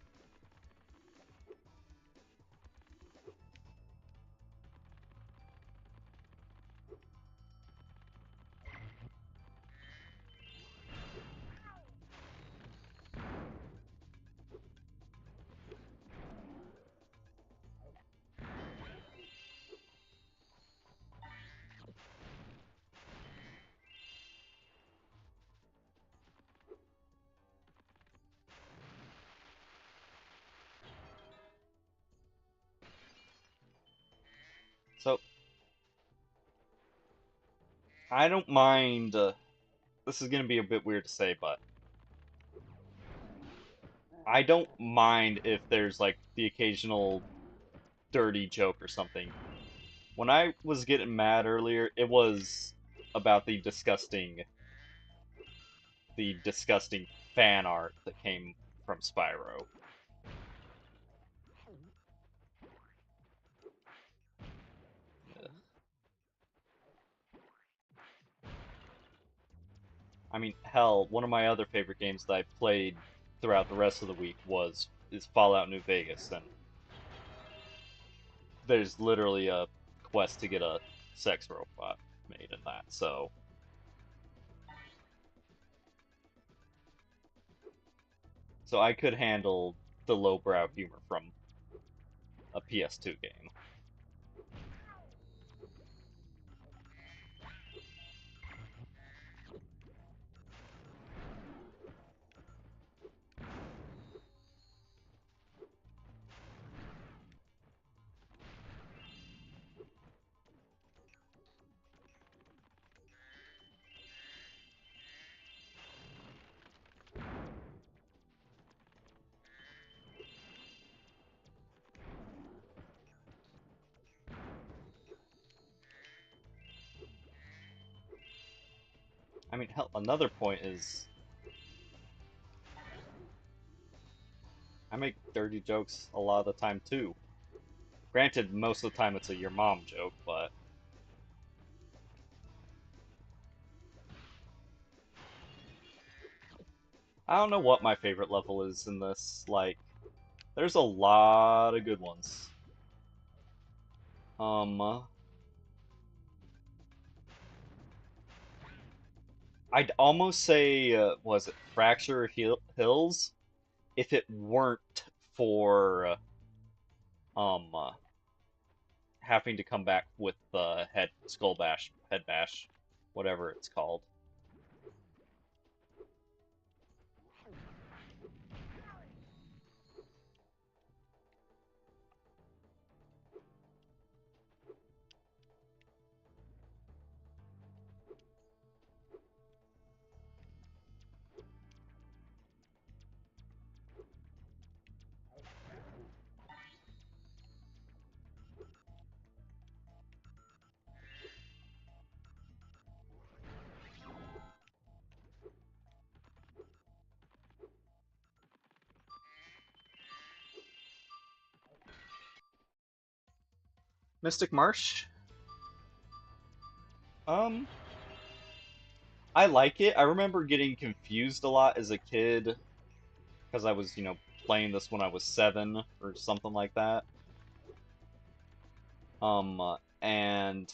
Speaker 1: So, I don't mind, this is going to be a bit weird to say, but I don't mind if there's like the occasional dirty joke or something. When I was getting mad earlier, it was about the disgusting fan art that came from Spyro. I mean, hell, one of my other favorite games that I played throughout the rest of the week is Fallout New Vegas, and there's literally a quest to get a sex robot made in that. So I could handle the lowbrow humor from a PS2 game. I mean, hell, another point is I make dirty jokes a lot of the time too. Granted, most of the time it's a your mom joke, but I don't know what my favorite level is in this. Like, there's a lot of good ones. I'd almost say, was it Hills? If it weren't for having to come back with the head bash, whatever it's called. Mystic Marsh? Um, I like it. I remember getting confused a lot as a kid because I was, playing this when I was 7 or something like that. And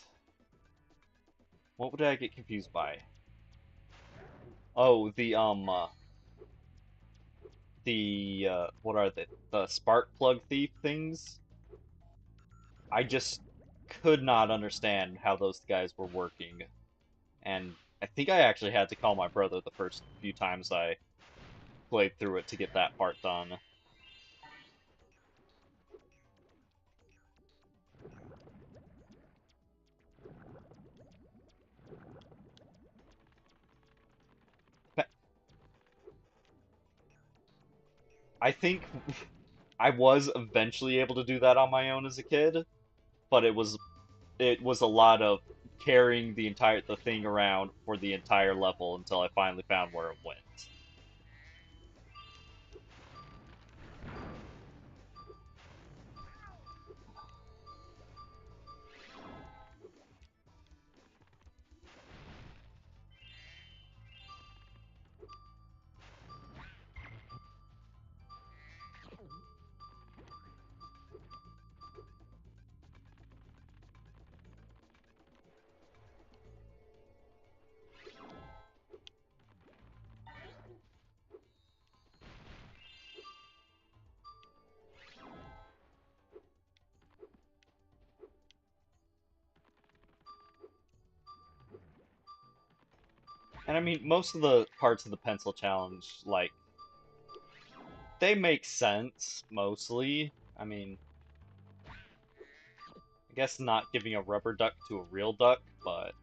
Speaker 1: what would I get confused by? Oh, what are they? The spark plug thief things? I just could not understand how those guys were working. And I think I actually had to call my brother the first few times I played through it to get that part done. I think I was eventually able to do that on my own as a kid, but it was a lot of carrying the thing around for the entire level until I finally found where it went. And I mean, most of the parts of the pencil challenge, like, they make sense, mostly. I mean, I guess not giving a rubber duck to a real duck, but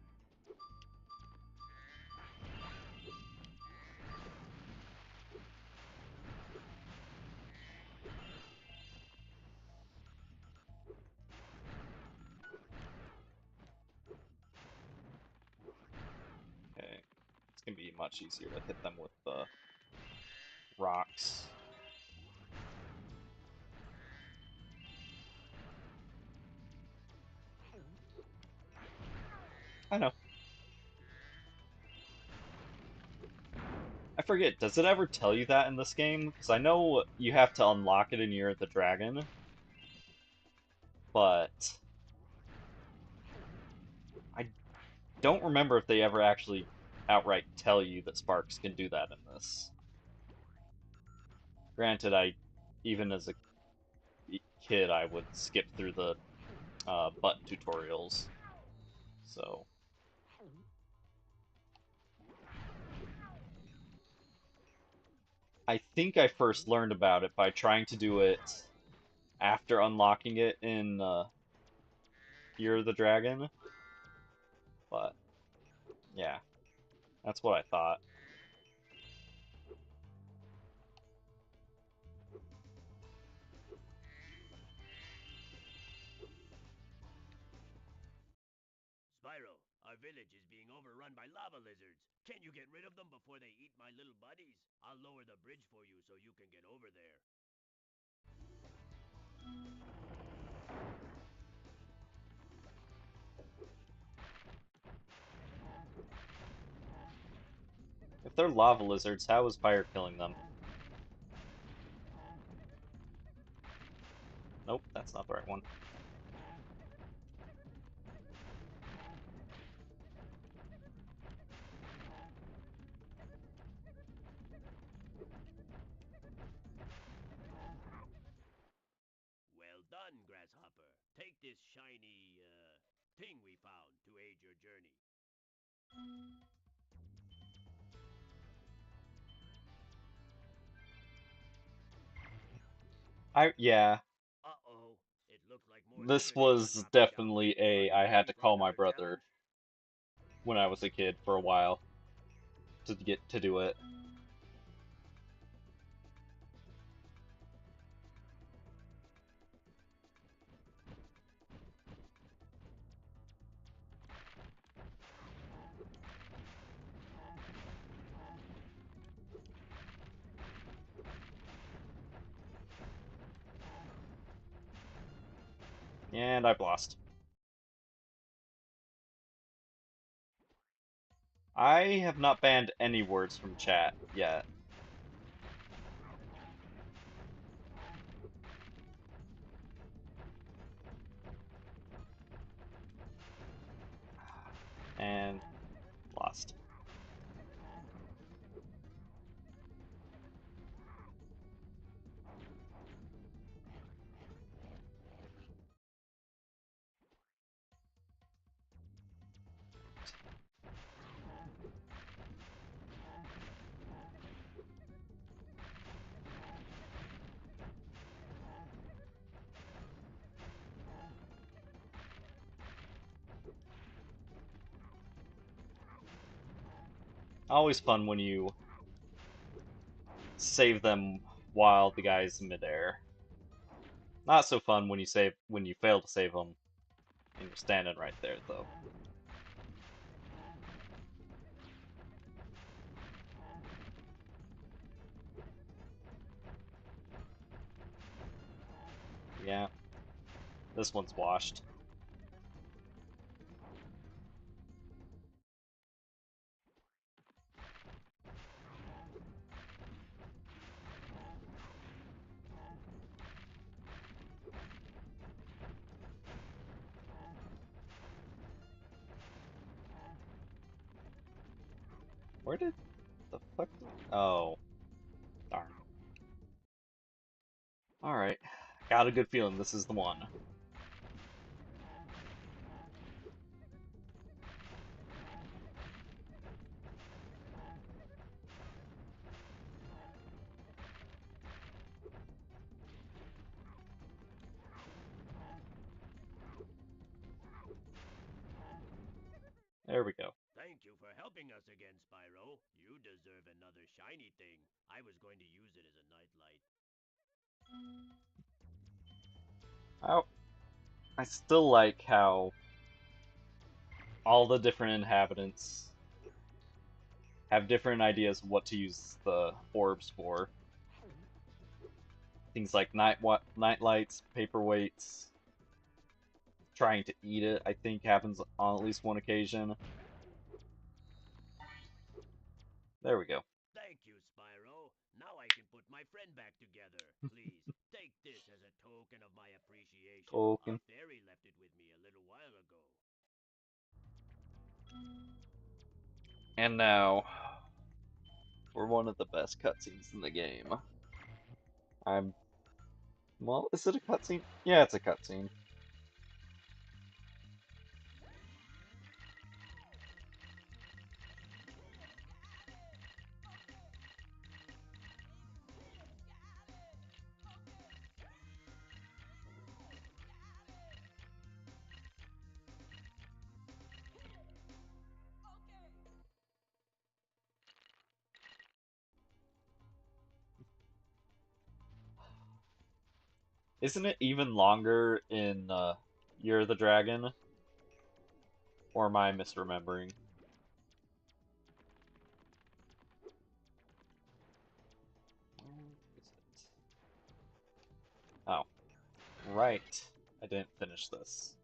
Speaker 1: okay. It's gonna be much easier to hit them with the rocks. I know. I forget, does it ever tell you that in this game? Because I know you have to unlock it in Year of the Dragon, but I don't remember if they ever actually outright tell you that Sparks can do that in this. Granted, even as a kid, I would skip through the button tutorials, so I think I first learned about it by trying to do it after unlocking it in Year of the Dragon, but yeah, that's what I thought.
Speaker 2: Spyro, our village is being overrun by lava lizards. Can't you get rid of them before they eat my little buddies? I'll lower the bridge for you so you can get over there.
Speaker 1: If they're lava lizards, how is fire killing them? Nope, that's not the right one.
Speaker 2: Well done, Grasshopper. Take this shiny, thing we found to aid your journey.
Speaker 1: Yeah,
Speaker 2: Uh-oh. It looks like more
Speaker 1: this
Speaker 2: lizard eggs are
Speaker 1: was
Speaker 2: dropping down.
Speaker 1: definitely
Speaker 2: Are
Speaker 1: a
Speaker 2: you
Speaker 1: I had
Speaker 2: ready
Speaker 1: to
Speaker 2: for
Speaker 1: call my
Speaker 2: another
Speaker 1: brother
Speaker 2: challenge?
Speaker 1: when I was a kid for a while to get to do it. And I've lost. I have not banned any words from chat yet. And lost. Always fun when you save them while the guy's in midair. Not so fun when you fail to save him and you're standing right there though. Yeah. This one's washed. Where did the fuck did... Oh. Darn. Alright. Got a good feeling this is the one. There we go.
Speaker 2: Thank you for helping us again, Spyro. You deserve another shiny thing. I was going to use it as a nightlight.
Speaker 1: I still like how all the different inhabitants have different ideas of what to use the orbs for. Things like night lights, paperweights, trying to eat it, I think happens on at least one occasion. There we go.
Speaker 2: Thank you, Spyro. Now I can put my friend back together. Please, take this as a token of my appreciation.
Speaker 1: Token.
Speaker 2: A fairy left it with me a little while ago.
Speaker 1: And now, for one of the best cutscenes in the game. Well, is it a cutscene? Yeah, it's a cutscene. Isn't it even longer in Year of the Dragon? Or am I misremembering? Where is it? Oh, right. I didn't finish this.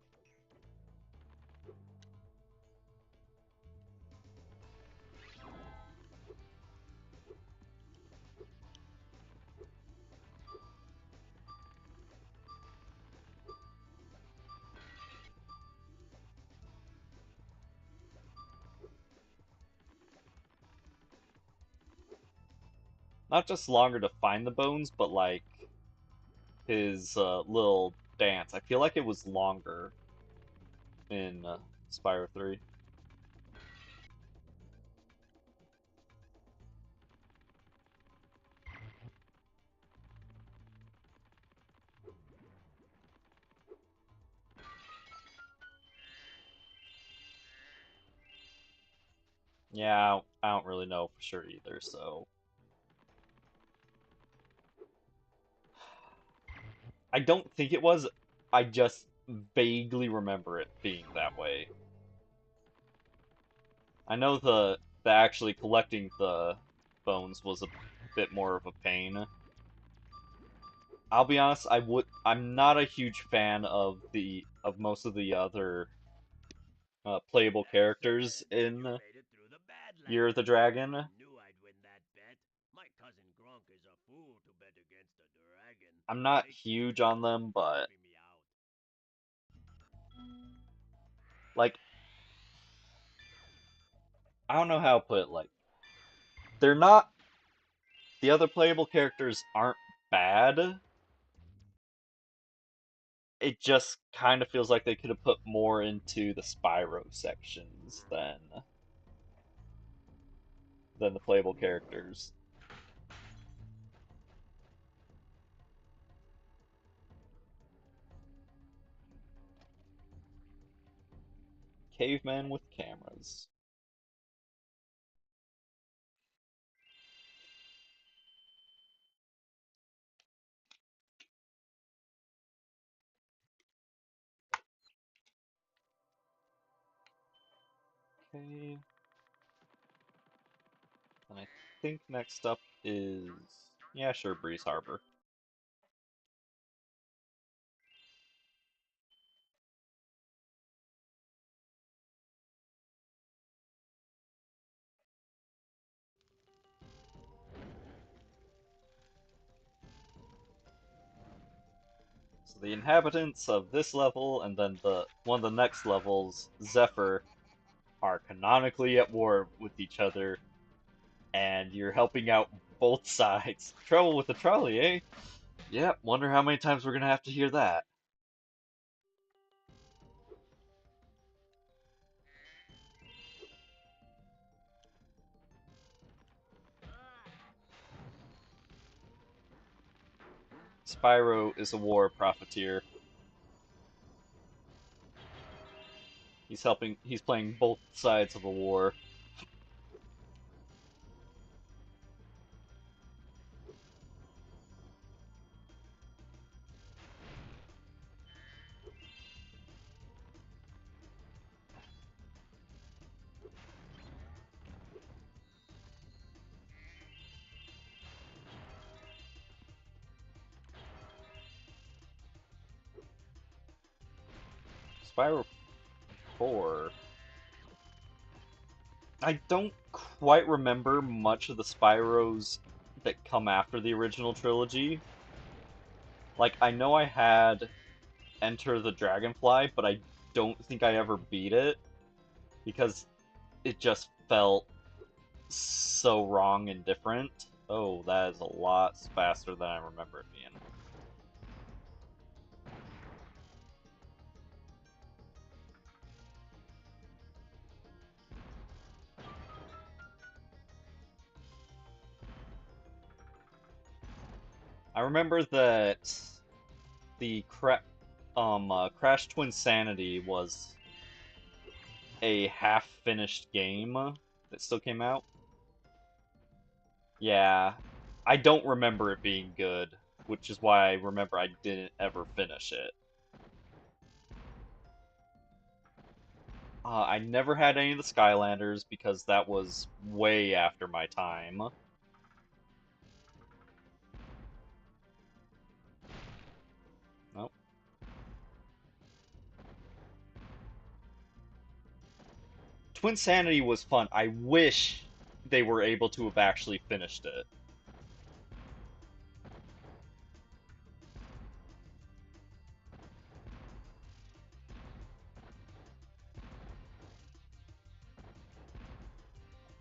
Speaker 1: Not just longer to find the bones, but like his little dance. I feel like it was longer in Spyro 3. Yeah, I don't really know for sure either, so... I don't think it was, I just vaguely remember it being that way. I know the actually collecting the bones was a bit more of a pain. I'll be honest, I'm not a huge fan of most of the other playable characters in
Speaker 2: You made it through the
Speaker 1: Year of the
Speaker 2: Badlands.
Speaker 1: Dragon.
Speaker 2: I knew I'd win that bet. My cousin Gronk is a fool to bet against a dragon.
Speaker 1: I'm not
Speaker 2: Thank you
Speaker 1: huge
Speaker 2: so
Speaker 1: on
Speaker 2: much
Speaker 1: them,
Speaker 2: for
Speaker 1: but
Speaker 2: helping me out.
Speaker 1: like I don't know how to put it, like they're not the other playable characters aren't bad. It just kind of feels like they could have put more into the Spyro sections than the playable characters. Cavemen with cameras. Okay. And I think next up is... Yeah, sure, Breeze Harbor. So the inhabitants of this level and then one of the next levels, Zephyr, are canonically at war with each other, and you're helping out both sides. Trouble with the trolley, eh? Yep, wonder how many times we're gonna have to hear that. Spyro is a war profiteer. He's playing both sides of a war. Spyro 4. I don't quite remember much of the Spyros that come after the original trilogy. Like, I know I had Enter the Dragonfly, but I don't think I ever beat it because it just felt so wrong and different. Oh, that is a lot faster than I remember it being. I remember that the Crash Twinsanity was a half-finished game that still came out. Yeah, I don't remember it being good, which is why I remember I didn't ever finish it. I never had any of the Skylanders because that was way after my time. Nope. Twinsanity was fun. I wish they were able to have actually finished it.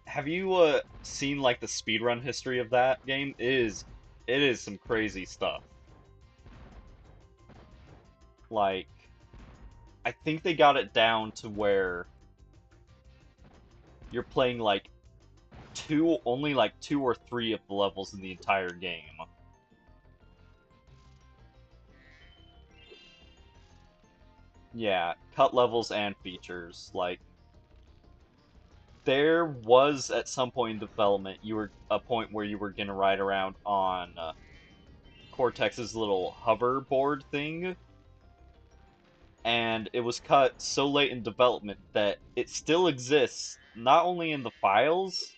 Speaker 1: Have you seen like the speedrun history of that game? It is some crazy stuff. Like, I think they got it down to where you're playing like only like two or three of the levels in the entire game. Yeah, cut levels and features. Like, there was at some point in development, you were a point where you were gonna ride around on Cortex's little hoverboard thing, and it was cut so late in development that it still exists, not only in the files,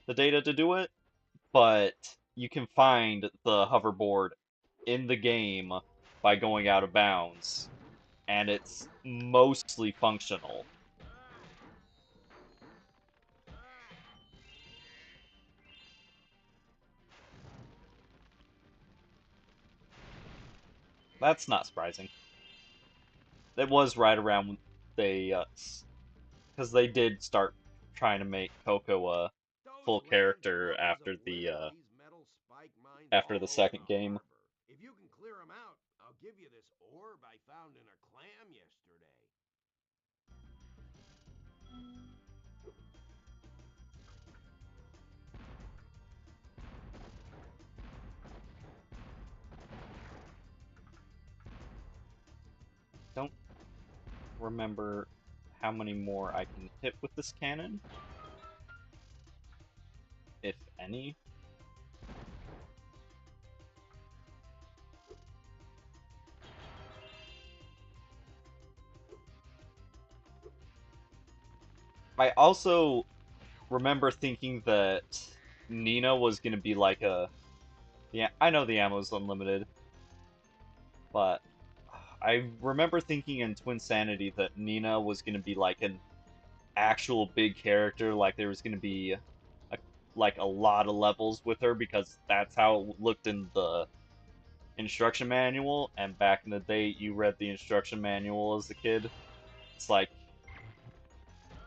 Speaker 1: the data to do it, but you can find the hoverboard in the game by going out of bounds, and it's mostly functional. That's not surprising. It was right around when they, because they did start trying to make Coco a full
Speaker 4: Those land
Speaker 1: character
Speaker 4: dwellers that live in these metal spike mines
Speaker 1: after the
Speaker 4: all over
Speaker 1: second
Speaker 4: the
Speaker 1: game.
Speaker 4: harbor. If you can clear them out, I'll give you this orb I found in a clam yesterday.
Speaker 1: Don't remember how many more I can hit with this cannon, if any. I also remember thinking that Nina was gonna be like a yeah, I know the ammo's unlimited, but I remember thinking in Twin Sanity that Nina was gonna be like an actual big character, like there was gonna be like a lot of levels with her because that's how it looked in the instruction manual. And back in the day, you read the instruction manual as a kid. It's like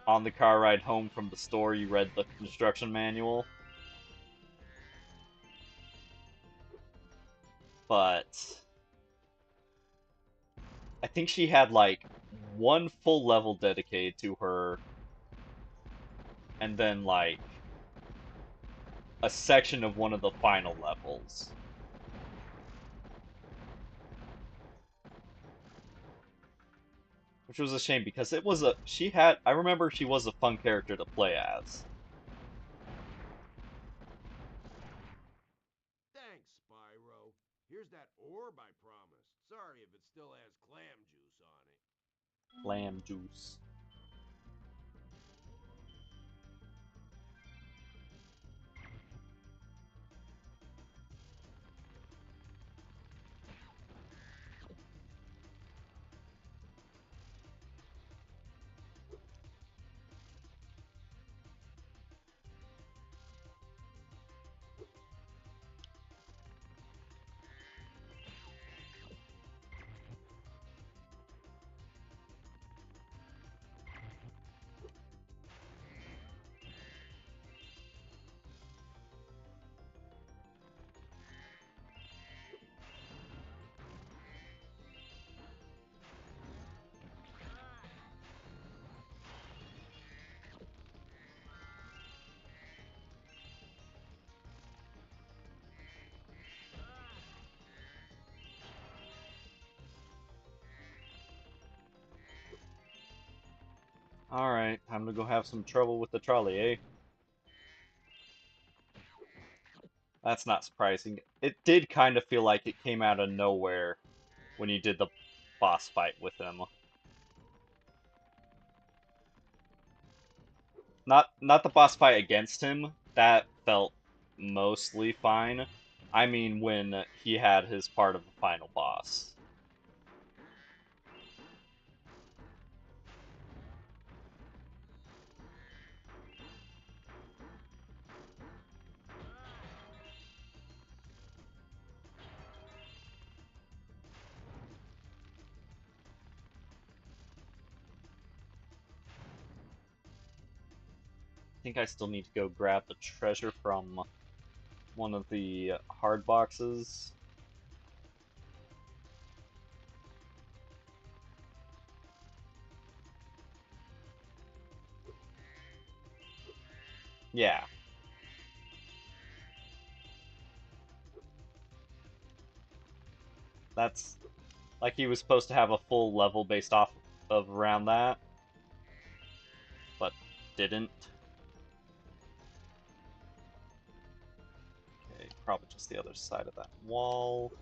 Speaker 1: on the car ride home from the store, you read the instruction manual. But I think she had like one full level dedicated to her, and then like a section of one of the final levels. Which was a shame because it was I remember she was a fun character to play as.
Speaker 4: Thanks, Spyro. Here's that orb I promised. Sorry if it still has clam juice on it.
Speaker 1: Lamb juice. Alright, time to go have some trouble with the trolley, eh? That's not surprising. It did kind of feel like it came out of nowhere when you did the boss fight with him. Not the boss fight against him. That felt mostly fine. I mean when he had his part of the final boss. I think I still need to go grab the treasure from one of the hard boxes. Yeah. That's like he was supposed to have a full level based off of around that, but didn't. Okay, probably just the other side of that wall.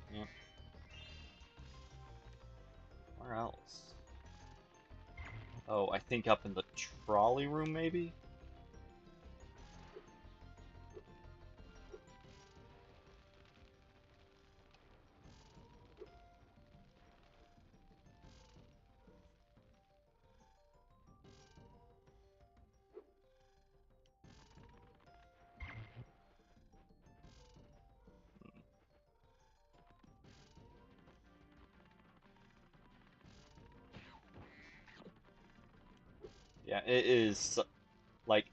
Speaker 1: Yep. Where else? Oh, I think up in the trolley room, maybe? Yeah, it is, like,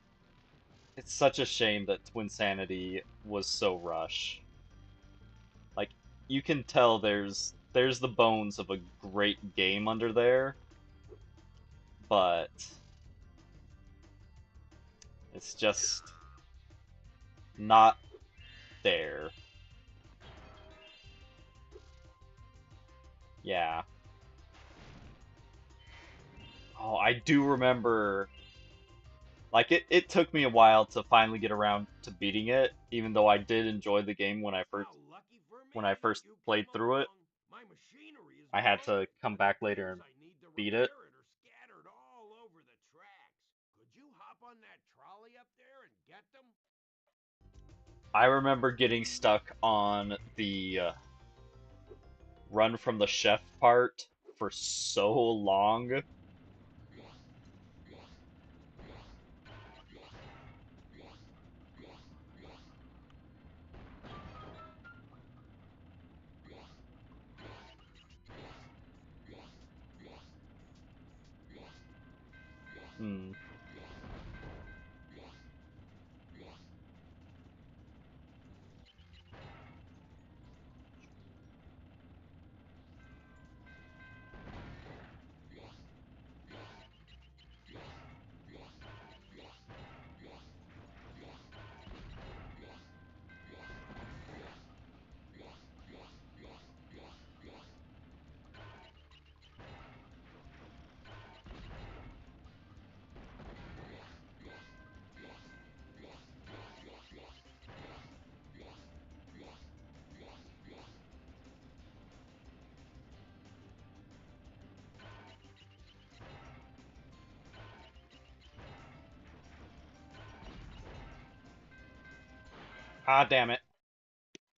Speaker 1: it's such a shame that Twin Sanity was so rush. Like, you can tell there's the bones of a great game under there, but it's just not there. Yeah. Oh, I do remember, like, it took me a while to finally get around to beating it, even though I did enjoy the game when I
Speaker 4: How lucky for
Speaker 1: when I
Speaker 4: me,
Speaker 1: first
Speaker 4: you
Speaker 1: played
Speaker 4: came
Speaker 1: through it.
Speaker 4: along. My
Speaker 1: I had
Speaker 4: wrong,
Speaker 1: to come
Speaker 4: but the
Speaker 1: back later
Speaker 4: tools
Speaker 1: and
Speaker 4: I need to
Speaker 1: beat it.
Speaker 4: repair it are scattered all over the tracks. Could you hop on that trolley up there and get them?
Speaker 1: I remember getting stuck on the run from the chef part for so long. Hmm. Ah, damn it.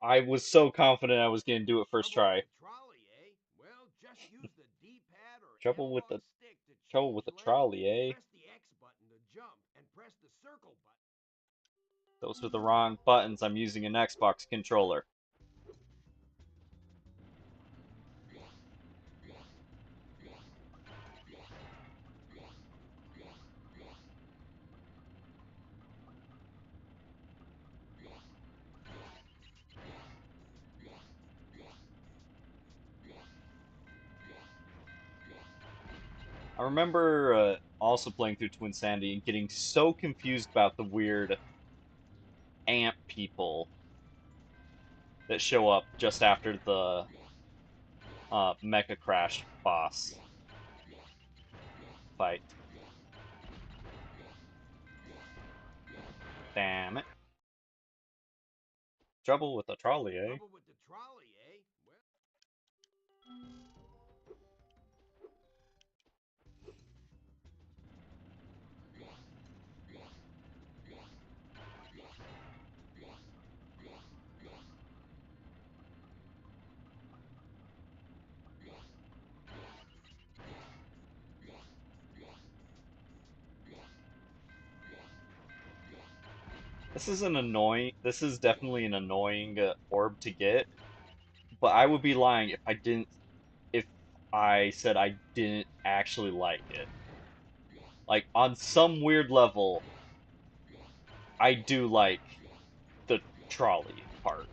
Speaker 1: I was so confident I was going to do it first
Speaker 4: Trouble with
Speaker 1: try.
Speaker 4: the trolley, eh? Well, just use the D-pad or
Speaker 1: Trouble with
Speaker 4: analog
Speaker 1: the
Speaker 4: stick to
Speaker 1: trouble with
Speaker 4: change
Speaker 1: the
Speaker 4: lane.
Speaker 1: trolley, eh?
Speaker 4: Press the X button to jump and press the circle button.
Speaker 1: Those are the wrong buttons. I'm using an Xbox controller. I remember also playing through Twin Sandy and getting so confused about the weird ant people that show up just after the Mecha Crash boss fight. Damn it. Trouble with the trolley, eh?
Speaker 4: Trouble with the trolley, eh? Well,
Speaker 1: This is an annoying. This is definitely an annoying orb to get, but I would be lying if I said I didn't actually like it. Like on some weird level, I do like the trolley part.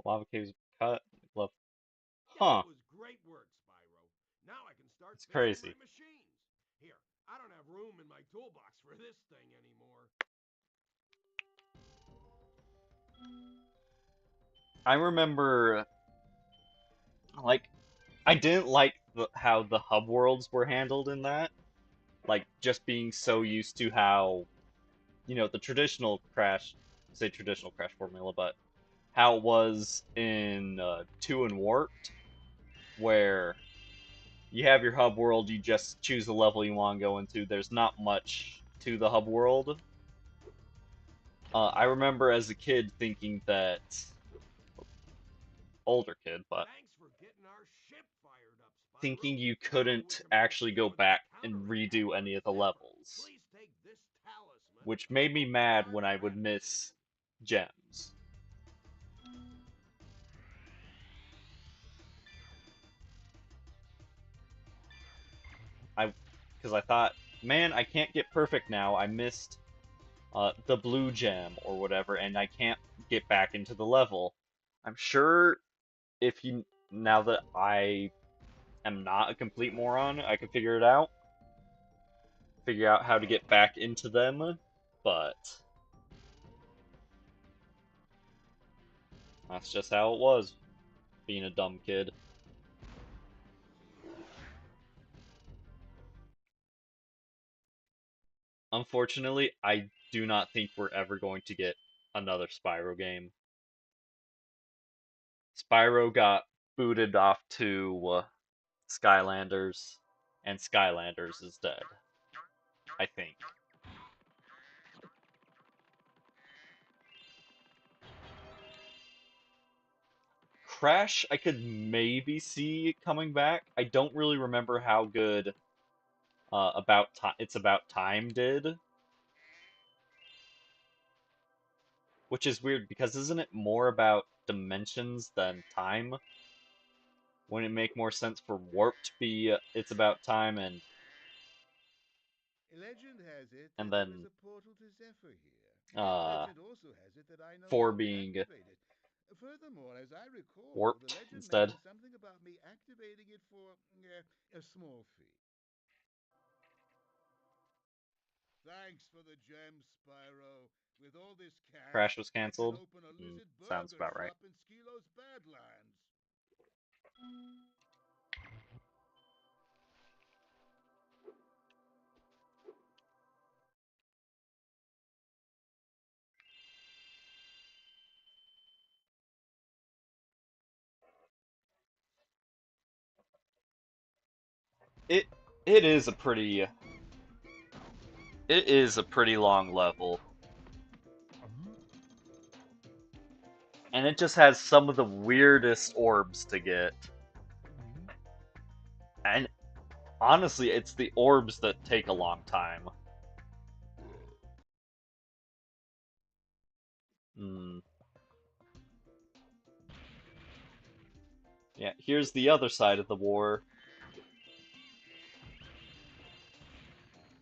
Speaker 1: Lava caves cut. Love.
Speaker 4: that
Speaker 1: Huh.
Speaker 4: was great work, Spyro. Now I can start
Speaker 1: It's
Speaker 4: fixing my
Speaker 1: crazy.
Speaker 4: machines. Here, I don't have room in my toolbox for this thing anymore.
Speaker 1: I remember, like, I didn't like how the hub worlds were handled in that. Like, just being so used to how, the traditional Crash, say traditional Crash formula, but how it was in 2 and Warped, where you have your hub world, you just choose the level you want to go into. There's not much to the hub world. I remember as a kid thinking that, older kid, but
Speaker 4: Thanks for getting our ship fired up, Spyro.
Speaker 1: thinking you
Speaker 4: Now we
Speaker 1: couldn't
Speaker 4: can
Speaker 1: actually
Speaker 4: proceed
Speaker 1: go
Speaker 4: with our
Speaker 1: back and
Speaker 4: counterattack.
Speaker 1: redo any of the
Speaker 4: Remember,
Speaker 1: levels,
Speaker 4: please take this talisman
Speaker 1: which
Speaker 4: and
Speaker 1: made me
Speaker 4: open
Speaker 1: mad
Speaker 4: our
Speaker 1: when I would
Speaker 4: crevices.
Speaker 1: miss gems. I, because I thought man, I can't get perfect now. I missed the blue gem or whatever, and I can't get back into the level. I'm sure if you now that I am not a complete moron, I can figure out how to get back into them, but that's just how it was, being a dumb kid. Unfortunately, I do not think we're ever going to get another Spyro game. Spyro got booted off to Skylanders, and Skylanders is dead, I think. Crash, I could maybe see coming back. I don't really remember how good It's About Time did, which is weird because isn't it more about dimensions than time? Wouldn't it make more sense for Warp to be It's About Time
Speaker 5: Legend has it
Speaker 1: and
Speaker 5: that there is
Speaker 1: then
Speaker 5: a portal to Zephyr here.
Speaker 1: uh
Speaker 5: Legend also has it that I know
Speaker 1: 4
Speaker 5: how to
Speaker 1: being
Speaker 5: activate it. Furthermore, as I recall, the
Speaker 1: warped
Speaker 5: legend
Speaker 1: instead?
Speaker 5: mentions something about me activating it for a small fee. Thanks for the gems, Spyro. With all this cash,
Speaker 1: Crash was
Speaker 5: I can
Speaker 1: cancelled?
Speaker 5: open a lizard
Speaker 1: Sounds
Speaker 5: burger
Speaker 1: about right.
Speaker 5: shop in Skilo's Badlands.
Speaker 1: It it is a pretty it is a pretty long level. And it just has some of the weirdest orbs to get. And honestly, it's the orbs that take a long time. Hmm. Yeah, here's the other side of the war.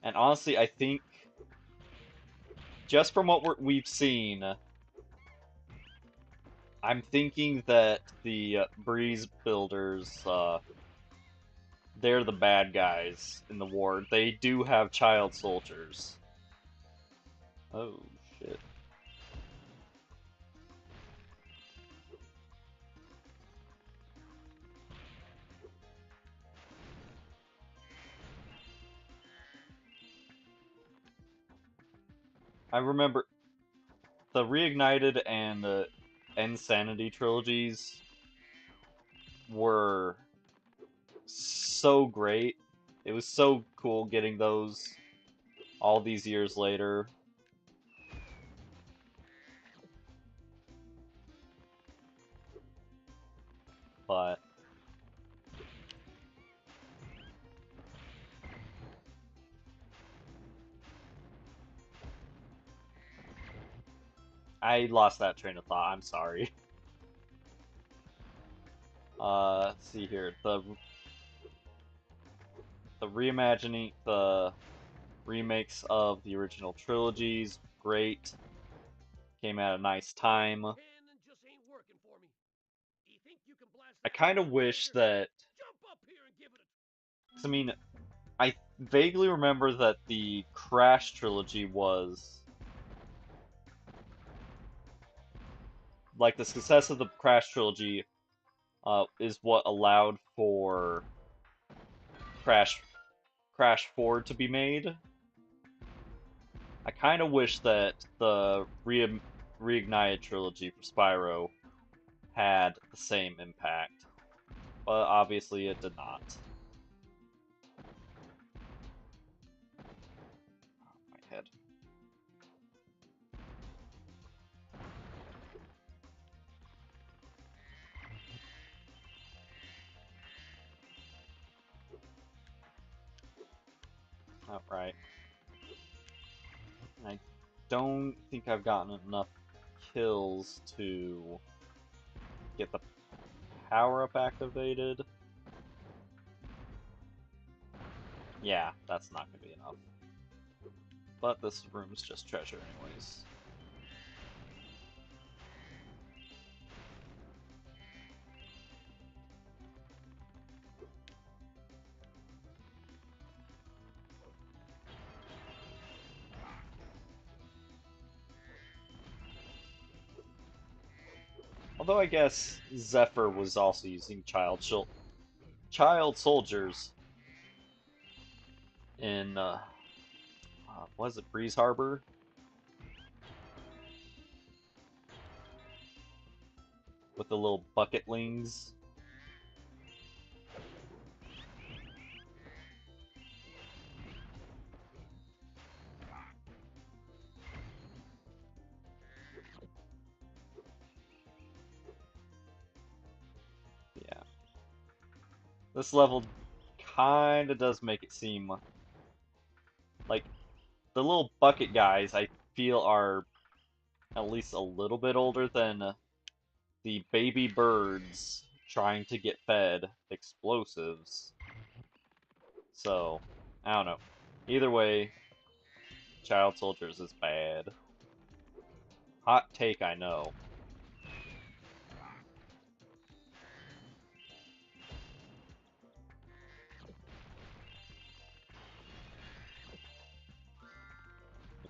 Speaker 1: And honestly, I think just from what we've seen, I'm thinking that the Breeze Builders, they're the bad guys in the war. They do have child soldiers. Oh, shit. I remember the Reignited and the Insanity trilogies were so great. It was so cool getting those all these years later. But I lost that train of thought. I'm sorry. Let's see here. The reimagining, the remakes of the original trilogies, great. Came at a nice time.
Speaker 6: Cannon just ain't working for me. Do you think you can blast
Speaker 1: I
Speaker 6: the
Speaker 1: kind of
Speaker 6: Iron
Speaker 1: wish
Speaker 6: Tiger?
Speaker 1: that,
Speaker 6: Jump up here and give it a...
Speaker 1: 'cause I mean, I vaguely remember that the Crash trilogy was like the success of the Crash trilogy is what allowed for Crash 4 to be made. I kind of wish that the Reignited trilogy for Spyro had the same impact, but obviously it did not. Oh, my head. Alright. I don't think I've gotten enough kills to get the power-up activated. Yeah, that's not going to be enough. But this room's just treasure anyways. Although I guess Zephyr was also using child soldiers in was it Breeze Harbor? With the little bucketlings. Yeah. This level kinda does make it seem like the little bucket guys I feel are at least a little bit older than the baby birds trying to get fed explosives. So, I don't know. Either way, child soldiers is bad. Hot take, I know.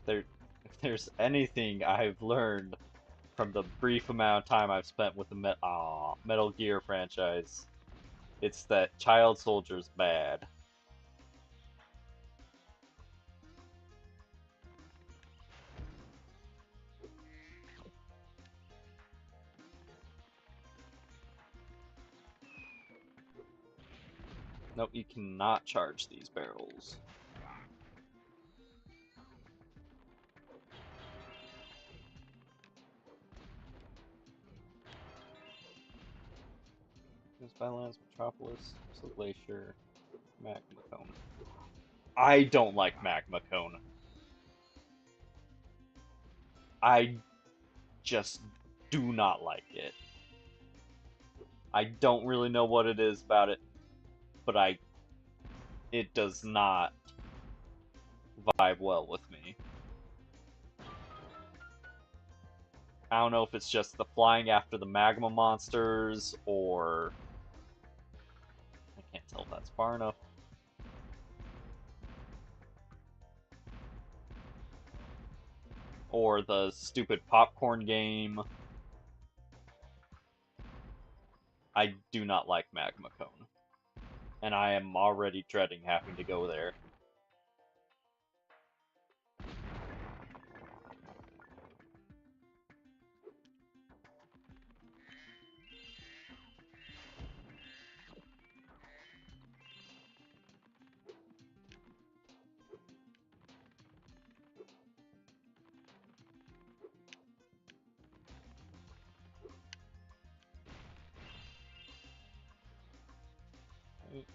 Speaker 1: If there's anything I've learned from the brief amount of time I've spent with the Metal Gear franchise, it's that child soldier's bad. Nope, you cannot charge these barrels. There's Badlands, Metropolis, so Glacier, Magma Cone. I don't like Magma Cone. I just do not like it. I don't really know what it is about it, but it does not vibe well with me. I don't know if it's just the flying after the magma monsters, or I can't tell if that's far enough. Or the stupid popcorn game. I do not like Magma Cone. And I am already dreading having to go there.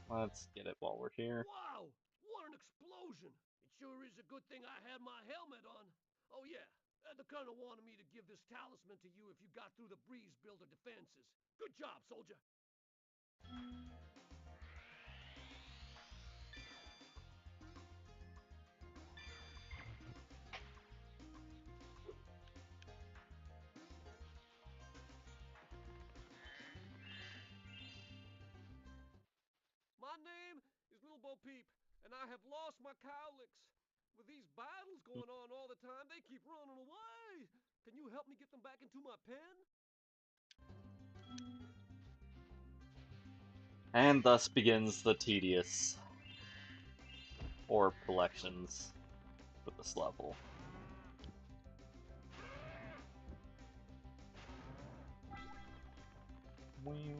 Speaker 1: Let's get it while we're here.
Speaker 6: Wow! What an explosion! It sure is a good thing I had my helmet on. Oh yeah, the colonel wanted me to give this talisman to you if you got through the breeze builder defenses. Good job, soldier! My name is Little Bo Peep, and I have lost my cowlicks. With these battles going on all the time, they keep running away. Can you help me get them back into my pen?
Speaker 1: And thus begins the tedious orb collections with this level. Woo.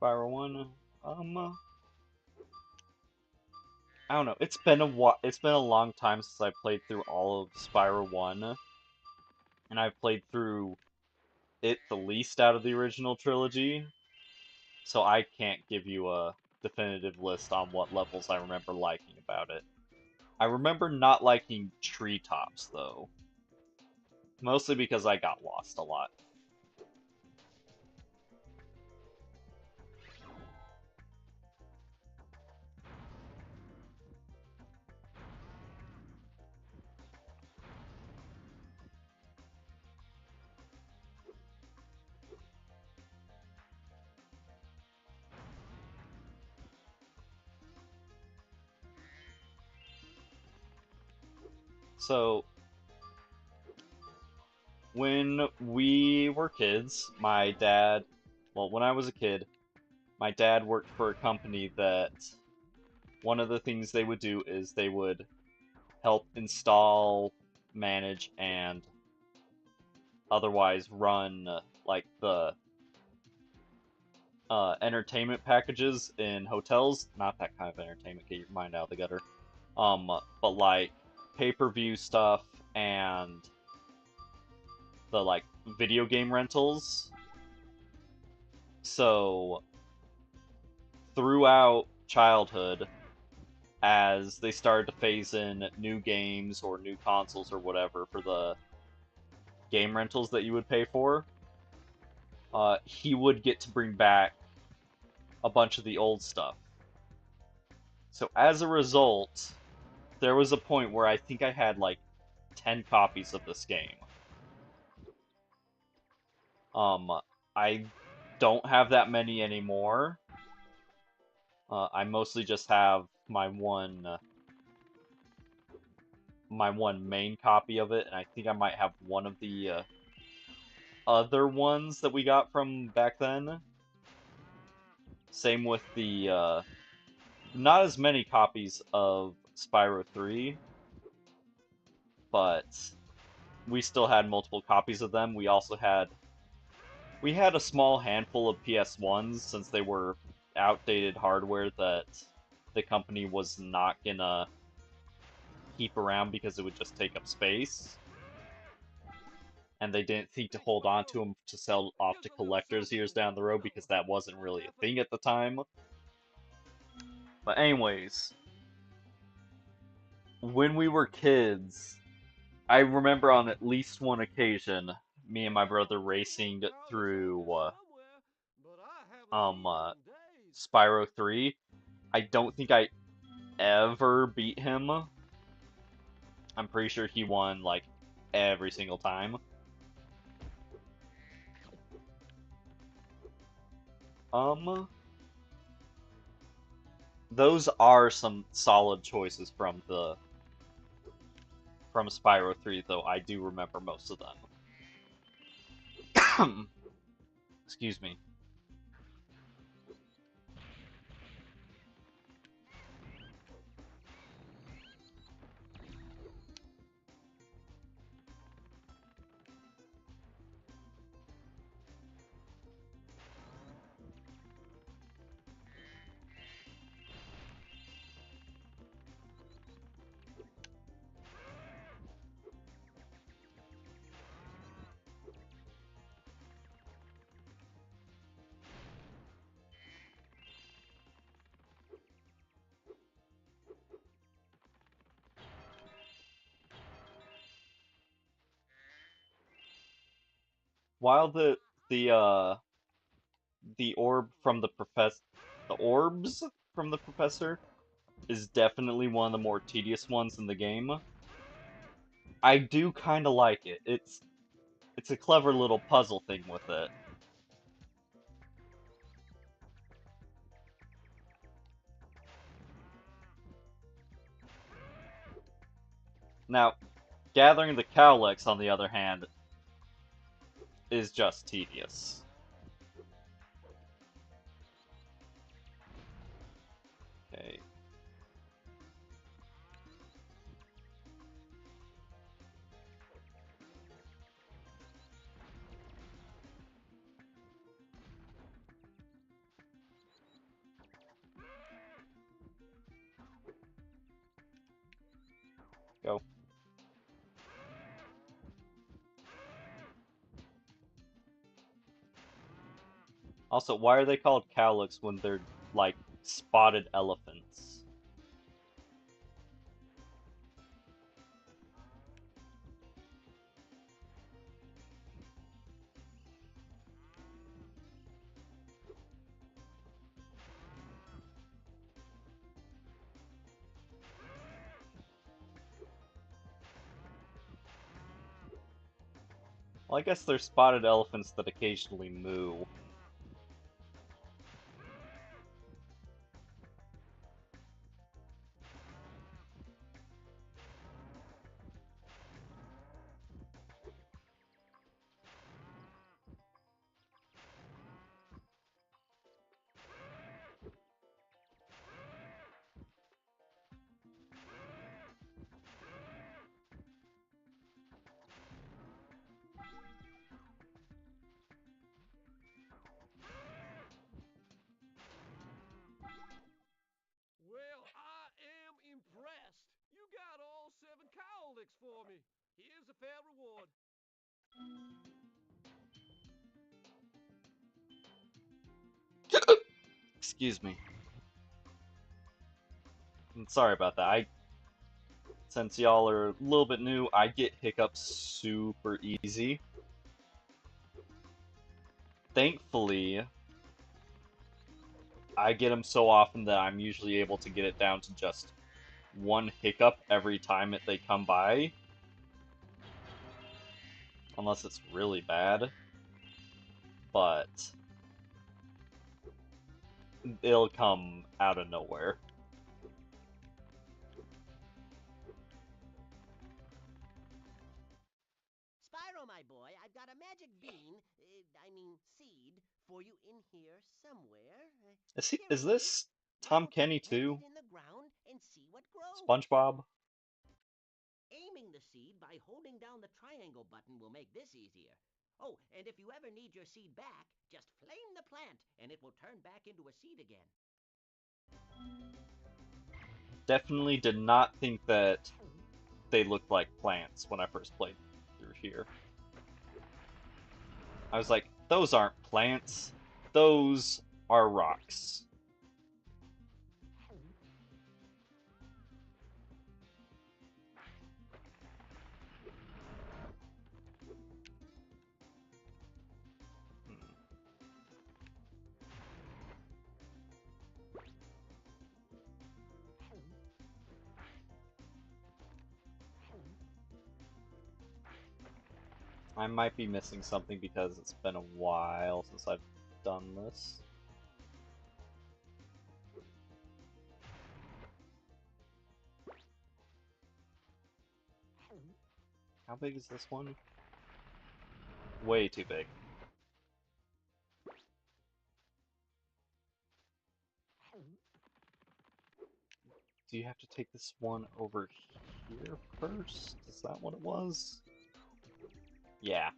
Speaker 1: Spyro 1. I don't know. It's been it's been a long time since I played through all of Spyro 1, and I've played through it the least out of the original trilogy, so I can't give you a definitive list on what levels I remember liking about it. I remember not liking treetops, though. Mostly because I got lost a lot. So, when we were kids, my dad, well, when I was a kid, my dad worked for a company that one of the things they would do is they would help install, manage, and otherwise run like the entertainment packages in hotels. Not that kind of entertainment, get your mind out of the gutter. But like pay-per-view stuff and the like video game rentals. So throughout childhood, as they started to phase in new games or new consoles or whatever for the game rentals that you would pay for, he would get to bring back a bunch of the old stuff. So as a result, there was a point where I think I had like 10 copies of this game. I don't have that many anymore. I mostly just have my one main copy of it, and I think I might have one of the other ones that we got from back then. Same with the not as many copies of Spyro 3, but we still had multiple copies of them. We had a small handful of PS1s since they were outdated hardware that the company was not gonna keep around because it would just take up space. And they didn't think to hold on to them to sell off to collectors years down the road because that wasn't really a thing at the time. But anyways, when we were kids, I remember on at least one occasion, me and my brother racing through Spyro 3. I don't think I ever beat him. I'm pretty sure he won like every single time. Those are some solid choices from Spyro 3, though I do remember most of them. Excuse me. While the orb from the orbs from the professor is definitely one of the more tedious ones in the game, I do kind of like it. It's a clever little puzzle thing with it. Now, gathering the cowlicks, on the other hand, is just tedious. Okay. Go. Also, why are they called cowlicks when they're, like, spotted elephants? Well, I guess they're spotted elephants that occasionally moo.
Speaker 6: Well, I am impressed. You got all 7 cowlicks for me. Here's a fair reward.
Speaker 1: Excuse me. I'm sorry about that. Since y'all are a little bit new, I get hiccups super easy. Thankfully, I get them so often that I'm usually able to get it down to just one hiccup every time they come by. Unless it's really bad. But it'll come out of nowhere.
Speaker 9: Spyro, my boy, I've got a magic bean, seed, for you in here somewhere. Here
Speaker 1: Is
Speaker 9: it is.
Speaker 1: this Tom
Speaker 9: Now
Speaker 1: Kenny
Speaker 9: plant
Speaker 1: too?
Speaker 9: it in the ground and see what grows.
Speaker 1: SpongeBob?
Speaker 9: Aiming the seed by holding down the triangle button will make this easier. Oh, and if you ever need your seed back, just flame the plant and it will turn back into a seed again.
Speaker 1: Definitely did not think that they looked like plants when I first played through here. I was like, those aren't plants. Those are rocks. I might be missing something because it's been a while since I've done this. How big is this one? Way too big. Do you have to take this one over here first? Is that what it was? Yeah.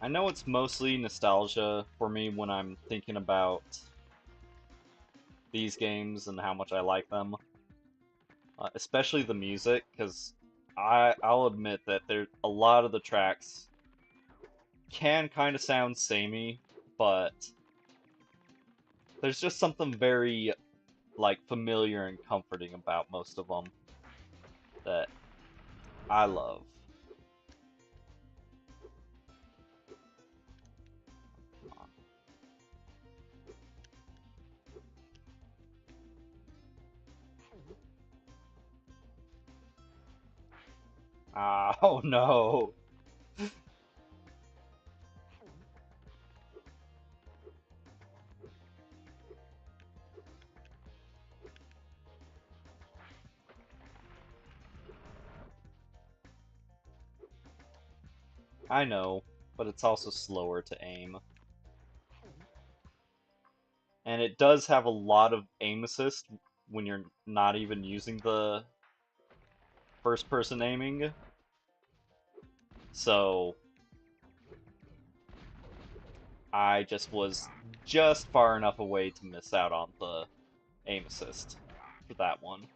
Speaker 1: I know it's mostly nostalgia for me when I'm thinking about these games and how much I like them. Especially the music, because I'll admit that a lot of the tracks can kind of sound samey, but there's just something very, like, familiar and comforting about most of them that I love. Ah, oh no! I know, but it's also slower to aim. And it does have a lot of aim assist when you're not even using the first person aiming. So I just was just far enough away to miss out on the aim assist for that one.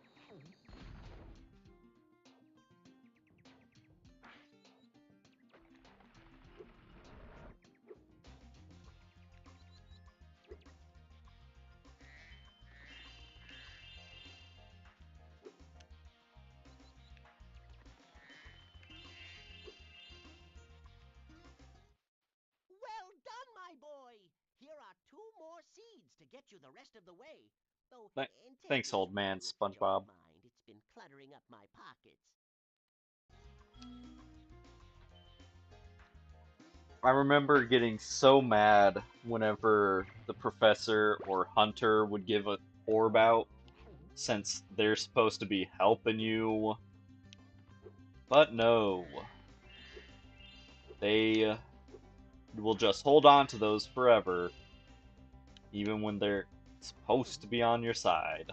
Speaker 9: Well done, my boy! Here are 2 more seeds to get you the rest of the way. Though,
Speaker 1: Th
Speaker 9: and take
Speaker 1: Thanks,
Speaker 9: this
Speaker 1: old
Speaker 9: with
Speaker 1: man,
Speaker 9: you if you don't
Speaker 1: SpongeBob.
Speaker 9: mind. It's been cluttering up my pockets.
Speaker 1: I remember getting so mad whenever the professor or hunter would give a orb out, since they're supposed to be helping you. But no. They will just hold on to those forever, even when they're supposed to be on your side.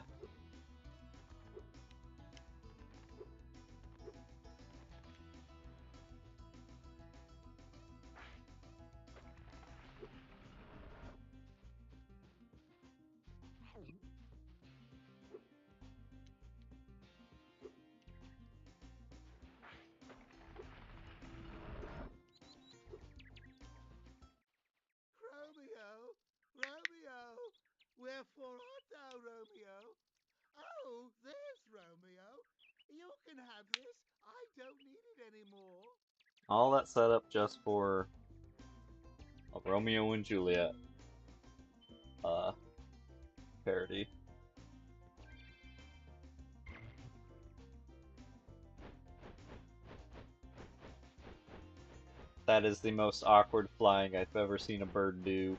Speaker 5: Romeo, Romeo, wherefore art thou, Romeo? Oh, there's Romeo. You can have this. I don't need it anymore.
Speaker 1: All that set up just for a Romeo and Juliet uh, parody. That is the most awkward flying I've ever seen a bird do.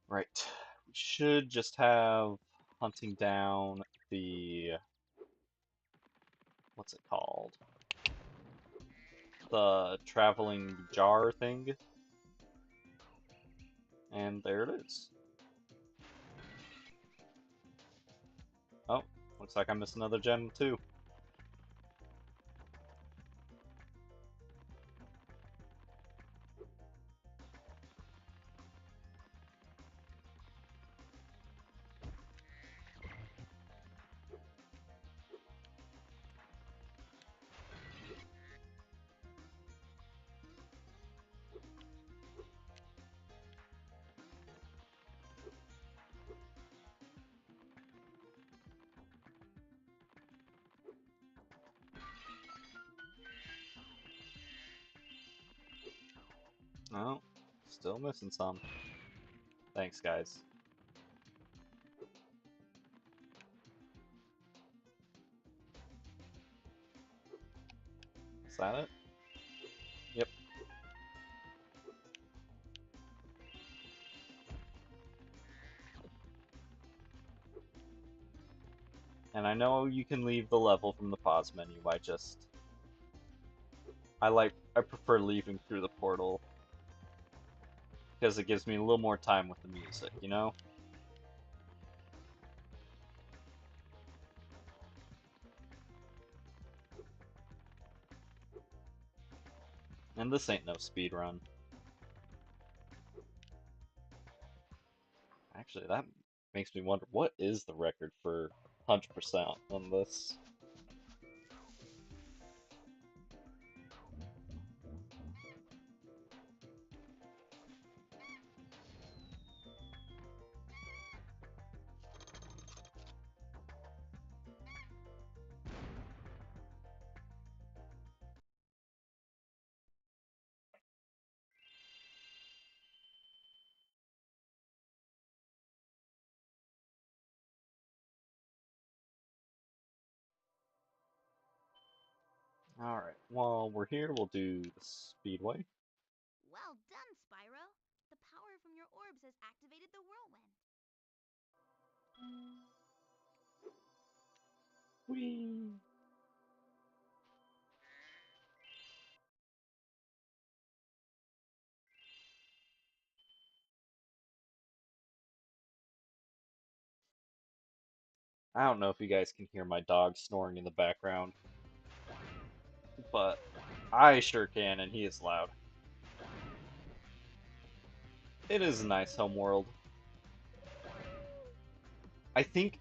Speaker 1: Right. We should just have hunting down the... what's it called? The traveling jar thing. And there it is. Oh, looks like I missed another gem too. Oh, still missing some. Thanks, guys. Is that it? Yep. And I know you can leave the level from the pause menu, I prefer leaving through the portal. Because it gives me a little more time with the music, you know? And this ain't no speed run. Actually, that makes me wonder, what is the record for 100% on this? Alright, while we're here, we'll do the Speedway.
Speaker 3: Well done, Spyro. The power from your orbs has activated the whirlwind.
Speaker 1: Whee! I don't know if you guys can hear my dog snoring in the background, but I sure can, and he is loud. It is a nice homeworld. I think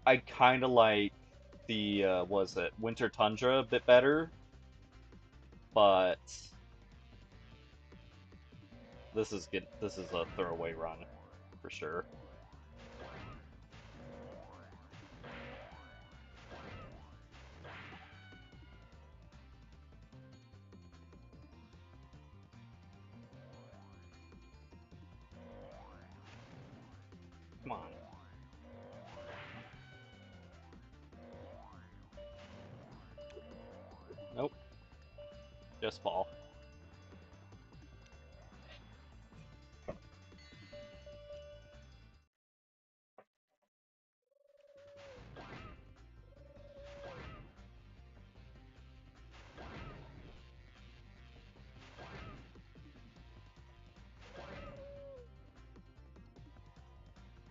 Speaker 1: I kind of like the, was it Winter Tundra a bit better, but this is good. This is a throwaway run for sure. Come on. Nope. Just fall.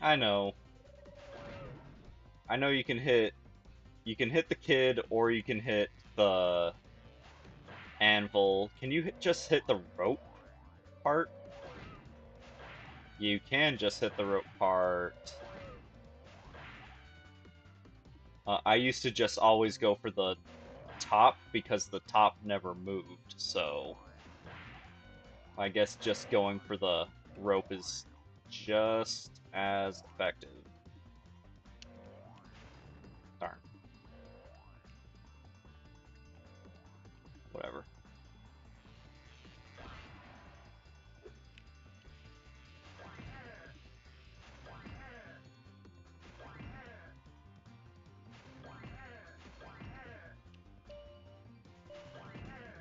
Speaker 1: I know. I know you can hit the kid or you can hit the anvil. Can you just hit the rope part? You can just hit the rope part. I used to just always go for the top because the top never moved, so I guess just going for the rope is just as effective. Darn. Whatever.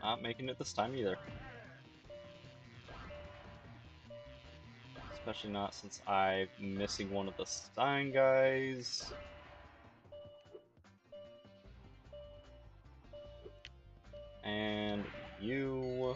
Speaker 1: Not making it this time either. Especially not since I'm missing one of the Stein guys. And you...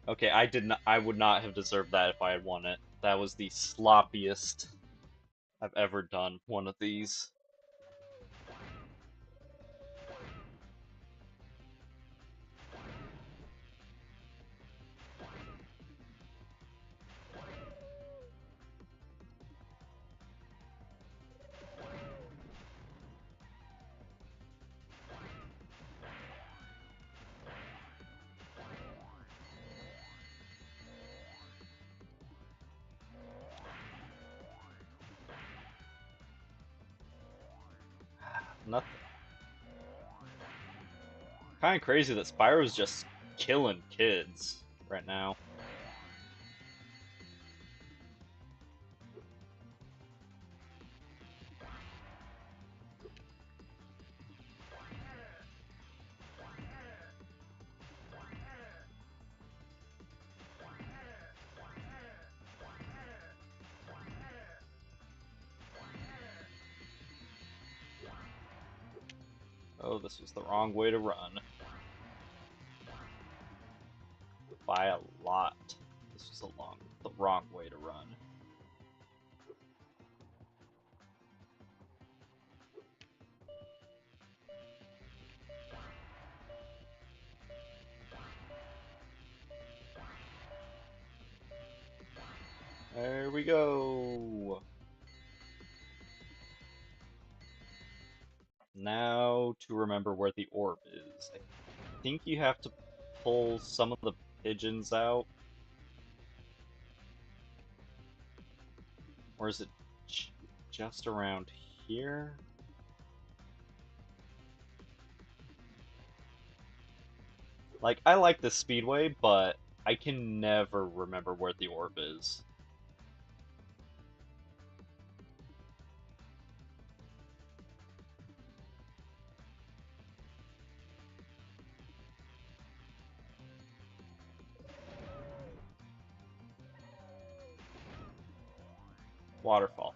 Speaker 1: Okay, I would not have deserved that if I had won it. That was the sloppiest I've ever done one of these. Nothing. Kind of crazy that Spyro's just killing kids right now. Oh, this was the wrong way to run. By a lot. This was the wrong way to run. There we go. Now to remember where the orb is. I think you have to pull some of the pigeons out. Or is it just around here? Like, I like the speedway, but I can never remember where the orb is. Waterfall.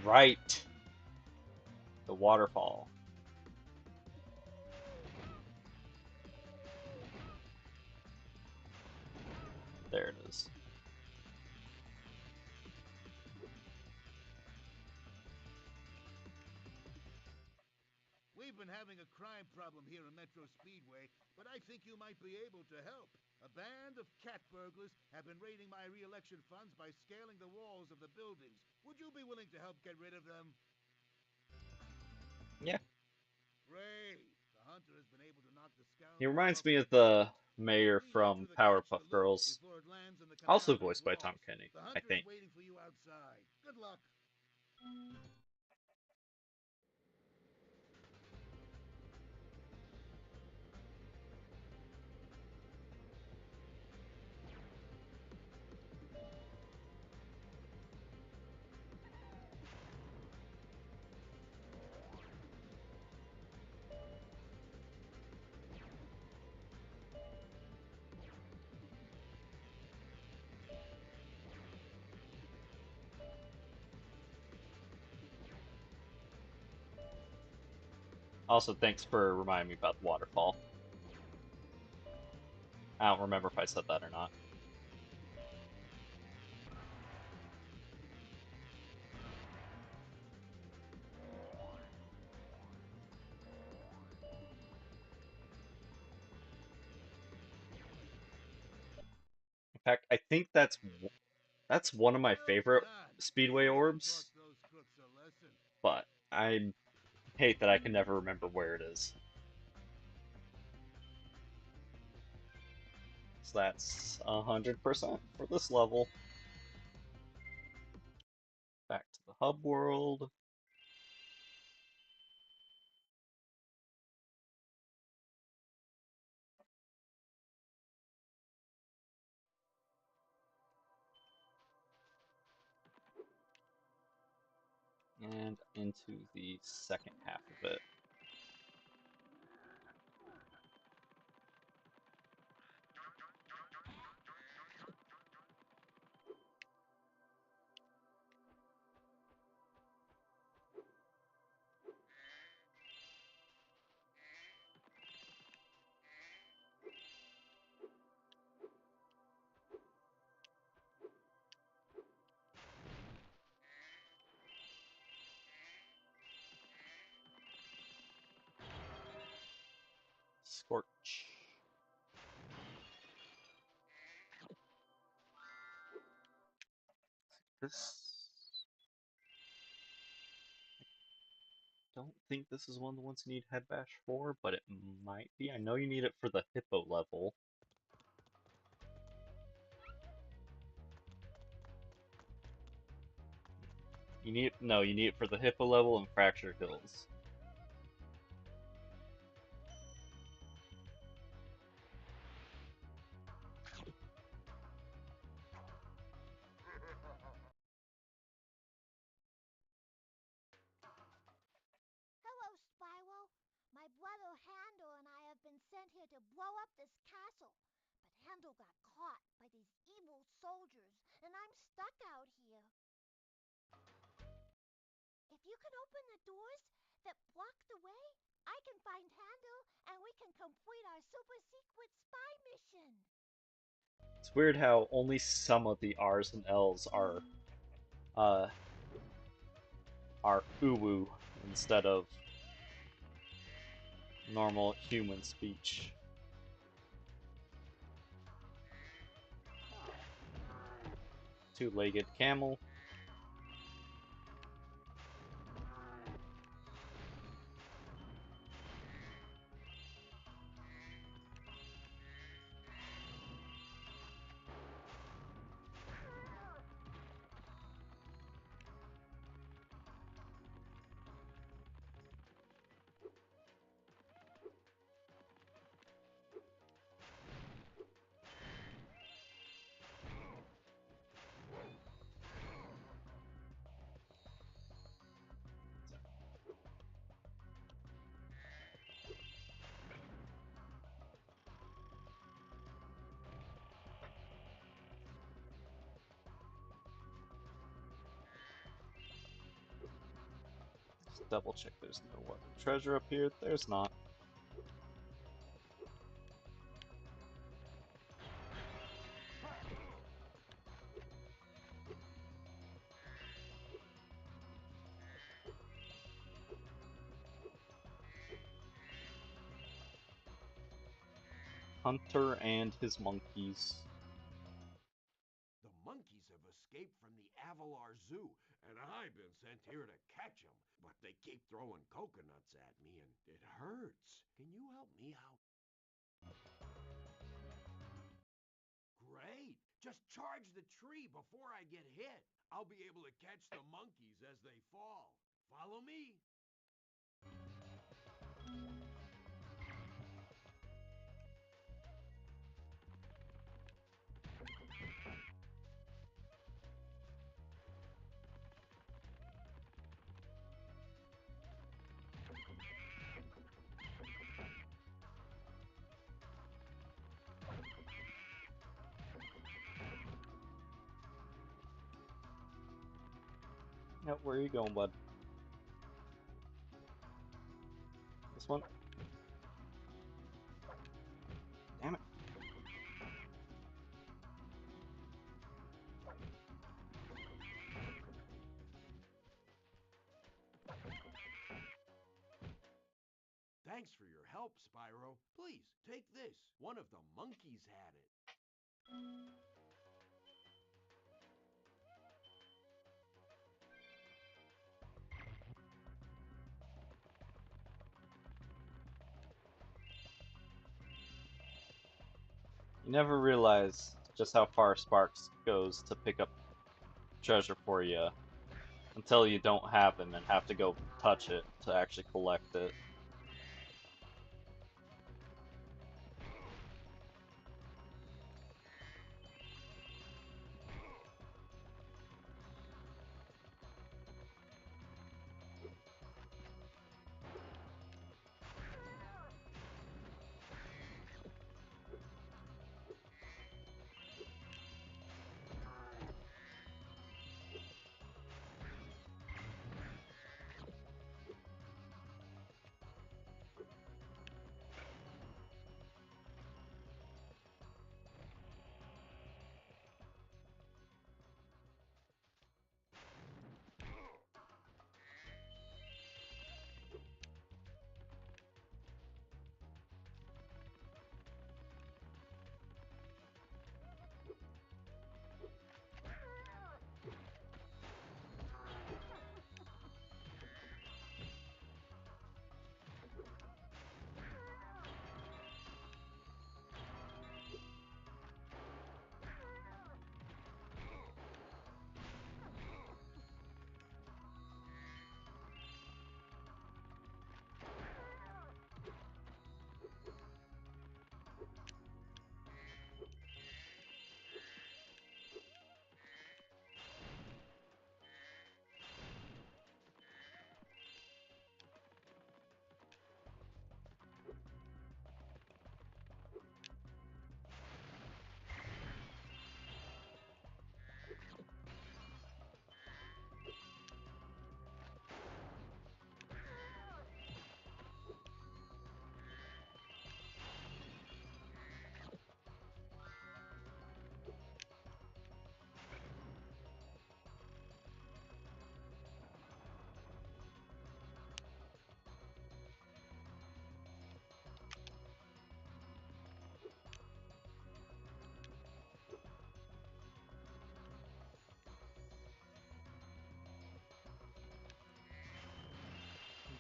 Speaker 1: Right. The waterfall. There it is.
Speaker 5: We've been having a crime problem here in Metro Speedway, but I think you might be able to help. A band of cat burglars have been raiding my re-election funds by scaling the walls of the buildings. Would you be willing to help get rid of them?
Speaker 1: Yeah.
Speaker 5: Great. The hunter has been able to knock the scoundrels
Speaker 1: He reminds
Speaker 5: off
Speaker 1: me
Speaker 5: their
Speaker 1: of the
Speaker 5: feet.
Speaker 1: mayor
Speaker 5: We need
Speaker 1: from
Speaker 5: you to catch
Speaker 1: Powerpuff
Speaker 5: the loot
Speaker 1: Girls,
Speaker 5: before it lands in the
Speaker 1: also
Speaker 5: compound of these
Speaker 1: voiced by Tom
Speaker 5: walls.
Speaker 1: Kenny,
Speaker 5: The
Speaker 1: I
Speaker 5: hunter is
Speaker 1: think.
Speaker 5: waiting for you outside. Good luck.
Speaker 1: Also, thanks for reminding me about the waterfall. I don't remember if I said that or not. In fact, I think that's one of my
Speaker 5: Well
Speaker 1: favorite
Speaker 5: done. You
Speaker 1: Speedway
Speaker 5: even taught
Speaker 1: orbs,
Speaker 5: those crooks a lesson.
Speaker 1: but I hate that I can never remember where it is. So that's 100% for this level. Back to the hub world. And into the second half of it. Scorch. This... I don't think this is one of the ones you need Head Bash for, but it might be. I know you need it for the Hippo level. You need it for the Hippo level and Fracture Hills.
Speaker 7: Hello, Spyro. My brother Handel and I have been sent here to blow up this castle. But Handel got caught by these evil soldiers, and I'm stuck out here. If you can open the doors that block the way, I can find Handel and we can complete our super secret spy mission.
Speaker 1: It's weird how only some of the R's and L's are uwu instead of normal human speech. Two-legged camel. double check there's no other treasure up here. There's not. Hunter and his monkeys.
Speaker 4: The monkeys have escaped from the Avalar Zoo, and I've been sent here to catch them. But they keep throwing coconuts at me, and it hurts. Can you help me out? Great! Just charge the tree before I get hit. I'll be able to catch the monkeys as they fall. Follow me.
Speaker 1: Yep, where are you going, bud? This one? Damn it.
Speaker 4: Thanks for your help, Spyro. Please, take this. One of the monkeys had it.
Speaker 1: You never realize just how far Sparks goes to pick up treasure for you until you don't have him and have to go touch it to actually collect it.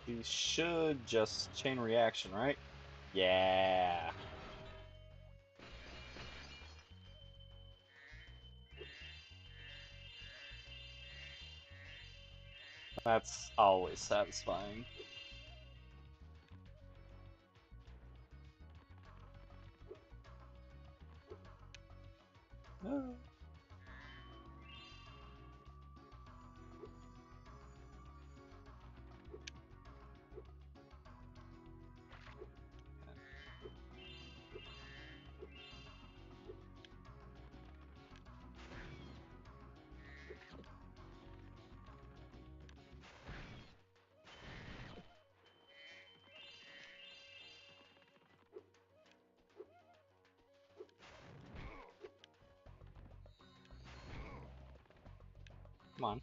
Speaker 1: These should just chain reaction, right? Yeah. That's always satisfying. Oh. Come on.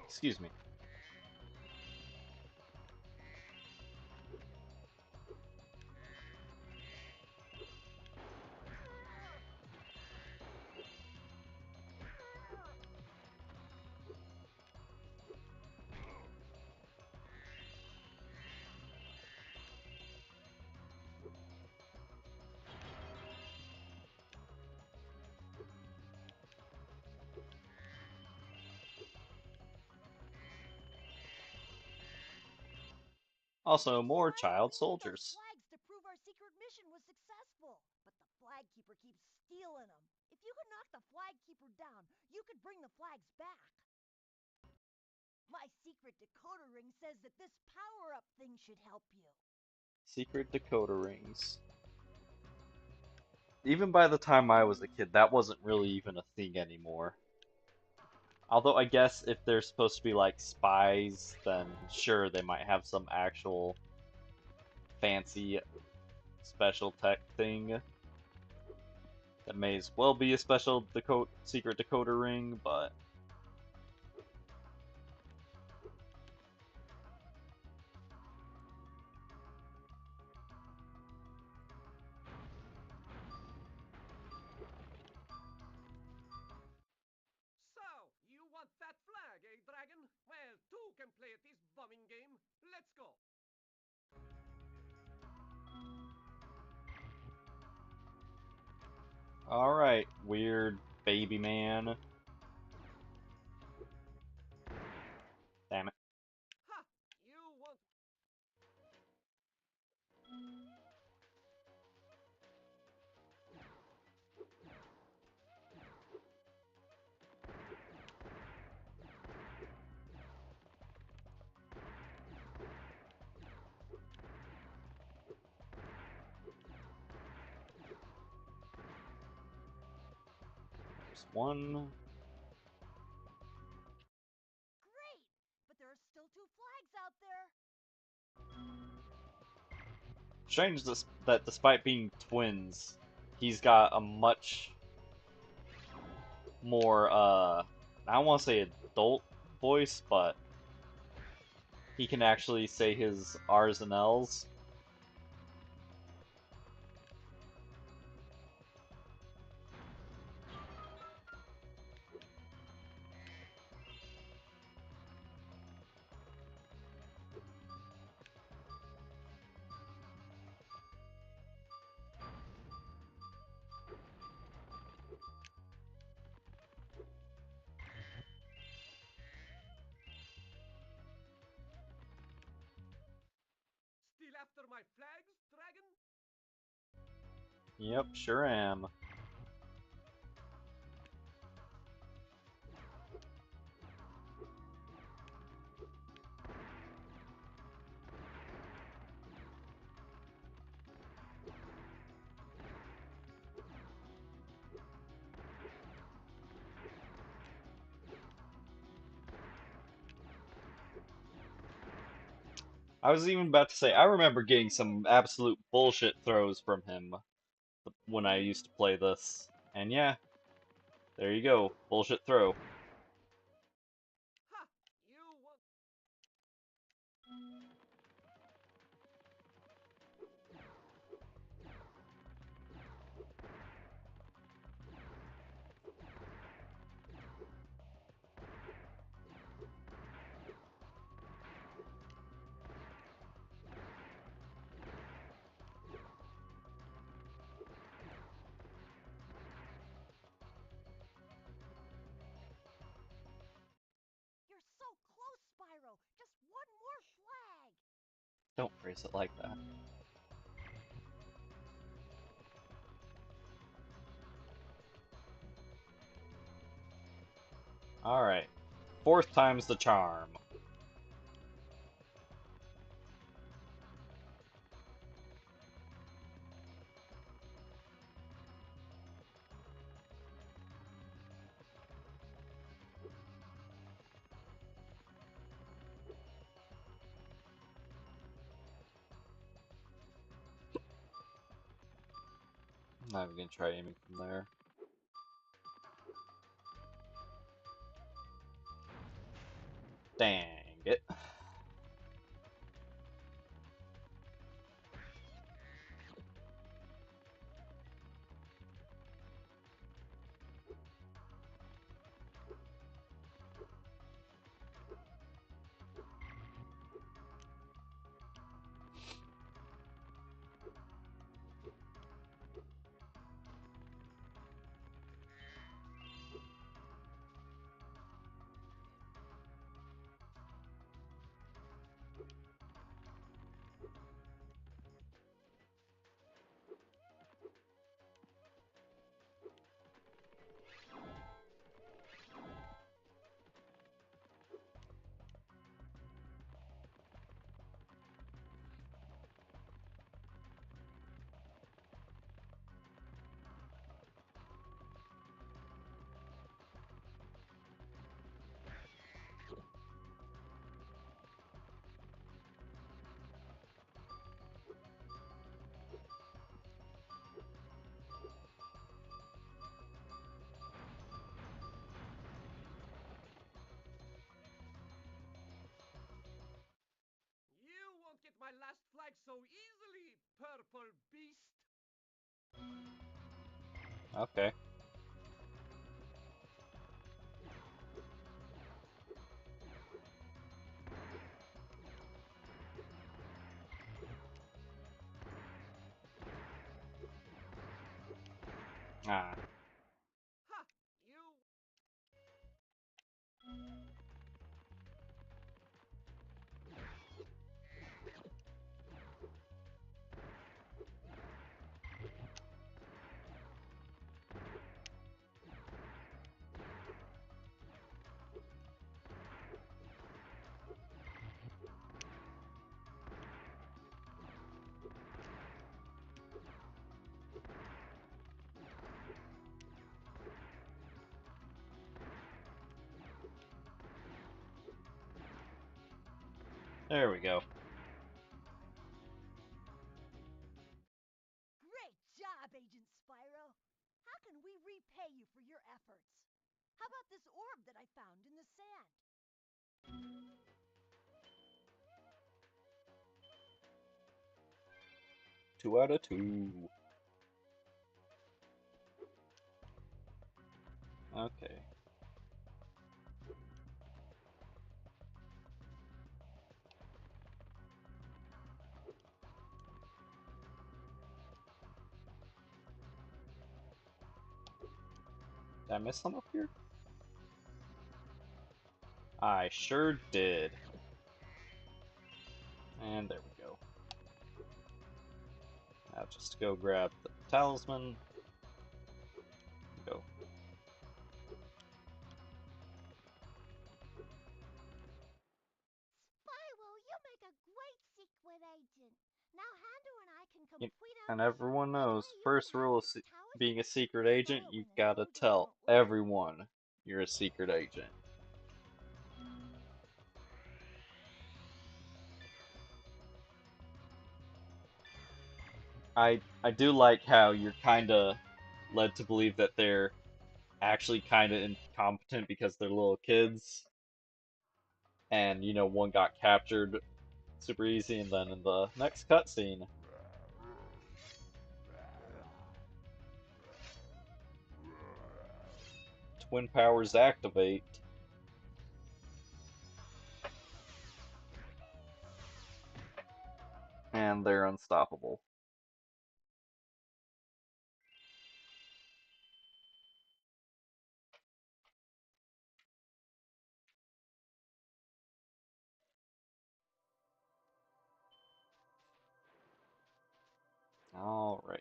Speaker 1: Excuse me. Also, more child
Speaker 7: We need those
Speaker 1: soldiers.
Speaker 7: flags to prove our secret mission was successful. But the flag keeper keeps stealing them. If you could knock the flag keeper down, you could bring the flags back. My secret decoder ring says that this power-up thing should help you.
Speaker 1: Secret decoder rings. Even by the time I was a kid, that wasn't really even a thing anymore. Although I guess if they're supposed to be like spies, then sure, they might have some actual fancy special tech thing that may as well be a special secret decoder ring, but
Speaker 6: So, you want that flag, eh, Dragon? Well, two can play at this bumming game. Let's go.
Speaker 1: alright, weird baby man. Damn it.
Speaker 6: Ha! You want...
Speaker 1: There's one.
Speaker 7: Great! But there are still 2 flags out there.
Speaker 1: Strange that despite being twins, he's got a much more, I don't want to say adult voice, but he can actually say his R's and L's.
Speaker 6: Still after my flags, Dragon?
Speaker 1: Yep, sure am. I was even about to say, I remember getting some absolute bullshit throws from him when I used to play this. And yeah, there you go, bullshit throw.
Speaker 6: Ha! You want...
Speaker 7: You're so close, Spyro. Just one more flag.
Speaker 1: Don't phrase it like that. Alright, fourth time's the charm. Not even gonna try aiming from there. Dang it.
Speaker 6: You won't get my last flag so easily, purple beast.
Speaker 1: Okay. Ah.
Speaker 6: Ha! You.
Speaker 1: There we go.
Speaker 7: Great job, Agent Spyro. How can we repay you for your efforts? How about this orb that I found in the sand?
Speaker 1: 2 out of 2. Okay. Did I miss some up here? I sure did. And there we go. Now just go grab the talisman. Go.
Speaker 3: Spyro, you make a great secret agent. Now Hander and I can
Speaker 1: Yep.
Speaker 3: complete our
Speaker 1: And
Speaker 3: mission.
Speaker 1: everyone
Speaker 3: That
Speaker 1: knows,
Speaker 3: way you
Speaker 1: first
Speaker 3: can have
Speaker 1: rule of
Speaker 3: these towers
Speaker 1: being a
Speaker 3: back.
Speaker 1: secret
Speaker 3: Spell
Speaker 1: agent,
Speaker 3: it
Speaker 1: you've
Speaker 3: when the
Speaker 1: gotta
Speaker 3: soldiers
Speaker 1: tell
Speaker 3: aren't looking.
Speaker 1: everyone you're a secret agent. I do like how you're kinda led to believe that they're actually kinda incompetent because they're little kids. And, one got captured super easy, and then in the next cutscene, twin powers activate, and they're unstoppable. Alright.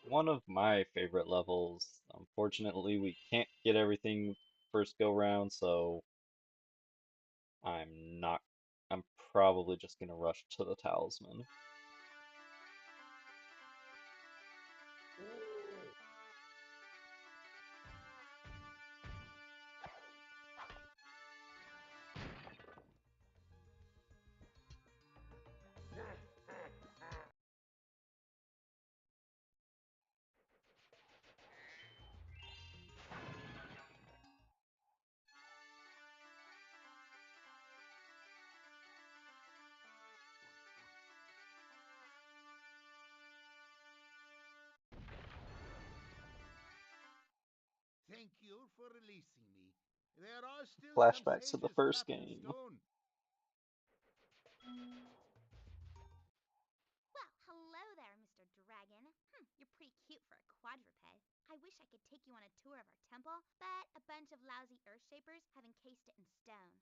Speaker 1: One of my favorite levels. Unfortunately, we can't get everything first go round, so I'm not. I'm probably just gonna rush to the talisman.
Speaker 5: thank you for releasing me. There are still some
Speaker 1: Flashbacks to the
Speaker 5: sages
Speaker 1: first
Speaker 5: trapped in
Speaker 1: game.
Speaker 5: stone.
Speaker 3: Well, hello there, Mr. Dragon. You're pretty cute for a quadruped. I wish I could take you on a tour of our temple, but a bunch of lousy Earthshapers have encased it in stone.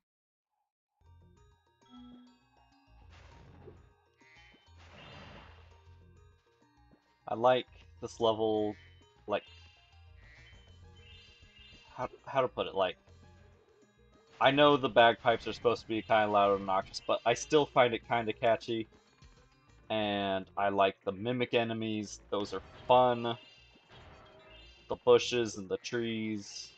Speaker 1: I like this level, like, how to put it, like, I know the bagpipes are supposed to be kind of loud and obnoxious, but I still find it kind of catchy. And I like the mimic enemies, those are fun. The bushes and the trees.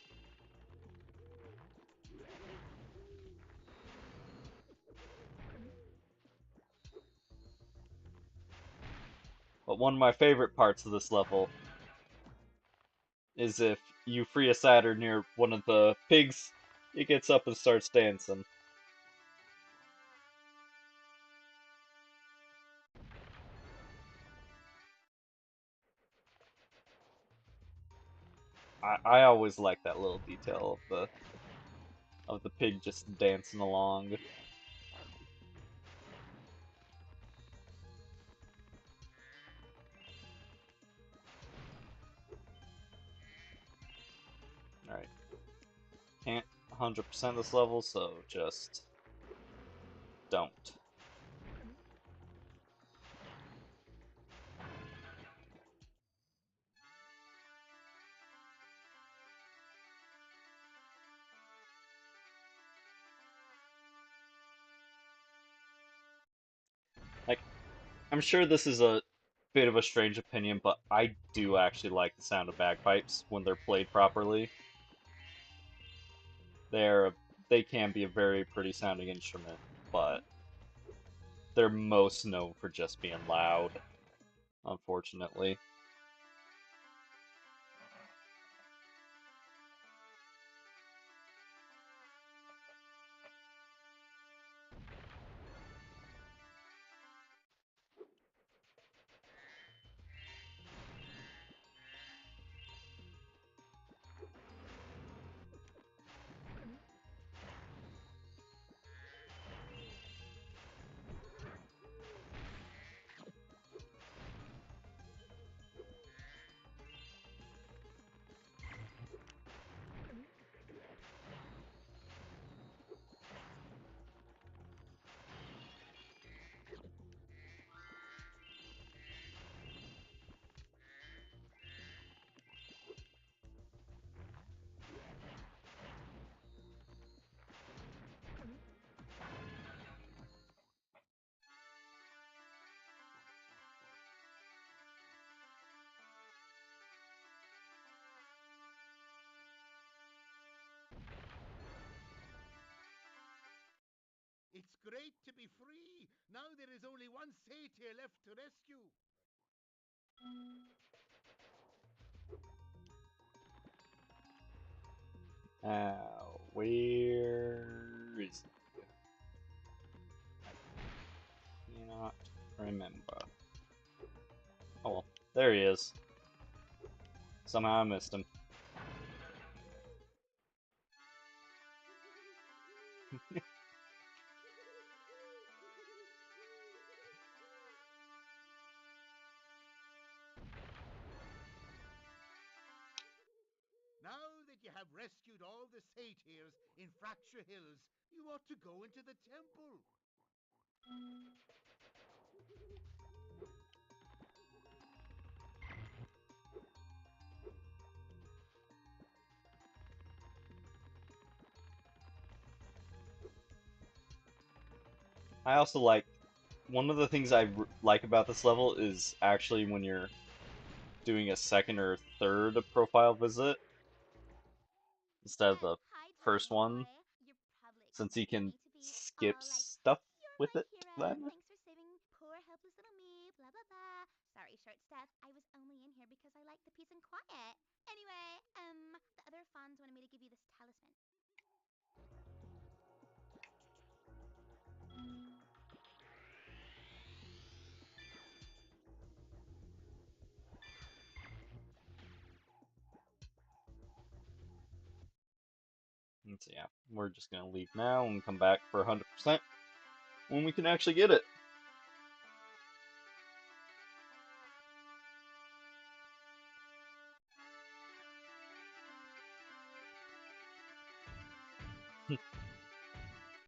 Speaker 1: But one of my favorite parts of this level is if you free a Saturn near one of the pigs, it gets up and starts dancing. I always like that little detail of the pig just dancing along. Alright. Can't 100% this level, so just don't. Like, I'm sure this is a bit of a strange opinion, but I do actually like the sound of bagpipes when they're played properly. They're they can be a very pretty sounding instrument, but they're most known for just being loud, unfortunately.
Speaker 5: It's great to be free. Now there is only one satyr left to rescue.
Speaker 1: Where is he? I cannot remember. Oh well, there he is. Somehow I missed him.
Speaker 5: Now that you have rescued all the satyrs in Fracture Hills, you ought to go into the temple.
Speaker 1: I also like one of the things I like about this level is actually when you're doing a second or third profile visit instead of the
Speaker 3: Hi,
Speaker 1: first
Speaker 3: Dragon
Speaker 1: one,
Speaker 3: Boy. You're probably
Speaker 1: since you
Speaker 3: expecting
Speaker 1: can
Speaker 3: me to be
Speaker 1: skip
Speaker 3: all like,
Speaker 1: stuff
Speaker 3: "You're
Speaker 1: with
Speaker 3: my
Speaker 1: it
Speaker 3: hero.
Speaker 1: then.
Speaker 3: Thanks for saving poor helpless little me." Blah blah blah. Sorry, short stuff. I was only in here because I like the peace and quiet. Anyway, the other fawns wanted me to give you this talisman.
Speaker 1: So yeah, we're just gonna leave now and come back for 100% when we can actually get it.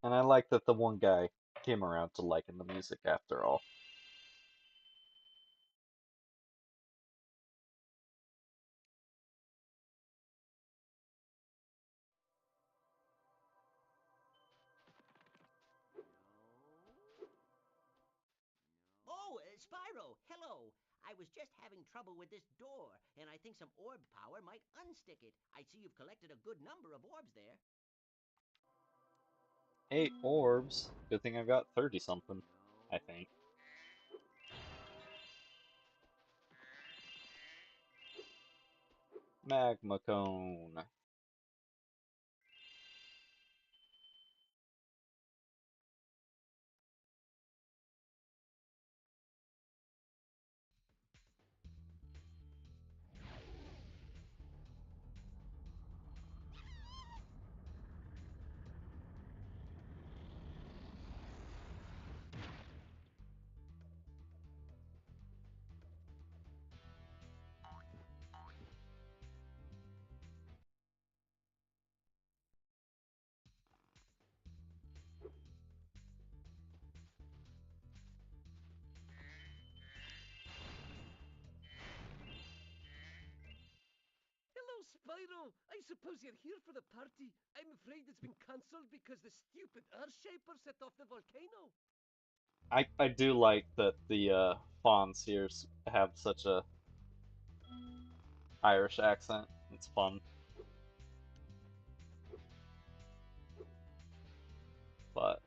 Speaker 1: And I like that the one guy came around to liking the music after all.
Speaker 9: Oh, Spyro, hello. I was just having trouble with this door, and I think some orb power might unstick it. I see you've collected a good number of orbs there.
Speaker 1: 8 orbs. Good thing I've got 30 something, I think. Magma cone.
Speaker 6: Hello, Spyro. I suppose you're here for the party. I'm afraid it's been cancelled because the stupid Earth Shaper set off the volcano.
Speaker 1: I do like that the Fawns here have such a Irish accent. It's fun. But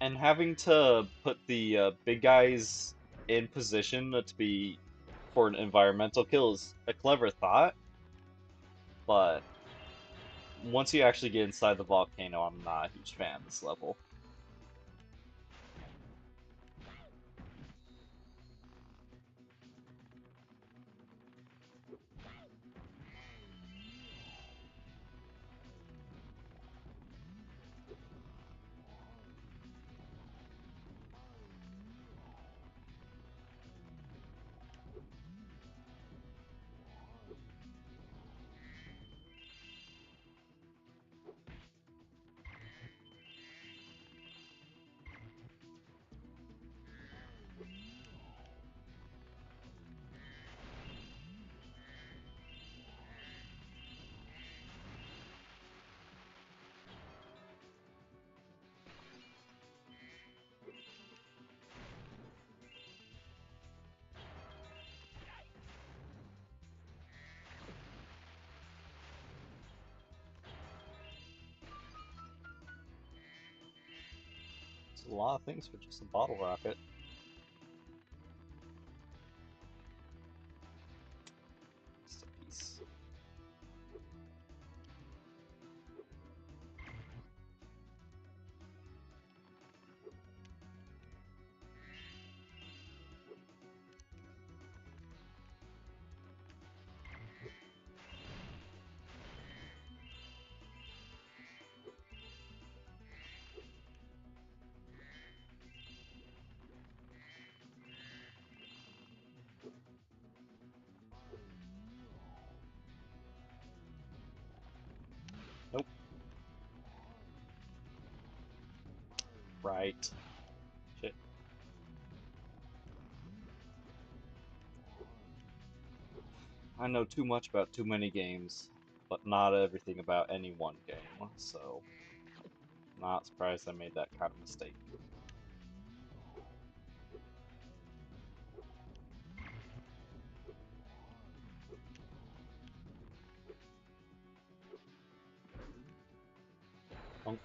Speaker 1: and having to put the big guys in position to be for an environmental kill is a clever thought, but once you actually get inside the volcano, I'm not a huge fan of this level. It's a lot of things for just a bottle rocket. Just a piece. Nope. Right. Shit. I know too much about too many games, but not everything about any one game, so not surprised I made that kind of mistake. Bonk.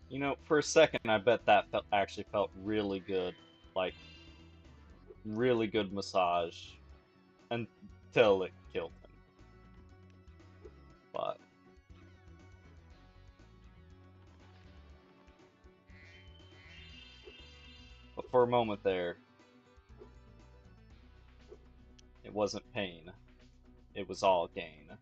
Speaker 1: You know, for a second, I bet that actually felt really good. Like, really good massage. Until it killed him. But for a moment there, it wasn't pain. It was all gain.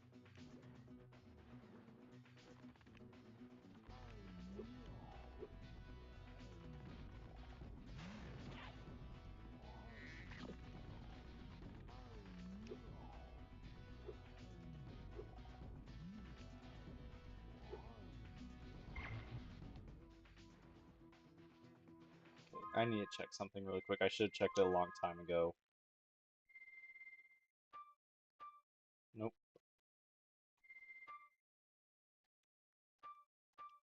Speaker 1: I need to check something really quick. I should have checked it a long time ago. Nope.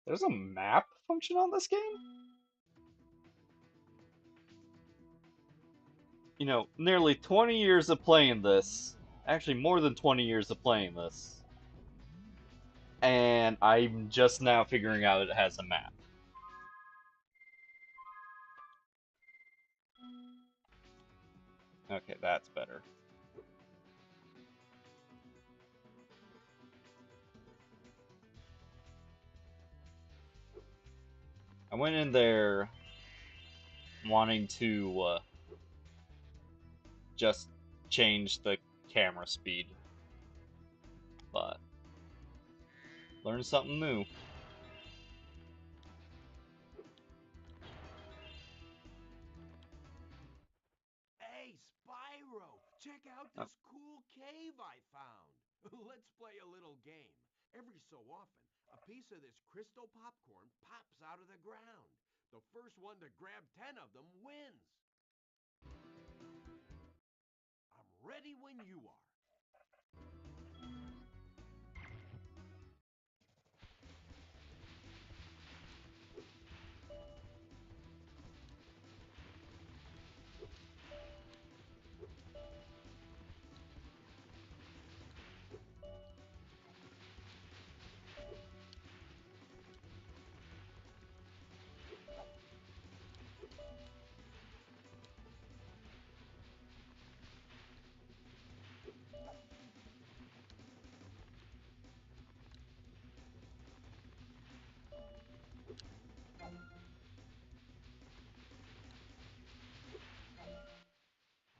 Speaker 1: There's a map function on this game? You know, nearly 20 years of playing this. Actually, more than 20 years of playing this. And I'm just now figuring out it has a map. Okay, that's better. I went in there wanting to just change the camera speed, but learned something new.
Speaker 4: Hey, Spyro, check out
Speaker 1: Oh,
Speaker 4: this cool cave I found. Let's play a little game. Every so often, a piece of this crystal popcorn pops out of the ground. The first one to grab 10 of them wins. I'm ready when you are.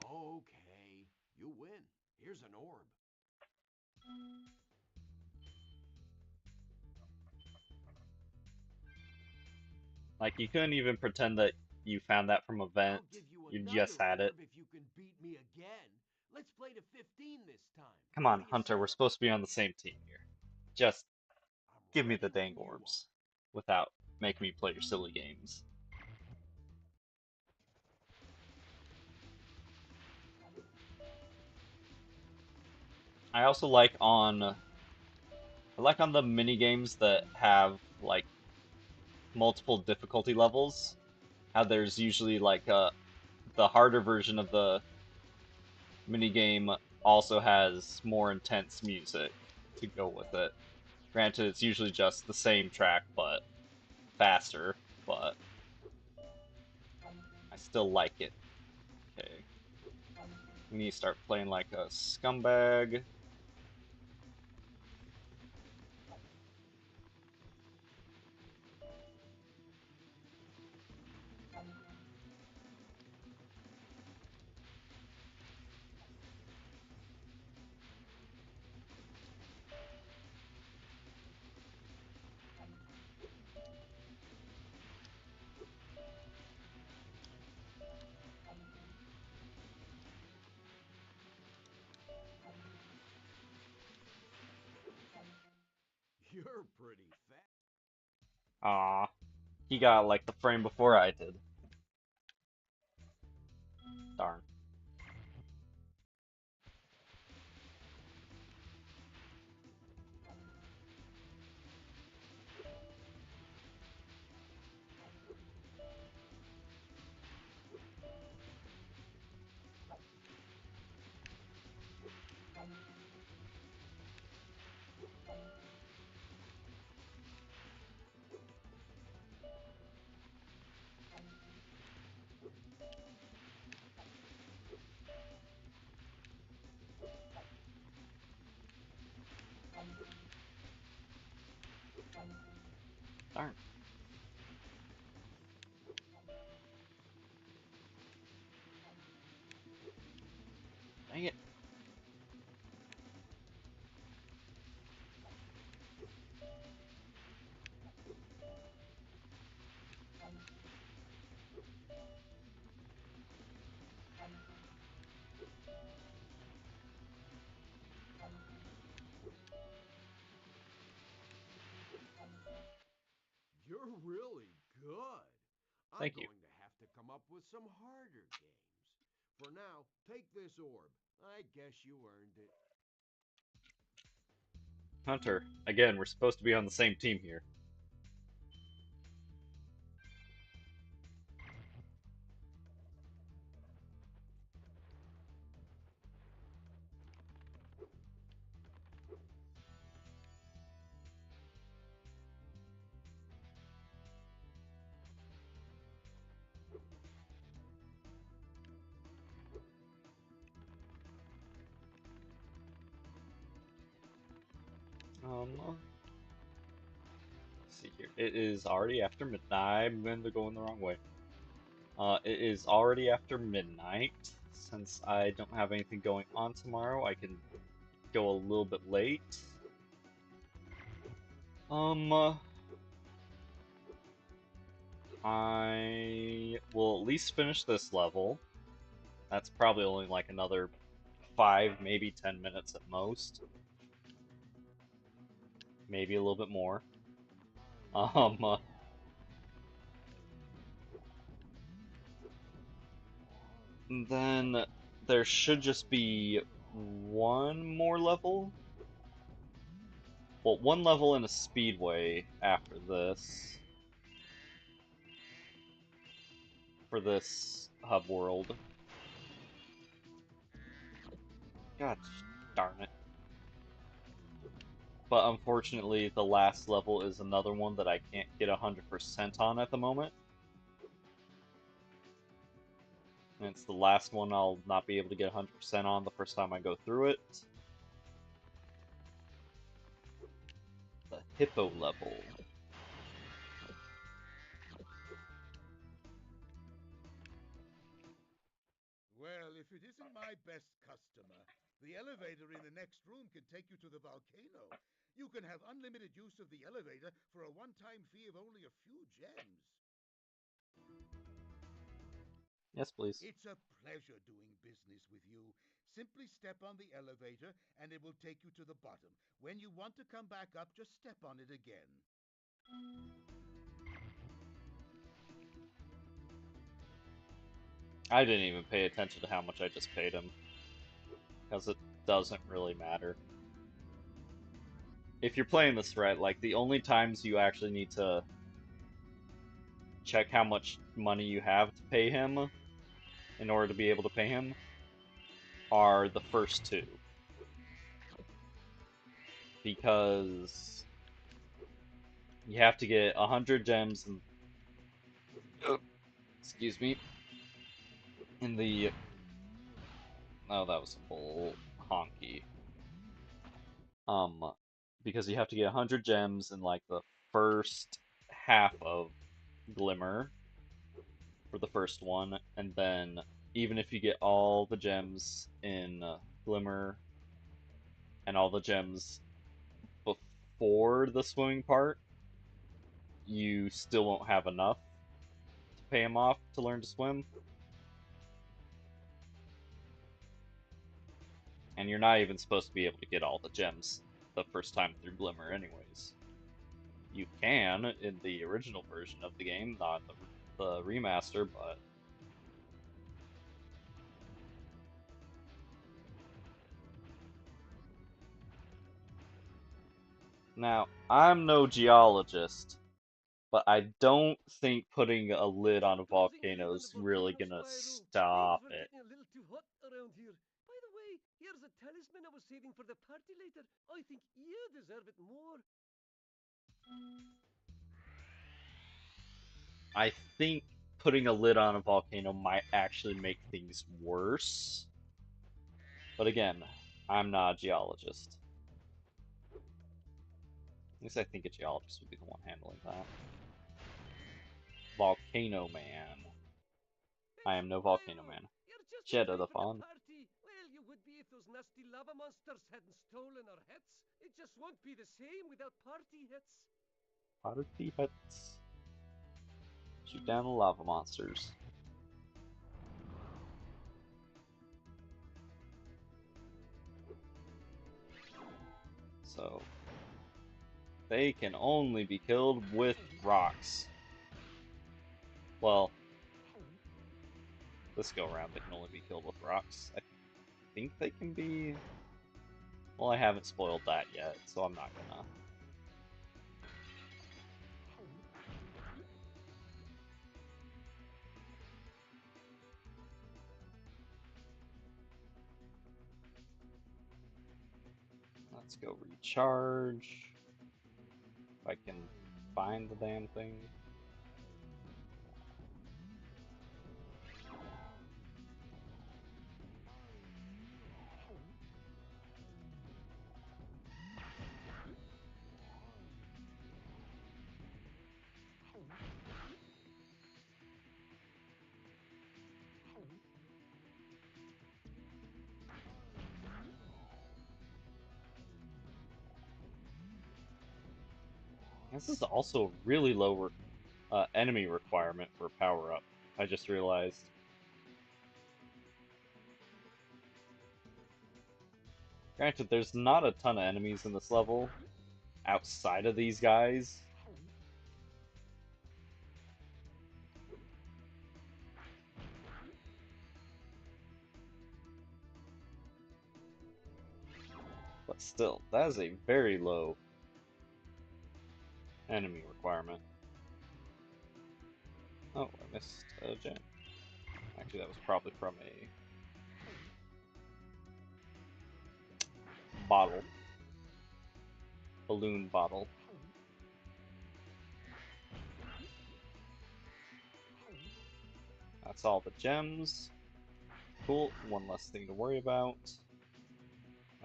Speaker 4: Okay, you win. Here's an orb.
Speaker 1: like you couldn't even pretend that you found that from a vent.
Speaker 4: I'll give you
Speaker 1: You
Speaker 4: another
Speaker 1: just had it.
Speaker 4: orb if you can beat me again. Let's play to 15 this time.
Speaker 1: Come
Speaker 4: What
Speaker 1: on,
Speaker 4: do you
Speaker 1: Hunter,
Speaker 4: say?
Speaker 1: we're supposed to be on the same team here. Just
Speaker 4: I'm
Speaker 1: give me the
Speaker 4: ready
Speaker 1: dang
Speaker 4: when you are.
Speaker 1: orbs without making me play your silly games. I also like on the mini games that have like multiple difficulty levels, how there's usually like the harder version of the mini game also has more intense music to go with it. Granted, it's usually just the same track but faster, but I still like it. Okay. We need to start playing like a scumbag.
Speaker 4: You're pretty fast.
Speaker 1: Aw, he got like the frame before I did. Darn. Darn. Dang it.
Speaker 4: You're really good. I'm
Speaker 1: Thank you.
Speaker 4: going to have to come up with some harder games. For now, take this orb. I guess you earned it.
Speaker 1: Hunter, again, we're supposed to be on the same team here. Let's see here. It is already after midnight. I'm going the wrong way. It is already after midnight. Since I don't have anything going on tomorrow, I can go a little bit late. I will at least finish this level. That's probably only like another 5, maybe 10 minutes at most. Maybe a little bit more. Then there should just be one more level. Well, one level in a speedway after this. For this hub world. God darn it. But unfortunately, the last level is another one that I can't get 100% on at the moment. And it's the last one I'll not be able to get 100% on the first time I go through it. The hippo level.
Speaker 5: Well, if it isn't my best customer, the elevator in the next room can take you to the volcano. You can have unlimited use of the elevator for a one-time fee of only a few gems.
Speaker 1: Yes, please.
Speaker 5: It's a pleasure doing business with you. Simply step on the elevator and it will take you to the bottom. When you want to come back up, just step on it again.
Speaker 1: I didn't even pay attention to how much I just paid him. Because it doesn't really matter. If you're playing this right, like, the only times you actually need to check how much money you have to pay him in order to be able to pay him are the first two. Because you have to get 100 gems and excuse me, in the oh, that was a bull honky. Because you have to get 100 gems in like the first half of Glimmer for the first one, and then even if you get all the gems in Glimmer and all the gems before the swimming part, you still won't have enough to pay him off to learn to swim. And you're not even supposed to be able to get all the gems the first time through Glimmer anyways. You can in the original version of the game, not the remaster, but now I'm no geologist, but I don't think putting a lid on a
Speaker 6: Closing the lid
Speaker 1: volcano
Speaker 6: on
Speaker 1: is
Speaker 6: the
Speaker 1: really
Speaker 6: volcano,
Speaker 1: gonna
Speaker 6: Spyro.
Speaker 1: stop
Speaker 6: Things were
Speaker 1: it.
Speaker 6: getting a little too hot around here. By the way, here's a talisman I was saving for the party later. I think you deserve it more.
Speaker 1: I think putting a lid on a volcano might actually make things worse. But again, I'm not a geologist. least I think a geologist would be the one handling that. Volcano Man. I am no volcano
Speaker 6: Spyro,
Speaker 1: man.
Speaker 6: you're just in
Speaker 1: Cheddar
Speaker 6: time
Speaker 1: the
Speaker 6: for the
Speaker 1: Fawn.
Speaker 6: party. Well, you would be if those nasty lava monsters hadn't stolen our hits. It just won't be the same without party hits.
Speaker 1: Party hits. Shoot down the lava monsters. So they can only be killed with rocks. Well, this go around they can only be killed with rocks. I think they can be. Well, I haven't spoiled that yet, so I'm not gonna. Let's go recharge. If I can find the damn thing. This is also a really low enemy requirement for power up. I just realized. Granted, there's not a ton of enemies in this level outside of these guys. But still, that is a very low enemy requirement. Oh, I missed a gem. Actually, that was probably from a bottle. Balloon bottle. That's all the gems. Cool, one less thing to worry about.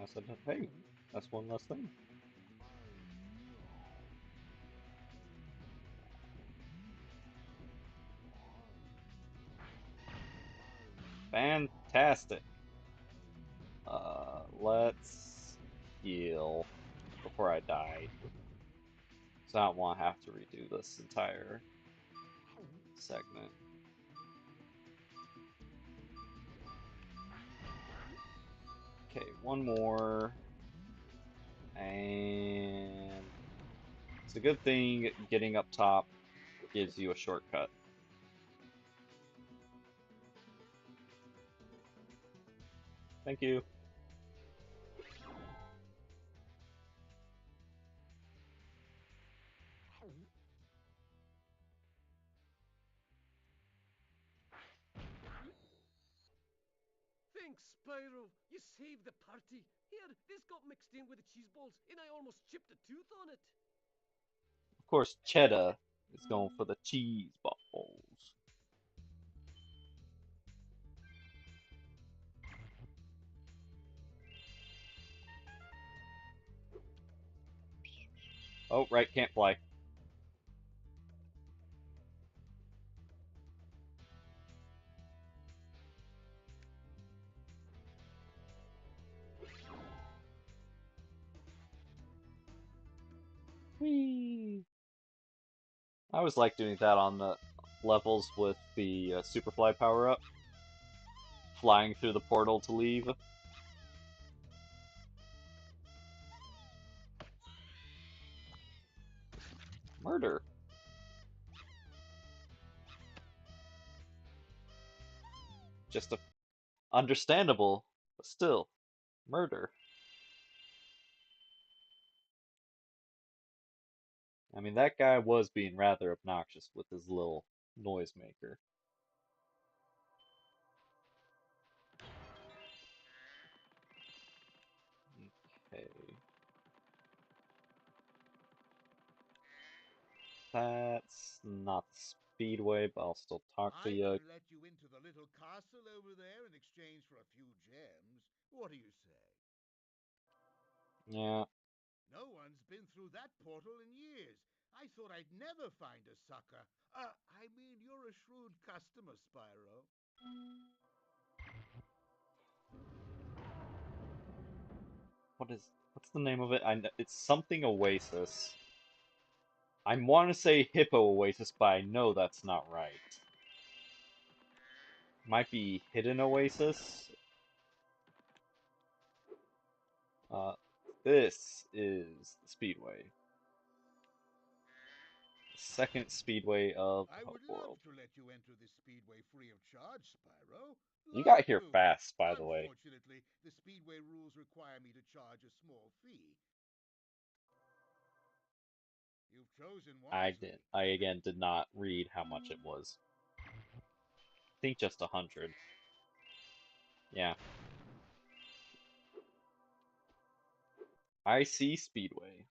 Speaker 1: I said, hey, that's one less thing. Fantastic. Let's heal before I die. So I don't want to have to redo this entire segment. Okay, one more. And it's a good thing getting up top gives you a shortcut. Thank you.
Speaker 6: Thanks, Spyro. You saved the party. Here, this got mixed in with the cheese balls, and I almost chipped a tooth on it.
Speaker 1: Of course, Cheddar is going for the cheese balls. Oh, right, can't fly. Whee! I always like doing that on the levels with the Superfly power-up. Flying through the portal to leave. Murder. Just a understandable, but still, murder. I mean, that guy was being rather obnoxious with his little noisemaker. Okay. That's not the speedway, but I'll still talk to
Speaker 5: I
Speaker 1: you.
Speaker 5: will let you into the little castle over there in exchange for a few gems. What do you say?
Speaker 1: Yeah.
Speaker 5: No one's been through that portal in years. I thought I'd never find a sucker. I mean, you're a shrewd customer, Spyro.
Speaker 1: What's the name of it? It's something Oasis. I want to say Hippo Oasis, but I know that's not right. Might be Hidden Oasis. Uh, this is the Speedway. Second speedway of
Speaker 5: I
Speaker 1: the
Speaker 5: would love
Speaker 1: world.
Speaker 5: to let you enter this speedway free of charge, Spyro.
Speaker 1: You
Speaker 5: Love
Speaker 1: got here
Speaker 5: to.
Speaker 1: fast, by the way.
Speaker 5: Unfortunately, the speedway rules require me to charge a small fee. You've chosen wisely.
Speaker 1: I again did not read how much it was. I think just 100. Yeah. I see Speedway.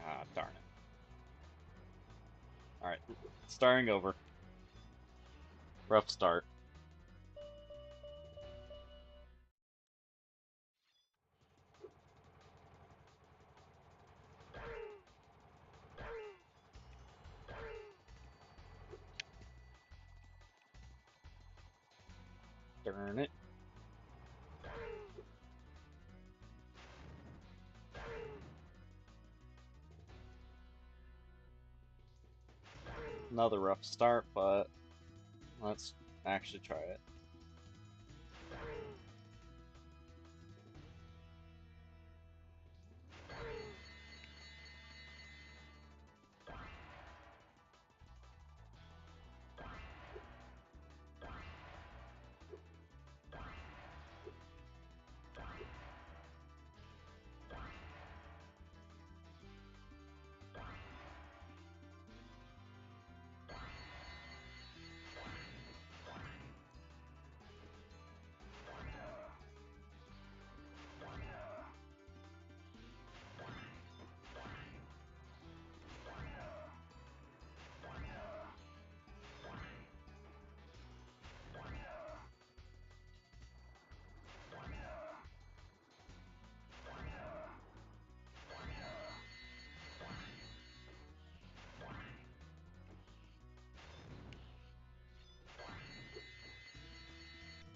Speaker 1: Ah, darn it. Alright, starting over. Rough start. Darn it. Another rough start, but let's actually try it.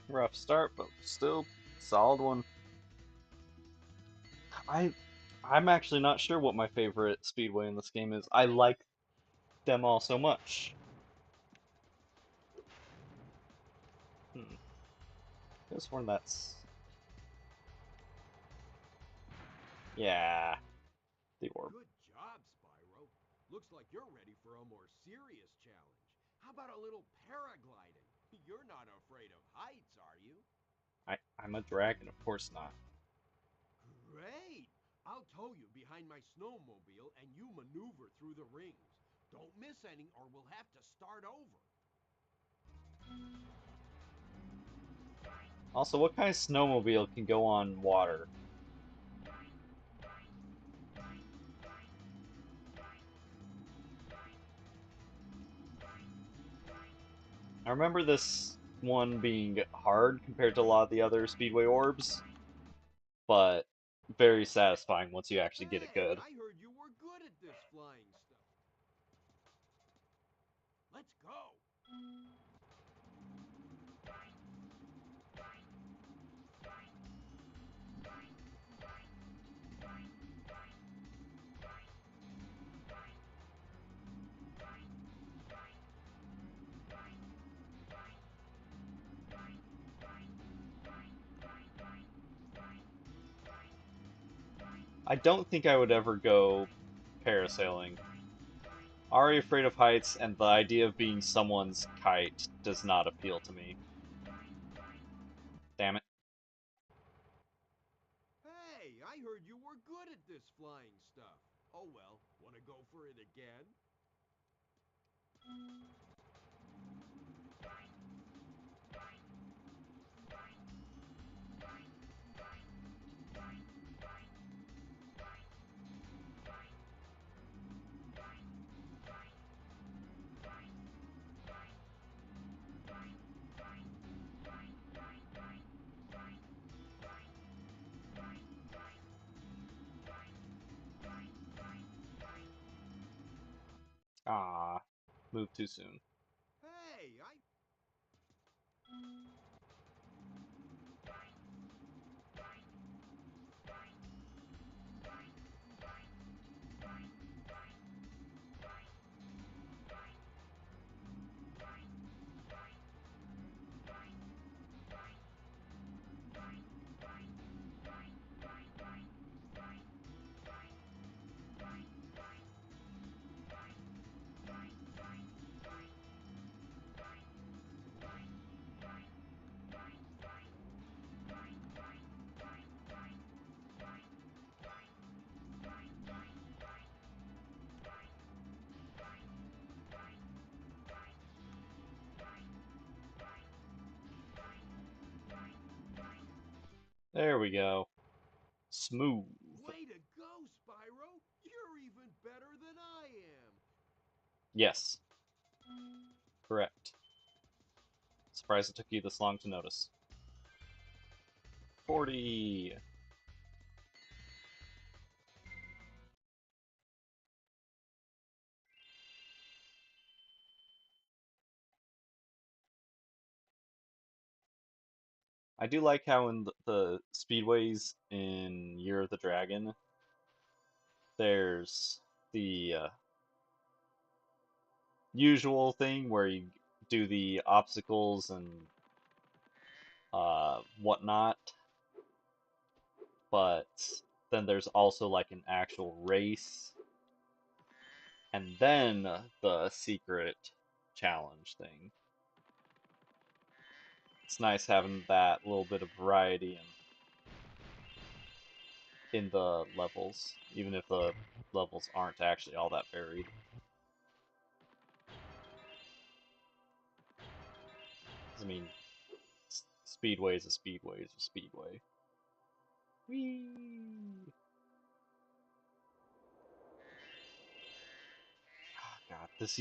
Speaker 1: Rough start, but still solid one. I'm actually not sure what my favorite speedway in this game is. I like them all so much. This one that's yeah, the orb.
Speaker 4: Good job, Spyro. Looks like you're ready for a more serious challenge. How about a little paragliding? You're not afraid of heights, are you?
Speaker 1: I'm a dragon, of course not.
Speaker 4: Great! I'll tow you behind my snowmobile and you maneuver through the rings. Don't miss any or we'll have to start over.
Speaker 1: Also, what kind of snowmobile can go on water? I remember this one being hard compared to a lot of the other speedway orbs, but very satisfying once you actually get it
Speaker 4: Hey,
Speaker 1: good.
Speaker 4: I heard you were good at this flying stuff. Let's go.
Speaker 1: I don't think I would ever go parasailing. Already afraid of heights, and the idea of being someone's kite does not appeal to me. Damn it.
Speaker 4: Hey, I heard you were good at this flying stuff. Oh well, wanna go for it again?
Speaker 1: Ah, moved too soon.
Speaker 4: Hey,
Speaker 1: There we go. Smooth.
Speaker 4: way to go, Spyro! You're even better than I am.
Speaker 1: Yes, correct. Surprised it took you this long to notice. 40. I do like how in the speedways in Year of the Dragon, there's the usual thing where you do the obstacles and whatnot, but then there's also like an actual race, and then the secret challenge thing. It's nice having that little bit of variety in the levels, even if the levels aren't actually all that varied. I mean, Speedway is a speedway is a speedway. Whee! Oh, God, this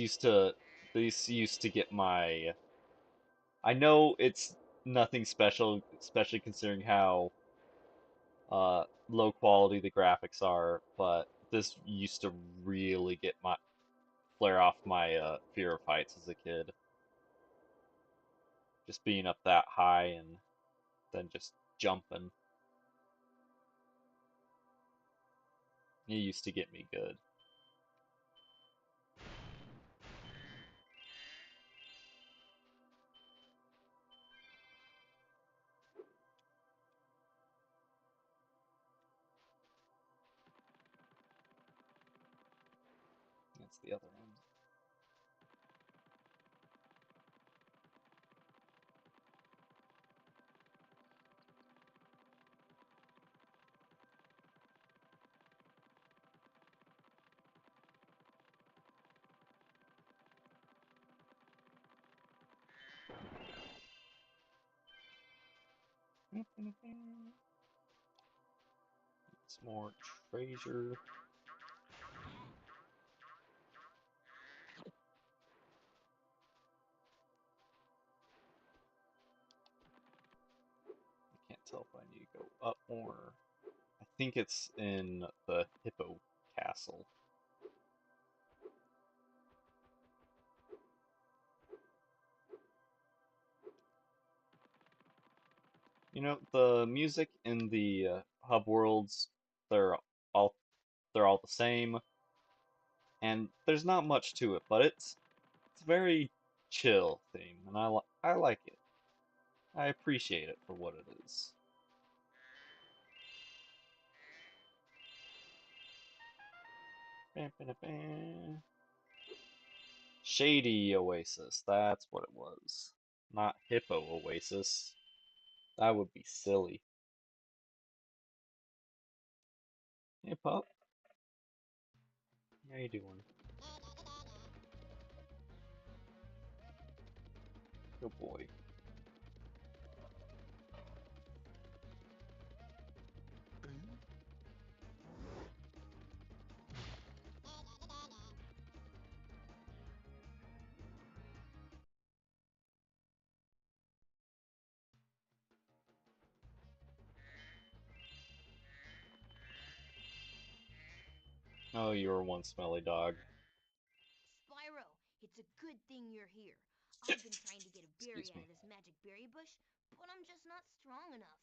Speaker 1: used to get my. I know it's nothing special, especially considering how low quality the graphics are, but this used to really get my flare off my fear of heights as a kid. Just being up that high and then just jumping. It used to get me good. That's the other end. It's more treasure. I can't tell if I need to go up more. I think it's in the Hippo Castle. You know, the music in the hub worlds, they're all they're all the same, and there's not much to it, but it's very chill theme, and I like it. I appreciate it for what it is. Shady Oasis, that's what it was. Not Hippo Oasis. That would be silly. Hey, pup. How you doing? Good boy. Oh, you were one smelly dog.
Speaker 3: Good thing you're here. I've been trying to get a berry
Speaker 1: Excuse
Speaker 3: out
Speaker 1: me.
Speaker 3: of this magic berry bush, but I'm just not strong enough.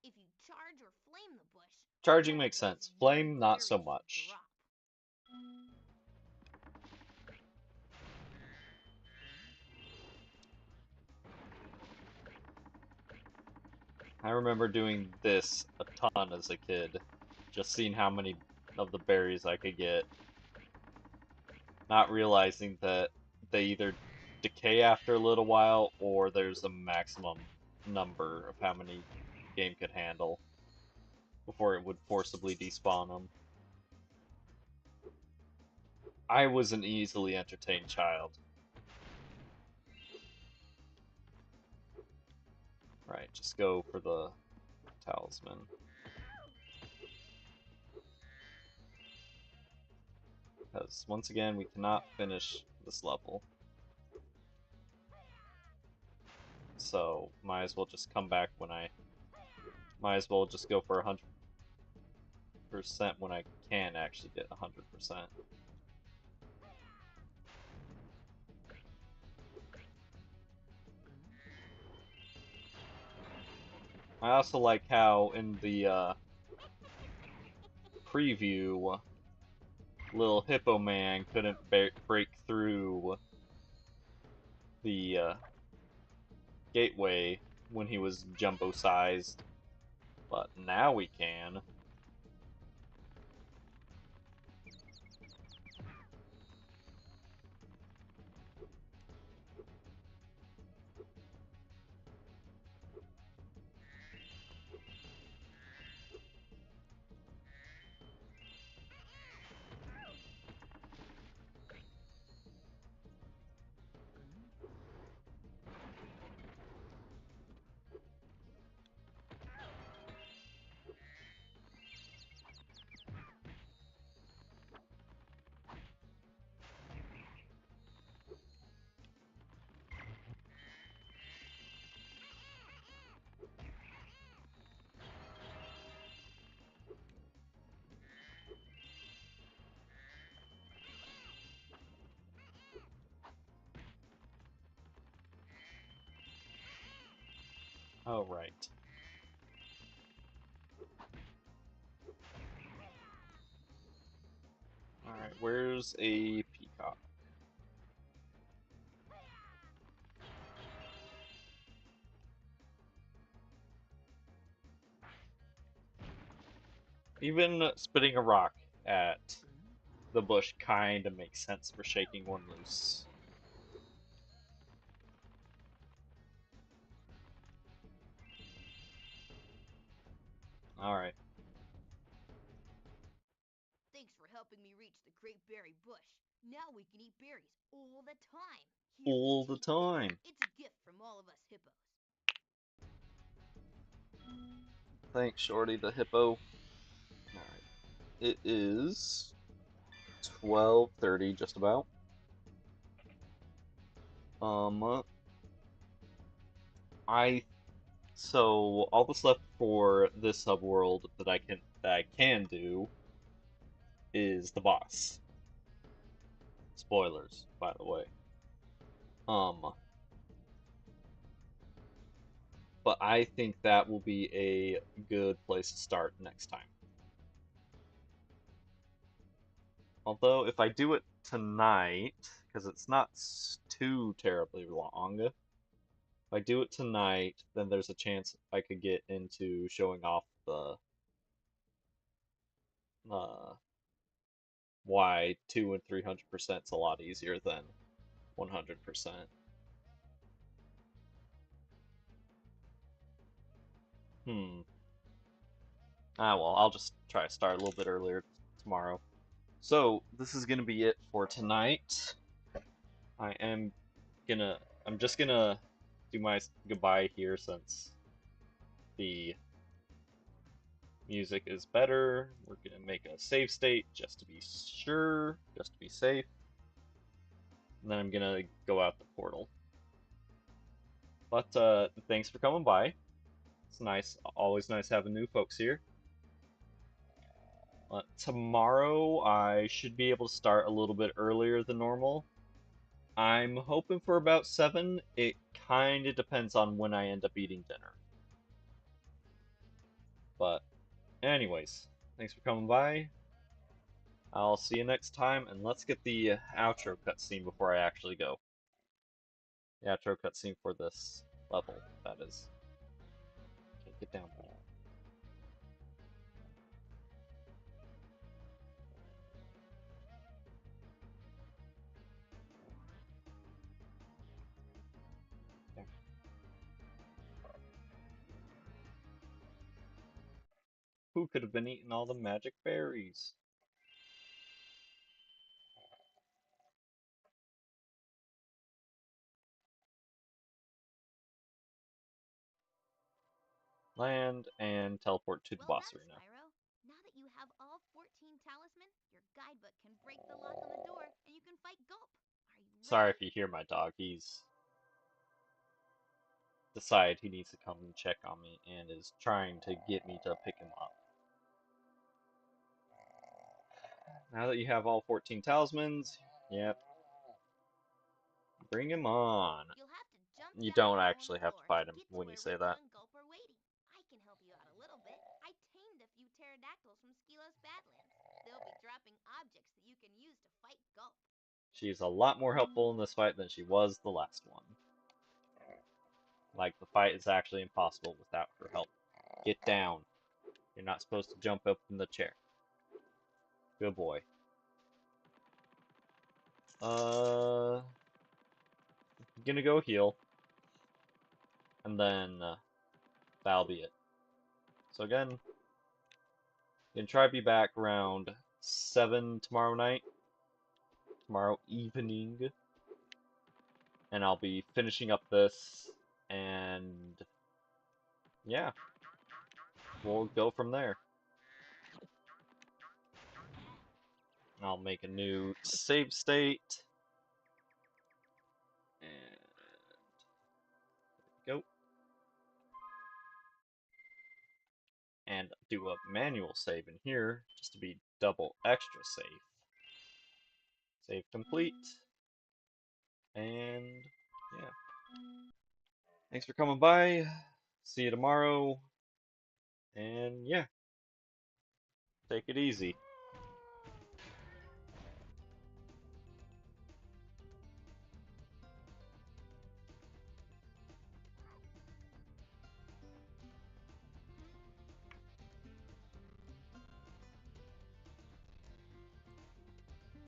Speaker 3: If you charge or flame the bush,
Speaker 1: Charging
Speaker 3: one of
Speaker 1: makes
Speaker 3: those
Speaker 1: sense.
Speaker 3: yummy
Speaker 1: Flame, not so
Speaker 3: berries will
Speaker 1: much.
Speaker 3: drop.
Speaker 1: I remember doing this a ton as a kid. Just seeing how many of the berries I could get. Not realizing that they either decay after a little while or there's a maximum number of how many game could handle before it would forcibly despawn them. I was an easily entertained child. Right, just go for the talisman. Because once again, we cannot finish this level. So, might as well just come back when might as well just go for 100% when I can actually get 100%. I also like how in the preview, little Hippo Man couldn't break through the gateway when he was jumbo-sized, but now we can. Oh, right. Alright, where's a peacock? Even spitting a rock at the bush kinda makes sense for shaking one loose. Alright.
Speaker 3: Thanks for helping me reach the great berry bush. Now we can eat berries all the time. Here,
Speaker 1: All the
Speaker 3: take this.
Speaker 1: time.
Speaker 3: It's a gift from all of us hippos.
Speaker 1: Thanks, Shorty the hippo. Alright. It is 12:30, just about. I so all that's left for this subworld that I can do is the boss. Spoilers, by the way. But I think that will be a good place to start next time. Although, if I do it tonight, because it's not too terribly long, if I do it tonight, then there's a chance I could get into showing off the uh, why 2 and 300% is a lot easier than 100%. Hmm. Ah, well, I'll just try to start a little bit earlier tomorrow. So, this is gonna be it for tonight. I am I'm just gonna do my goodbye here since the music is better. We're gonna make a save state just to be sure, just to be safe. And then I'm gonna go out the portal. But thanks for coming by. It's nice, always nice having new folks here. Tomorrow I should be able to start a little bit earlier than normal. I'm hoping for about 7. It kind of depends on when I end up eating dinner. But anyways, thanks for coming by. I'll see you next time, and let's get the outro cutscene before I actually go. The outro cutscene for this level, that is. Okay, get down, buddy. There. Who could have been eating all the magic berries? Land and teleport to the
Speaker 3: Well
Speaker 1: boss
Speaker 3: done,
Speaker 1: arena.
Speaker 3: Spyro. Now that you have all 14 talisman, your guidebook can break the lock on the door and you can fight Gulp. Are you
Speaker 1: Sorry
Speaker 3: ready?
Speaker 1: if you hear my dog. He's decided he needs to come and check on me and is trying to get me to pick him up. Now that you have all 14 talismans, yep, bring him on.
Speaker 3: You'll have to jump
Speaker 1: You
Speaker 3: down
Speaker 1: don't
Speaker 3: low on
Speaker 1: actually
Speaker 3: the
Speaker 1: have to
Speaker 3: floor
Speaker 1: fight him
Speaker 3: get to
Speaker 1: when
Speaker 3: where
Speaker 1: you say
Speaker 3: Ripto
Speaker 1: that.
Speaker 3: and Gulp are waiting. I can help you out a little bit. I tamed a few pterodactyls from Skilos Badlands. They'll be dropping objects that you can use to fight Gulp.
Speaker 1: She's a lot more helpful in this fight than she was the last one. Like, the fight is actually impossible without her help. Get down. You're not supposed to jump up in the chair. Good boy. Gonna go heal. And then, that'll be it. So again, gonna try to be back around 7 tomorrow night. Tomorrow evening. And I'll be finishing up this, and yeah, we'll go from there. I'll make a new save state, and go, and do a manual save in here, just to be double extra safe. Save complete, and yeah. Thanks for coming by, see you tomorrow, and yeah, take it easy.